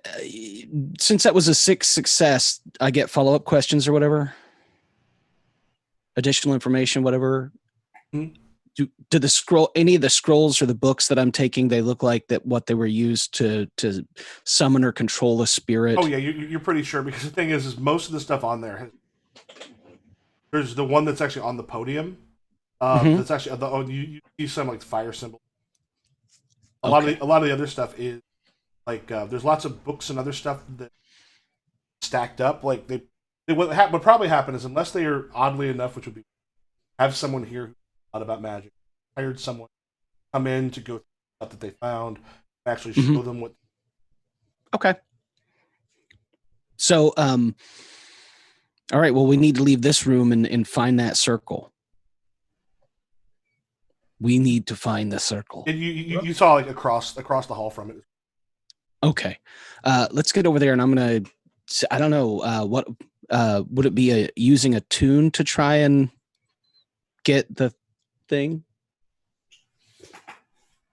[SPEAKER 2] since that was a 6 success, I get follow-up questions or whatever, additional information, whatever.
[SPEAKER 1] Hmm.
[SPEAKER 2] Do the scroll, any of the scrolls or the books that I'm taking, they look like that what they were used to summon or control a spirit?
[SPEAKER 1] Oh yeah, you're pretty sure, because the thing is most of the stuff on there there's the one that's actually on the podium. That's actually you see some like fire symbol. A lot of the other stuff is like there's lots of books and other stuff that stacked up. Like what would probably happen is, unless they are oddly enough, which would be have someone here who knows a lot about magic, hired someone come in to go through stuff that they found, and actually show them what.
[SPEAKER 2] Okay. So, all right. Well, we need to leave this room and find that circle. We need to find the circle.
[SPEAKER 1] And you saw like across the hall from it.
[SPEAKER 2] Okay. Let's get over there, and I'm gonna. I don't know what would it be using a tune to try and get the thing.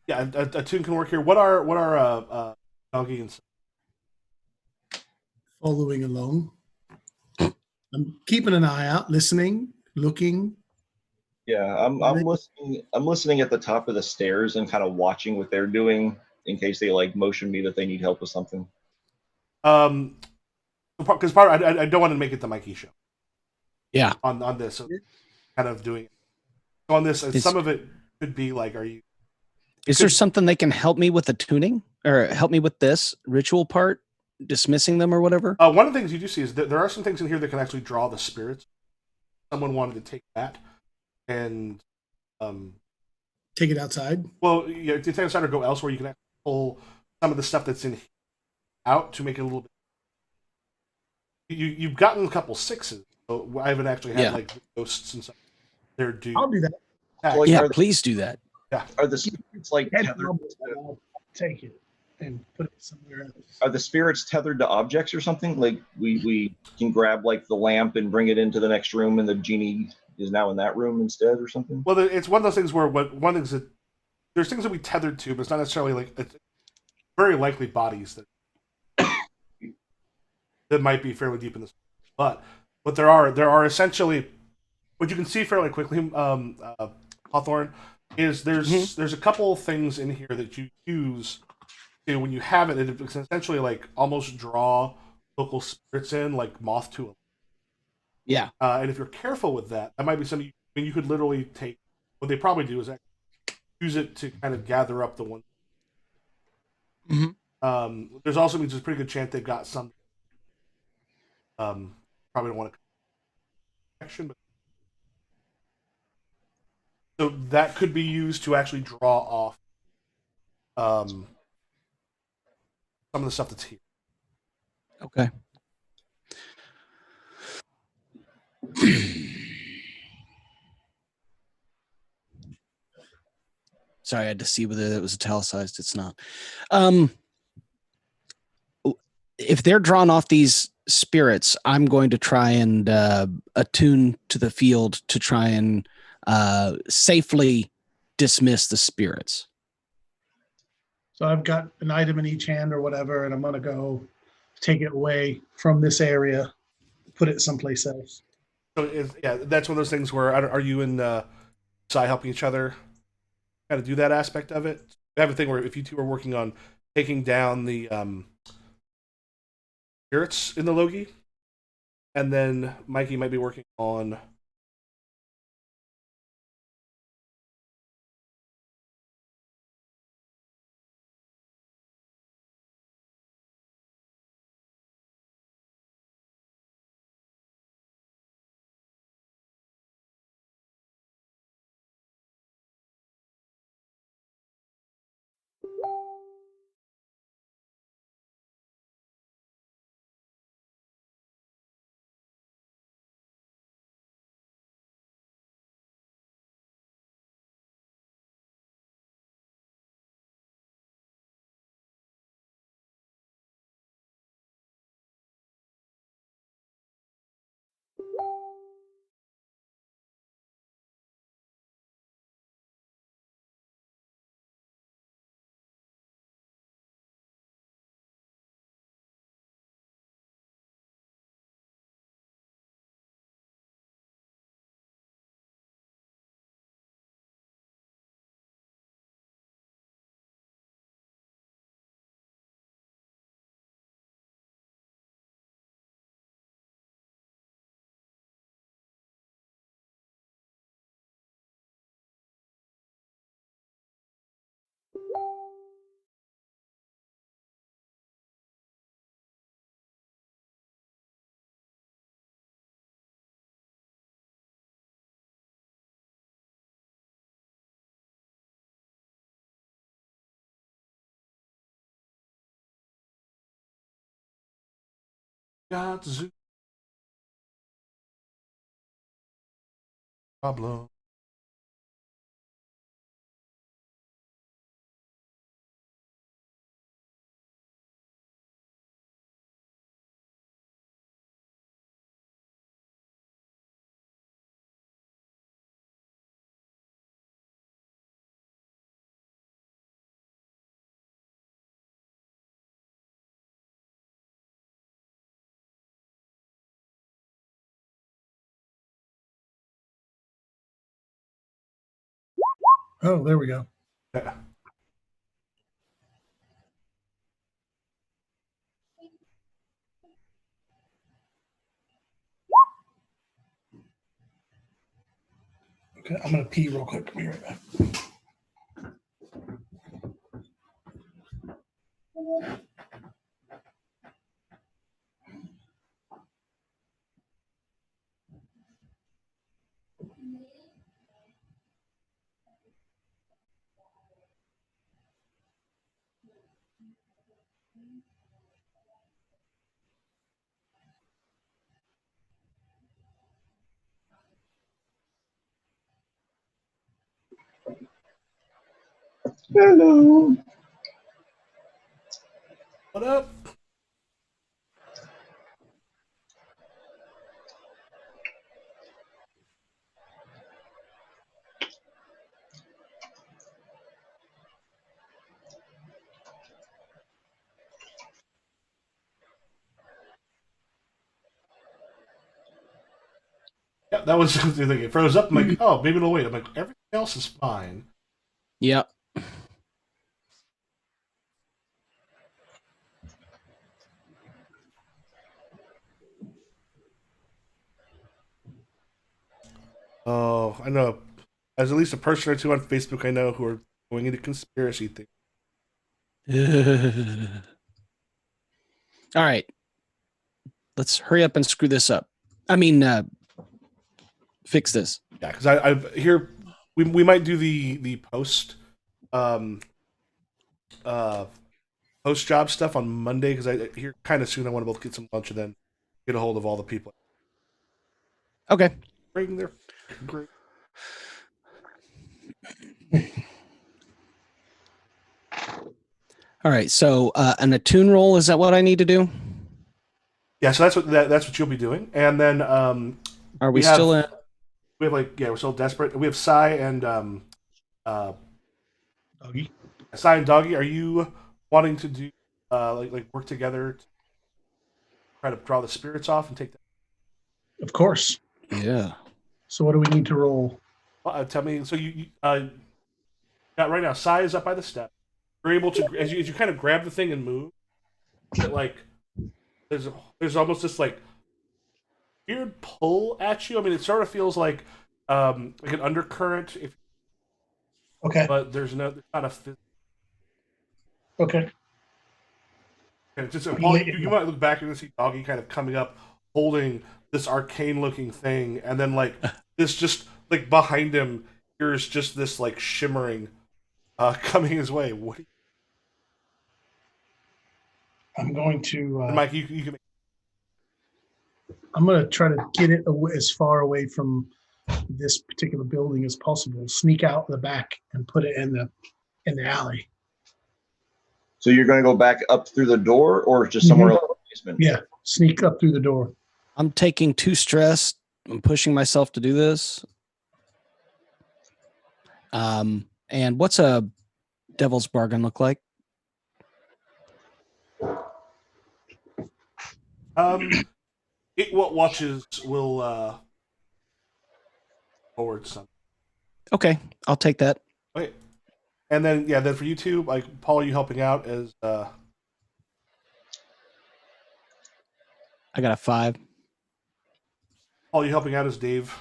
[SPEAKER 1] Yeah, a tune can work here. What are Doggy and
[SPEAKER 4] Following along. I'm keeping an eye out, listening, looking.
[SPEAKER 3] Yeah, I'm listening. I'm listening at the top of the stairs and kind of watching what they're doing in case they like motion me that they need help with something.
[SPEAKER 1] Because I don't want to make it the Mikey show.
[SPEAKER 2] Yeah.
[SPEAKER 1] On this, so kind of doing it. So on this, some of it could be like,
[SPEAKER 2] is there something they can help me with the tuning or help me with this ritual part, dismissing them or whatever?
[SPEAKER 1] One of the things you do see is that there are some things in here that can actually draw the spirits. Someone wanted to take that and
[SPEAKER 4] take it outside.
[SPEAKER 1] Well, yeah, to take it outside or go elsewhere, you can actually pull some of the stuff that's in here out to make it a little bit. You've gotten a couple 6s. So I haven't actually had like ghosts and stuff. They're due.
[SPEAKER 4] I'll do that.
[SPEAKER 2] Like, please do that.
[SPEAKER 3] Yeah. Are the spirits like tethered?
[SPEAKER 4] Take it and put it somewhere else.
[SPEAKER 3] Are the spirits tethered to objects or something? Like we can grab like the lamp and bring it into the next room, and the genie is now in that room instead, or something?
[SPEAKER 1] Well, it's one of those things where one thing is that there's things that we tethered to, but it's not necessarily like it's very likely bodies that might be fairly deep in this. But there are essentially what you can see fairly quickly, Hawthorne, is there's a couple things in here that you use. When you have it, it's essentially like almost draw local spirits in, like moth to a.
[SPEAKER 2] Yeah.
[SPEAKER 1] And if you're careful with that, that might be something you could literally take. What they probably do is actually use it to kind of gather up the ones. There's also means there's a pretty good chance they've got some. Probably don't want to action, but so that could be used to actually draw off some of the stuff that's here.
[SPEAKER 2] Okay. Sorry, I had to see whether that was italicized. It's not. If they're drawn off these spirits, I'm going to try and attune to the field to try and safely dismiss the spirits.
[SPEAKER 4] So I've got an item in each hand or whatever, and I'm going to go take it away from this area, put it someplace else.
[SPEAKER 1] So that's one of those things where are you and Sai helping each other kind of do that aspect of it? I have a thing where if you two are working on taking down the spirits in the Logi, and then Mikey might be working on. Got zoo problem.
[SPEAKER 4] Oh, there we go.
[SPEAKER 1] Yeah.
[SPEAKER 4] Okay, I'm gonna pee real quick. Be right back.
[SPEAKER 3] Hello.
[SPEAKER 1] What up? Yeah, that was the thing. It froze up. I'm like, oh, maybe it'll wait. I'm like, everything else is fine.
[SPEAKER 2] Yep.
[SPEAKER 1] Oh, I know. As at least a person or two on Facebook I know who are going into conspiracy things.
[SPEAKER 2] All right. Let's hurry up and screw this up. I mean, fix this.
[SPEAKER 1] Yeah, because I've here we might do the post um uh post job stuff on Monday because I here kind of soon I want to both get some lunch and then get a hold of all the people.
[SPEAKER 2] Okay.
[SPEAKER 1] Bring their great.
[SPEAKER 2] All right. So an attune roll, is that what I need to do?
[SPEAKER 1] Yeah, so that's what you'll be doing, and then
[SPEAKER 2] Are we
[SPEAKER 1] we have
[SPEAKER 2] still in?
[SPEAKER 1] we have like we're still desperate. We have Sai and uh
[SPEAKER 4] Doggy.
[SPEAKER 1] Sai and Doggy. Are you wanting to do like work together to try to draw the spirits off and take that?
[SPEAKER 4] Of course.
[SPEAKER 2] Yeah.
[SPEAKER 4] So what do we need to roll?
[SPEAKER 1] Tell me. So you got right now. Sai is up by the step. You're able to as you kind of grab the thing and move. It like there's almost this like weird pull at you. I mean, it sort of feels like an undercurrent,
[SPEAKER 4] Okay.
[SPEAKER 1] but there's not a
[SPEAKER 4] Okay.
[SPEAKER 1] and just Paul. You might look back and see Doggy kind of coming up, holding this arcane-looking thing, and then like this just like behind him, here's just this like shimmering coming his way. What?
[SPEAKER 4] I'm going to.
[SPEAKER 1] And Mike, you can.
[SPEAKER 4] I'm going to try to get it as far away from this particular building as possible. Sneak out the back and put it in the alley.
[SPEAKER 3] So you're going to go back up through the door, or just somewhere else in the basement?
[SPEAKER 4] Yeah, sneak up through the door.
[SPEAKER 2] I'm taking 2 stress. I'm pushing myself to do this. And what's a devil's bargain look like?
[SPEAKER 1] What watches will forward some.
[SPEAKER 2] Okay, I'll take that.
[SPEAKER 1] Okay. And then for you two, like Paul, are you helping out as
[SPEAKER 2] I got a 5.
[SPEAKER 1] Paul, you helping out as Dave?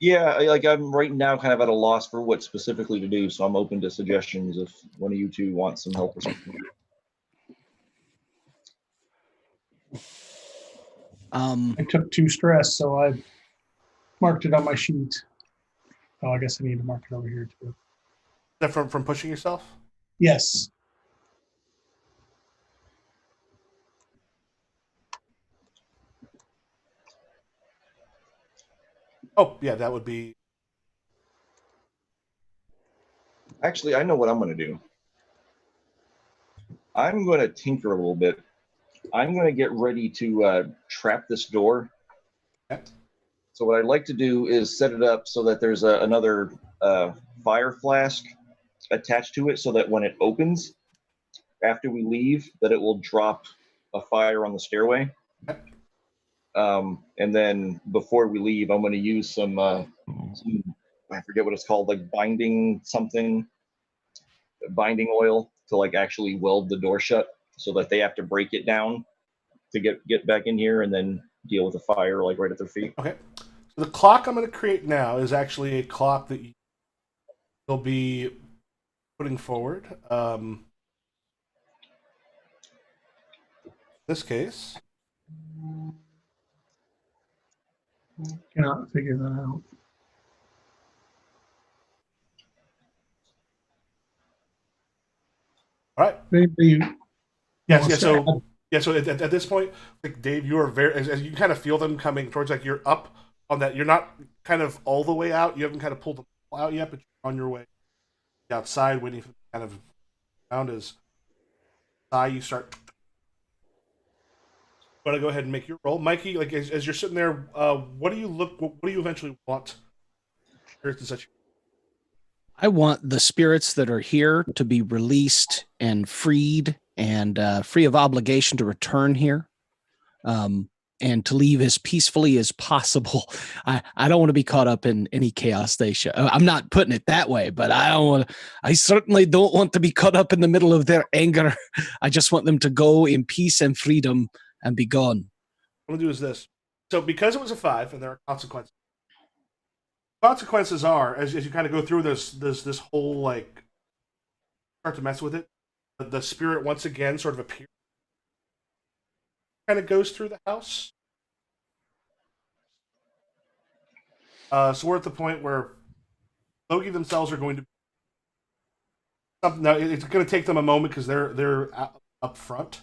[SPEAKER 3] Yeah, I'm right now kind of at a loss for what specifically to do, so I'm open to suggestions if one of you two wants some help or something.
[SPEAKER 4] I took 2 stress, so I marked it on my sheet. Oh, I guess I need to mark it over here too.
[SPEAKER 1] Is that from pushing yourself?
[SPEAKER 4] Yes.
[SPEAKER 1] Oh, yeah, that would be.
[SPEAKER 3] Actually, I know what I'm going to do. I'm going to tinker a little bit. I'm going to get ready to trap this door.
[SPEAKER 1] Okay.
[SPEAKER 3] So what I'd like to do is set it up so that there's another fire flask attached to it, so that when it opens, after we leave, that it will drop a fire on the stairway.
[SPEAKER 1] Okay.
[SPEAKER 3] And then before we leave, I'm going to use some I forget what it's called, like binding oil to like actually weld the door shut, so that they have to break it down to get back in here and then deal with the fire like right at their feet.
[SPEAKER 1] Okay. So the clock I'm going to create now is actually a clock that you'll be putting forward. In this case,
[SPEAKER 4] Cannot figure that out.
[SPEAKER 1] all right.
[SPEAKER 4] Maybe.
[SPEAKER 1] Yes. Yeah. So at this point, like Dave, you are very as you kind of feel them coming towards, like you're up on that. You're not kind of all the way out. You haven't kind of pulled them out yet, but you're on your way outside, waiting for kind of around as you start. Want to go ahead and make your roll, Mikey? Like as you're sitting there, what do you eventually want?
[SPEAKER 2] I want the spirits that are here to be released and freed and free of obligation to return here, and to leave as peacefully as possible. I don't want to be caught up in any chaos they show. I'm not putting it that way, but I certainly don't want to be caught up in the middle of their anger. I just want them to go in peace and freedom and be gone.
[SPEAKER 1] What I'm going to do is this. So because it was a 5 and there are consequences. Consequences are, as you kind of go through this whole, like, start to mess with it, the spirit once again sort of appears, kind of goes through the house. So we're at the point where Logie themselves are going to. Now it's going to take them a moment because they're up front.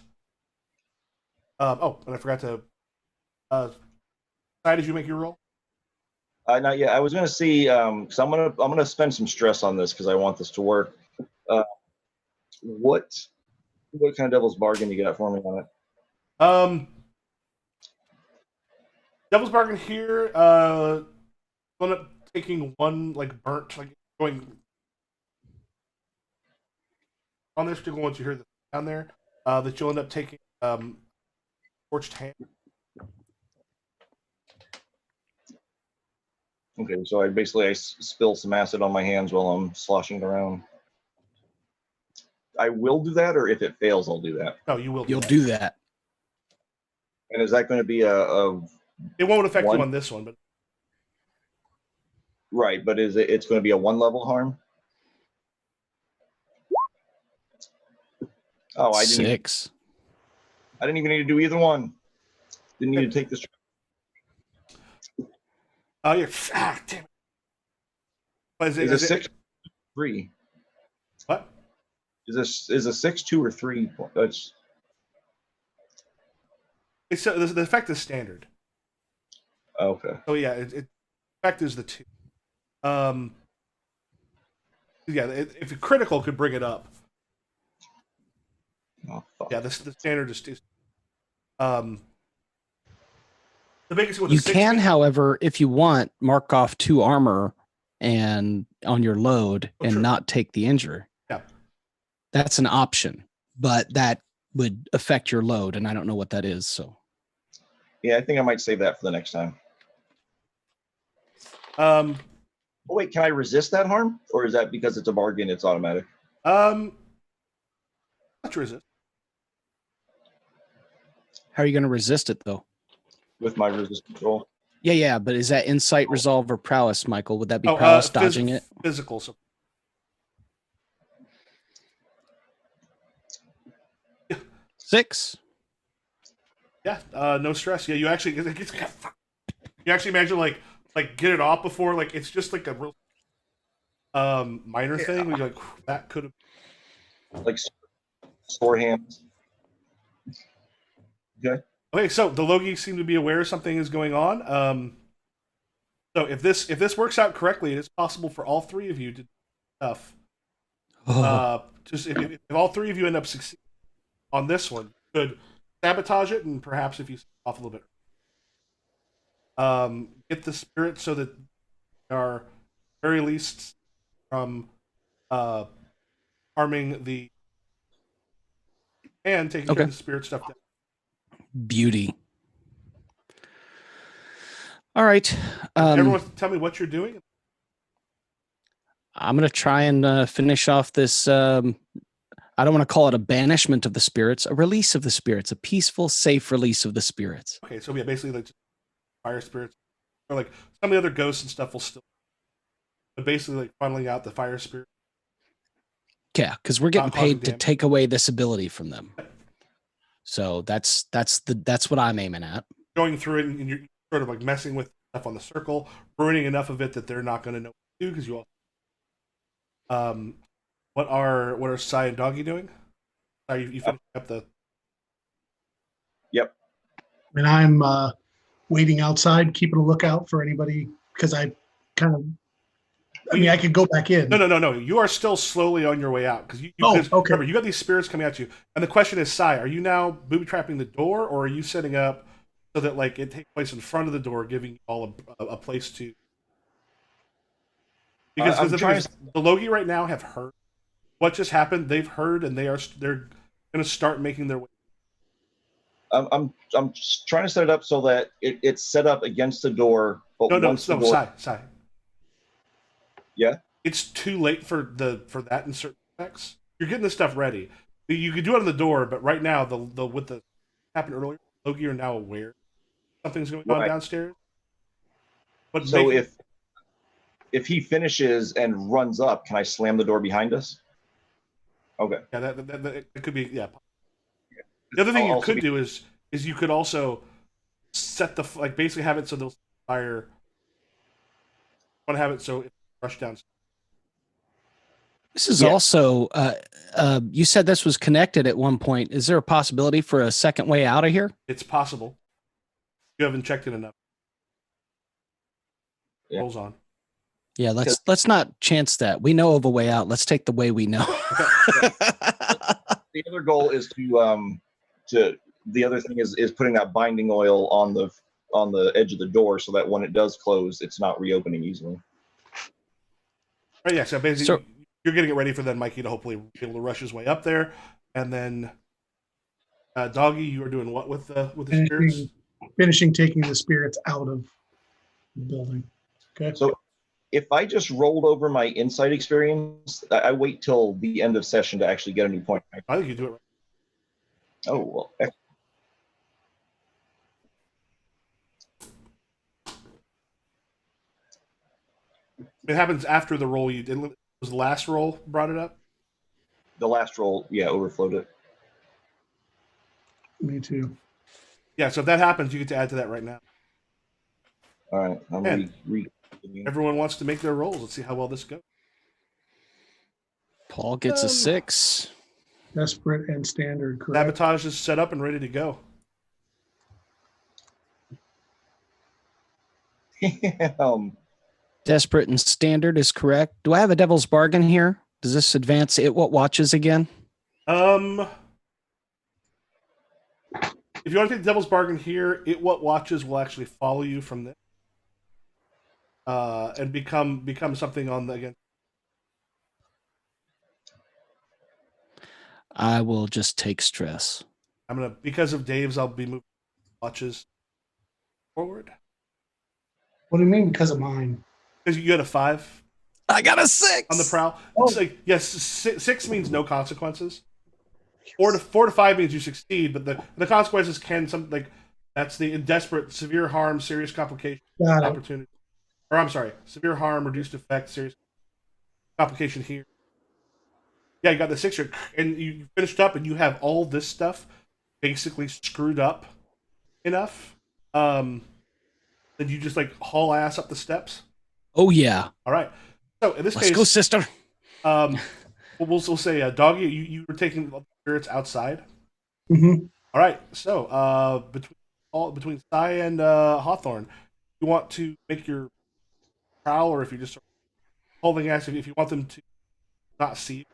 [SPEAKER 1] And I forgot to. Did you make your roll?
[SPEAKER 3] Not yet. I was going to see because I'm gonna spend some stress on this because I want this to work. What kind of devil's bargain you got for me on it?
[SPEAKER 1] Devil's bargain here. End up taking 1 like burnt, like going on this particular once you hear the down there. That you'll end up taking torched hand.
[SPEAKER 3] Okay, so I spill some acid on my hands while I'm sloshing around. I will do that, or if it fails, I'll do that.
[SPEAKER 1] No, you will.
[SPEAKER 2] You'll do that.
[SPEAKER 3] And is that going to be a
[SPEAKER 1] It won't affect
[SPEAKER 3] One?
[SPEAKER 1] you on this one, but
[SPEAKER 3] Right, but it's going to be a 1-level harm? Oh, I didn't
[SPEAKER 2] 6.
[SPEAKER 3] even need to do either one. Didn't need to take this.
[SPEAKER 1] oh yeah, damn it. But
[SPEAKER 3] Is a 6 3?
[SPEAKER 1] What?
[SPEAKER 3] Is a 6 2 or 3? That's
[SPEAKER 1] It's the effect is standard.
[SPEAKER 3] okay.
[SPEAKER 1] So yeah, it effect is the 2. Yeah, if a critical could bring it up.
[SPEAKER 3] Oh, fuck.
[SPEAKER 1] Yeah, the standard is um the biggest one.
[SPEAKER 2] You can, however, if you want, mark off 2 armor and on your load and
[SPEAKER 1] true.
[SPEAKER 2] not take the injury.
[SPEAKER 1] Yeah.
[SPEAKER 2] That's an option, but that would affect your load, and I don't know what that is. So
[SPEAKER 3] Yeah, I think I might save that for the next time.
[SPEAKER 1] Um,
[SPEAKER 3] Oh wait, can I resist that harm, or is that because it's a bargain? It's automatic.
[SPEAKER 1] not resist.
[SPEAKER 2] how are you going to resist it, though?
[SPEAKER 3] With my resist control.
[SPEAKER 2] Yeah, but is that insight, resolve, or prowess, Michael? Would that be prowess dodging it?
[SPEAKER 1] Physical. So
[SPEAKER 2] 6.
[SPEAKER 1] yeah, no stress. Yeah, you actually imagine like get it off before like it's just like a real minor thing. Where you're like that could have.
[SPEAKER 3] Like sore hands. Okay.
[SPEAKER 1] Okay, so the Logi seem to be aware something is going on. So if this works out correctly, it is possible for all 3 of you to do stuff. Just if all 3 of you end up succeeding on this one, you could sabotage it, and perhaps if you off a little bit, get the spirit so that they are very least from harming the and taking care of the spirit stuff down.
[SPEAKER 2] Beauty. All right.
[SPEAKER 1] Everyone, tell me what you're doing.
[SPEAKER 2] I'm going to try and finish off this. I don't want to call it a banishment of the spirits, a release of the spirits, a peaceful, safe release of the spirits.
[SPEAKER 1] Okay, so yeah, basically like fire spirits, or like some of the other ghosts and stuff will still, but basically like funneling out the fire spirit.
[SPEAKER 2] Yeah, because we're getting paid to
[SPEAKER 1] damage.
[SPEAKER 2] take away this ability from them. So that's what I'm aiming at.
[SPEAKER 1] Going through it and you're sort of like messing with stuff on the circle, ruining enough of it that they're not going to know what to do because you all. What are Sai and Doggy doing? Sorry, you finished up the.
[SPEAKER 3] Yep.
[SPEAKER 4] And I'm waiting outside, keeping a lookout for anybody because I kind of. I mean, I could go back in.
[SPEAKER 1] No. You are still slowly on your way out because
[SPEAKER 4] okay.
[SPEAKER 1] Remember, you got these spirits coming at you, and the question is, Sai, are you now booby trapping the door, or are you setting up so that like it takes place in front of the door, giving you all a place to? Because the Logi right now have heard what just happened. They've heard, and they're going to start making their way.
[SPEAKER 3] I'm trying to set it up so that it's set up against the door. But
[SPEAKER 1] No,
[SPEAKER 3] Sai. Yeah.
[SPEAKER 1] It's too late for that in certain respects. You're getting this stuff ready. You could do it on the door, but right now the with the happened earlier, Logi are now aware something's going on downstairs. But
[SPEAKER 3] so if he finishes and runs up, can I slam the door behind us? Okay.
[SPEAKER 1] Yeah, that it could be. Yeah. The other thing you could do is you could also set the like basically have it so they'll fire. Want to have it so it rush down.
[SPEAKER 2] This is also. You said this was connected at one point. Is there a possibility for a second way out of here?
[SPEAKER 1] It's possible. You haven't checked it enough.
[SPEAKER 3] Yeah.
[SPEAKER 1] Rolls on.
[SPEAKER 2] Yeah, let's not chance that. We know of a way out. Let's take the way we know.
[SPEAKER 3] The other goal is to the other thing is putting that binding oil on the edge of the door so that when it does close, it's not reopening easily.
[SPEAKER 1] Right, yeah, so basically you're getting it ready for then Mikey to hopefully be able to rush his way up there, and then Doggy, you are doing what with the spirits?
[SPEAKER 4] Finishing taking the spirits out of the building. Okay.
[SPEAKER 3] So if I just rolled over my insight experience, I wait till the end of session to actually get a new point.
[SPEAKER 1] I think you do it right.
[SPEAKER 3] Oh well.
[SPEAKER 1] It happens after the roll you did. Was the last roll brought it up?
[SPEAKER 3] The last roll, yeah, overflowed it.
[SPEAKER 4] Me too.
[SPEAKER 1] Yeah, so if that happens, you get to add to that right now.
[SPEAKER 3] All right, I'm
[SPEAKER 1] And
[SPEAKER 3] re.
[SPEAKER 1] everyone wants to make their rolls. Let's see how well this goes.
[SPEAKER 2] Paul gets a 6.
[SPEAKER 4] Desperate and standard, correct?
[SPEAKER 1] Sabotage is set up and ready to go.
[SPEAKER 2] Desperate and standard is correct. Do I have a devil's bargain here? Does this advance it what watches again?
[SPEAKER 1] If you want to take the devil's bargain here, it what watches will actually follow you from this, and become something on the again.
[SPEAKER 2] I will just take stress.
[SPEAKER 1] I'm gonna because of Dave's. I'll be moving watches forward
[SPEAKER 4] What do you mean because of mine?
[SPEAKER 1] because you got a 5
[SPEAKER 2] I got a 6
[SPEAKER 1] on the prowl.
[SPEAKER 4] Oh.
[SPEAKER 1] It's like yes, 6 means no consequences. 4 to 5 means you succeed, but the consequences can that's the desperate, severe harm, serious complication,
[SPEAKER 4] Got it.
[SPEAKER 1] opportunity. Or I'm sorry, severe harm, reduced effect, serious complication here. Yeah, you got the 6 and you finished up, and you have all this stuff basically screwed up enough. That you just like haul ass up the steps.
[SPEAKER 2] Oh yeah.
[SPEAKER 1] All right. So in this
[SPEAKER 2] Let's
[SPEAKER 1] case,
[SPEAKER 2] go, sister.
[SPEAKER 1] we'll say, Doggy, you were taking the spirits outside.
[SPEAKER 4] Mm-hmm.
[SPEAKER 1] All right. So between Sai and Hawthorne, you want to make your prowl, or if you're just holding ass, if you want them to not see you.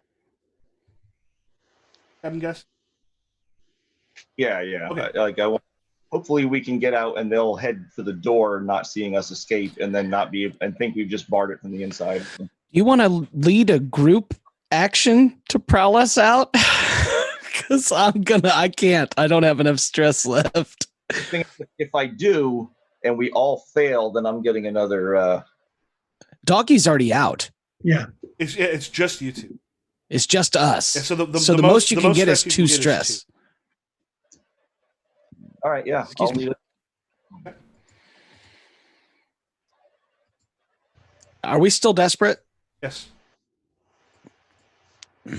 [SPEAKER 1] I'm guessing.
[SPEAKER 3] Yeah.
[SPEAKER 1] Okay.
[SPEAKER 3] I want. Hopefully, we can get out and they'll head for the door, not seeing us escape, and then not be and think we've just barred it from the inside.
[SPEAKER 2] You want to lead a group action to prowl us out? Because I can't. I don't have enough stress left.
[SPEAKER 3] I think if I do and we all fail, then I'm getting another.
[SPEAKER 2] Doggy's already out.
[SPEAKER 4] Yeah.
[SPEAKER 1] It's just you two.
[SPEAKER 2] It's just us.
[SPEAKER 1] Yeah, so the
[SPEAKER 2] most you can get is
[SPEAKER 1] stress
[SPEAKER 2] 2
[SPEAKER 1] you can get is
[SPEAKER 2] stress.
[SPEAKER 3] All right, yeah,
[SPEAKER 2] Excuse
[SPEAKER 3] I'll
[SPEAKER 2] me.
[SPEAKER 3] lead it.
[SPEAKER 2] Are we still desperate?
[SPEAKER 1] Yes.
[SPEAKER 2] I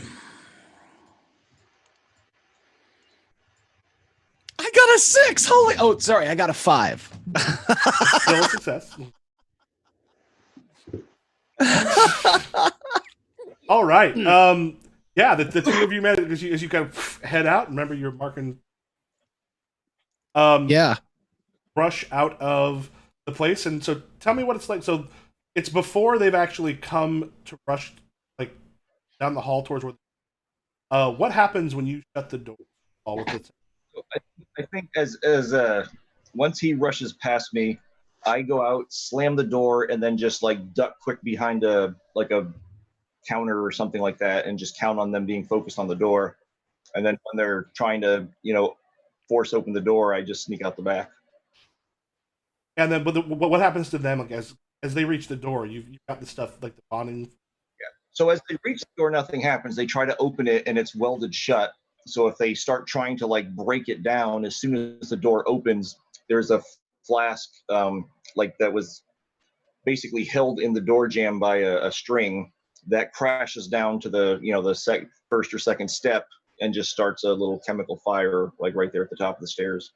[SPEAKER 2] got a 6. Holy! Oh, sorry, I got a 5.
[SPEAKER 1] Still a success. All right. Yeah, the two of you met as you kind of head out. Remember, you're marking.
[SPEAKER 2] Yeah.
[SPEAKER 1] Rush out of the place, and so tell me what it's like. So it's before they've actually come to rush like down the hall towards where. What happens when you shut the door? All with it.
[SPEAKER 3] I think as once he rushes past me, I go out, slam the door, and then just like duck quick behind a counter or something like that, and just count on them being focused on the door. And then when they're trying to, force open the door, I just sneak out the back.
[SPEAKER 1] And then, but what happens to them like, as they reach the door? You've got the stuff like the bonding.
[SPEAKER 3] Yeah. So as they reach the door, nothing happens. They try to open it, and it's welded shut. So if they start trying to like break it down, as soon as the door opens, there's a flask that was basically held in the door jamb by a string that crashes down to the first or second step and just starts a little chemical fire like right there at the top of the stairs.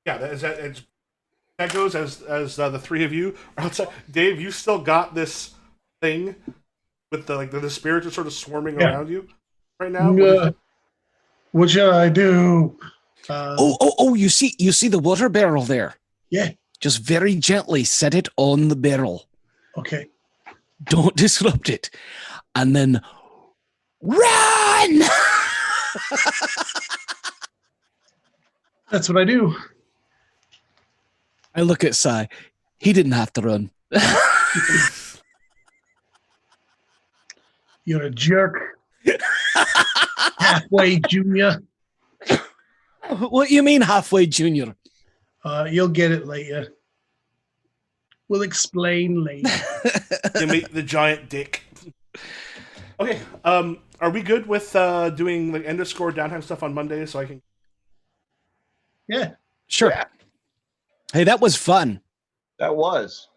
[SPEAKER 1] Yeah, that goes as the three of you are outside. Dave, you still got this thing with the spirits are sort of swarming around you right now.
[SPEAKER 4] What should I do?
[SPEAKER 2] You see the water barrel there?
[SPEAKER 4] Yeah.
[SPEAKER 2] Just very gently set it on the barrel.
[SPEAKER 4] Okay.
[SPEAKER 2] Don't disrupt it. And then run!
[SPEAKER 4] That's what I do.
[SPEAKER 2] I look at Sai. He didn't have to run.
[SPEAKER 4] You're a jerk. Halfway junior.
[SPEAKER 2] What you mean halfway junior?
[SPEAKER 4] You'll get it later. We'll explain later.
[SPEAKER 1] You meet the giant dick. Okay. Are we good with doing like end of score downtime stuff on Monday so I can?
[SPEAKER 4] Yeah.
[SPEAKER 2] Sure.
[SPEAKER 3] Yeah.
[SPEAKER 2] Hey, that was fun.
[SPEAKER 3] That was.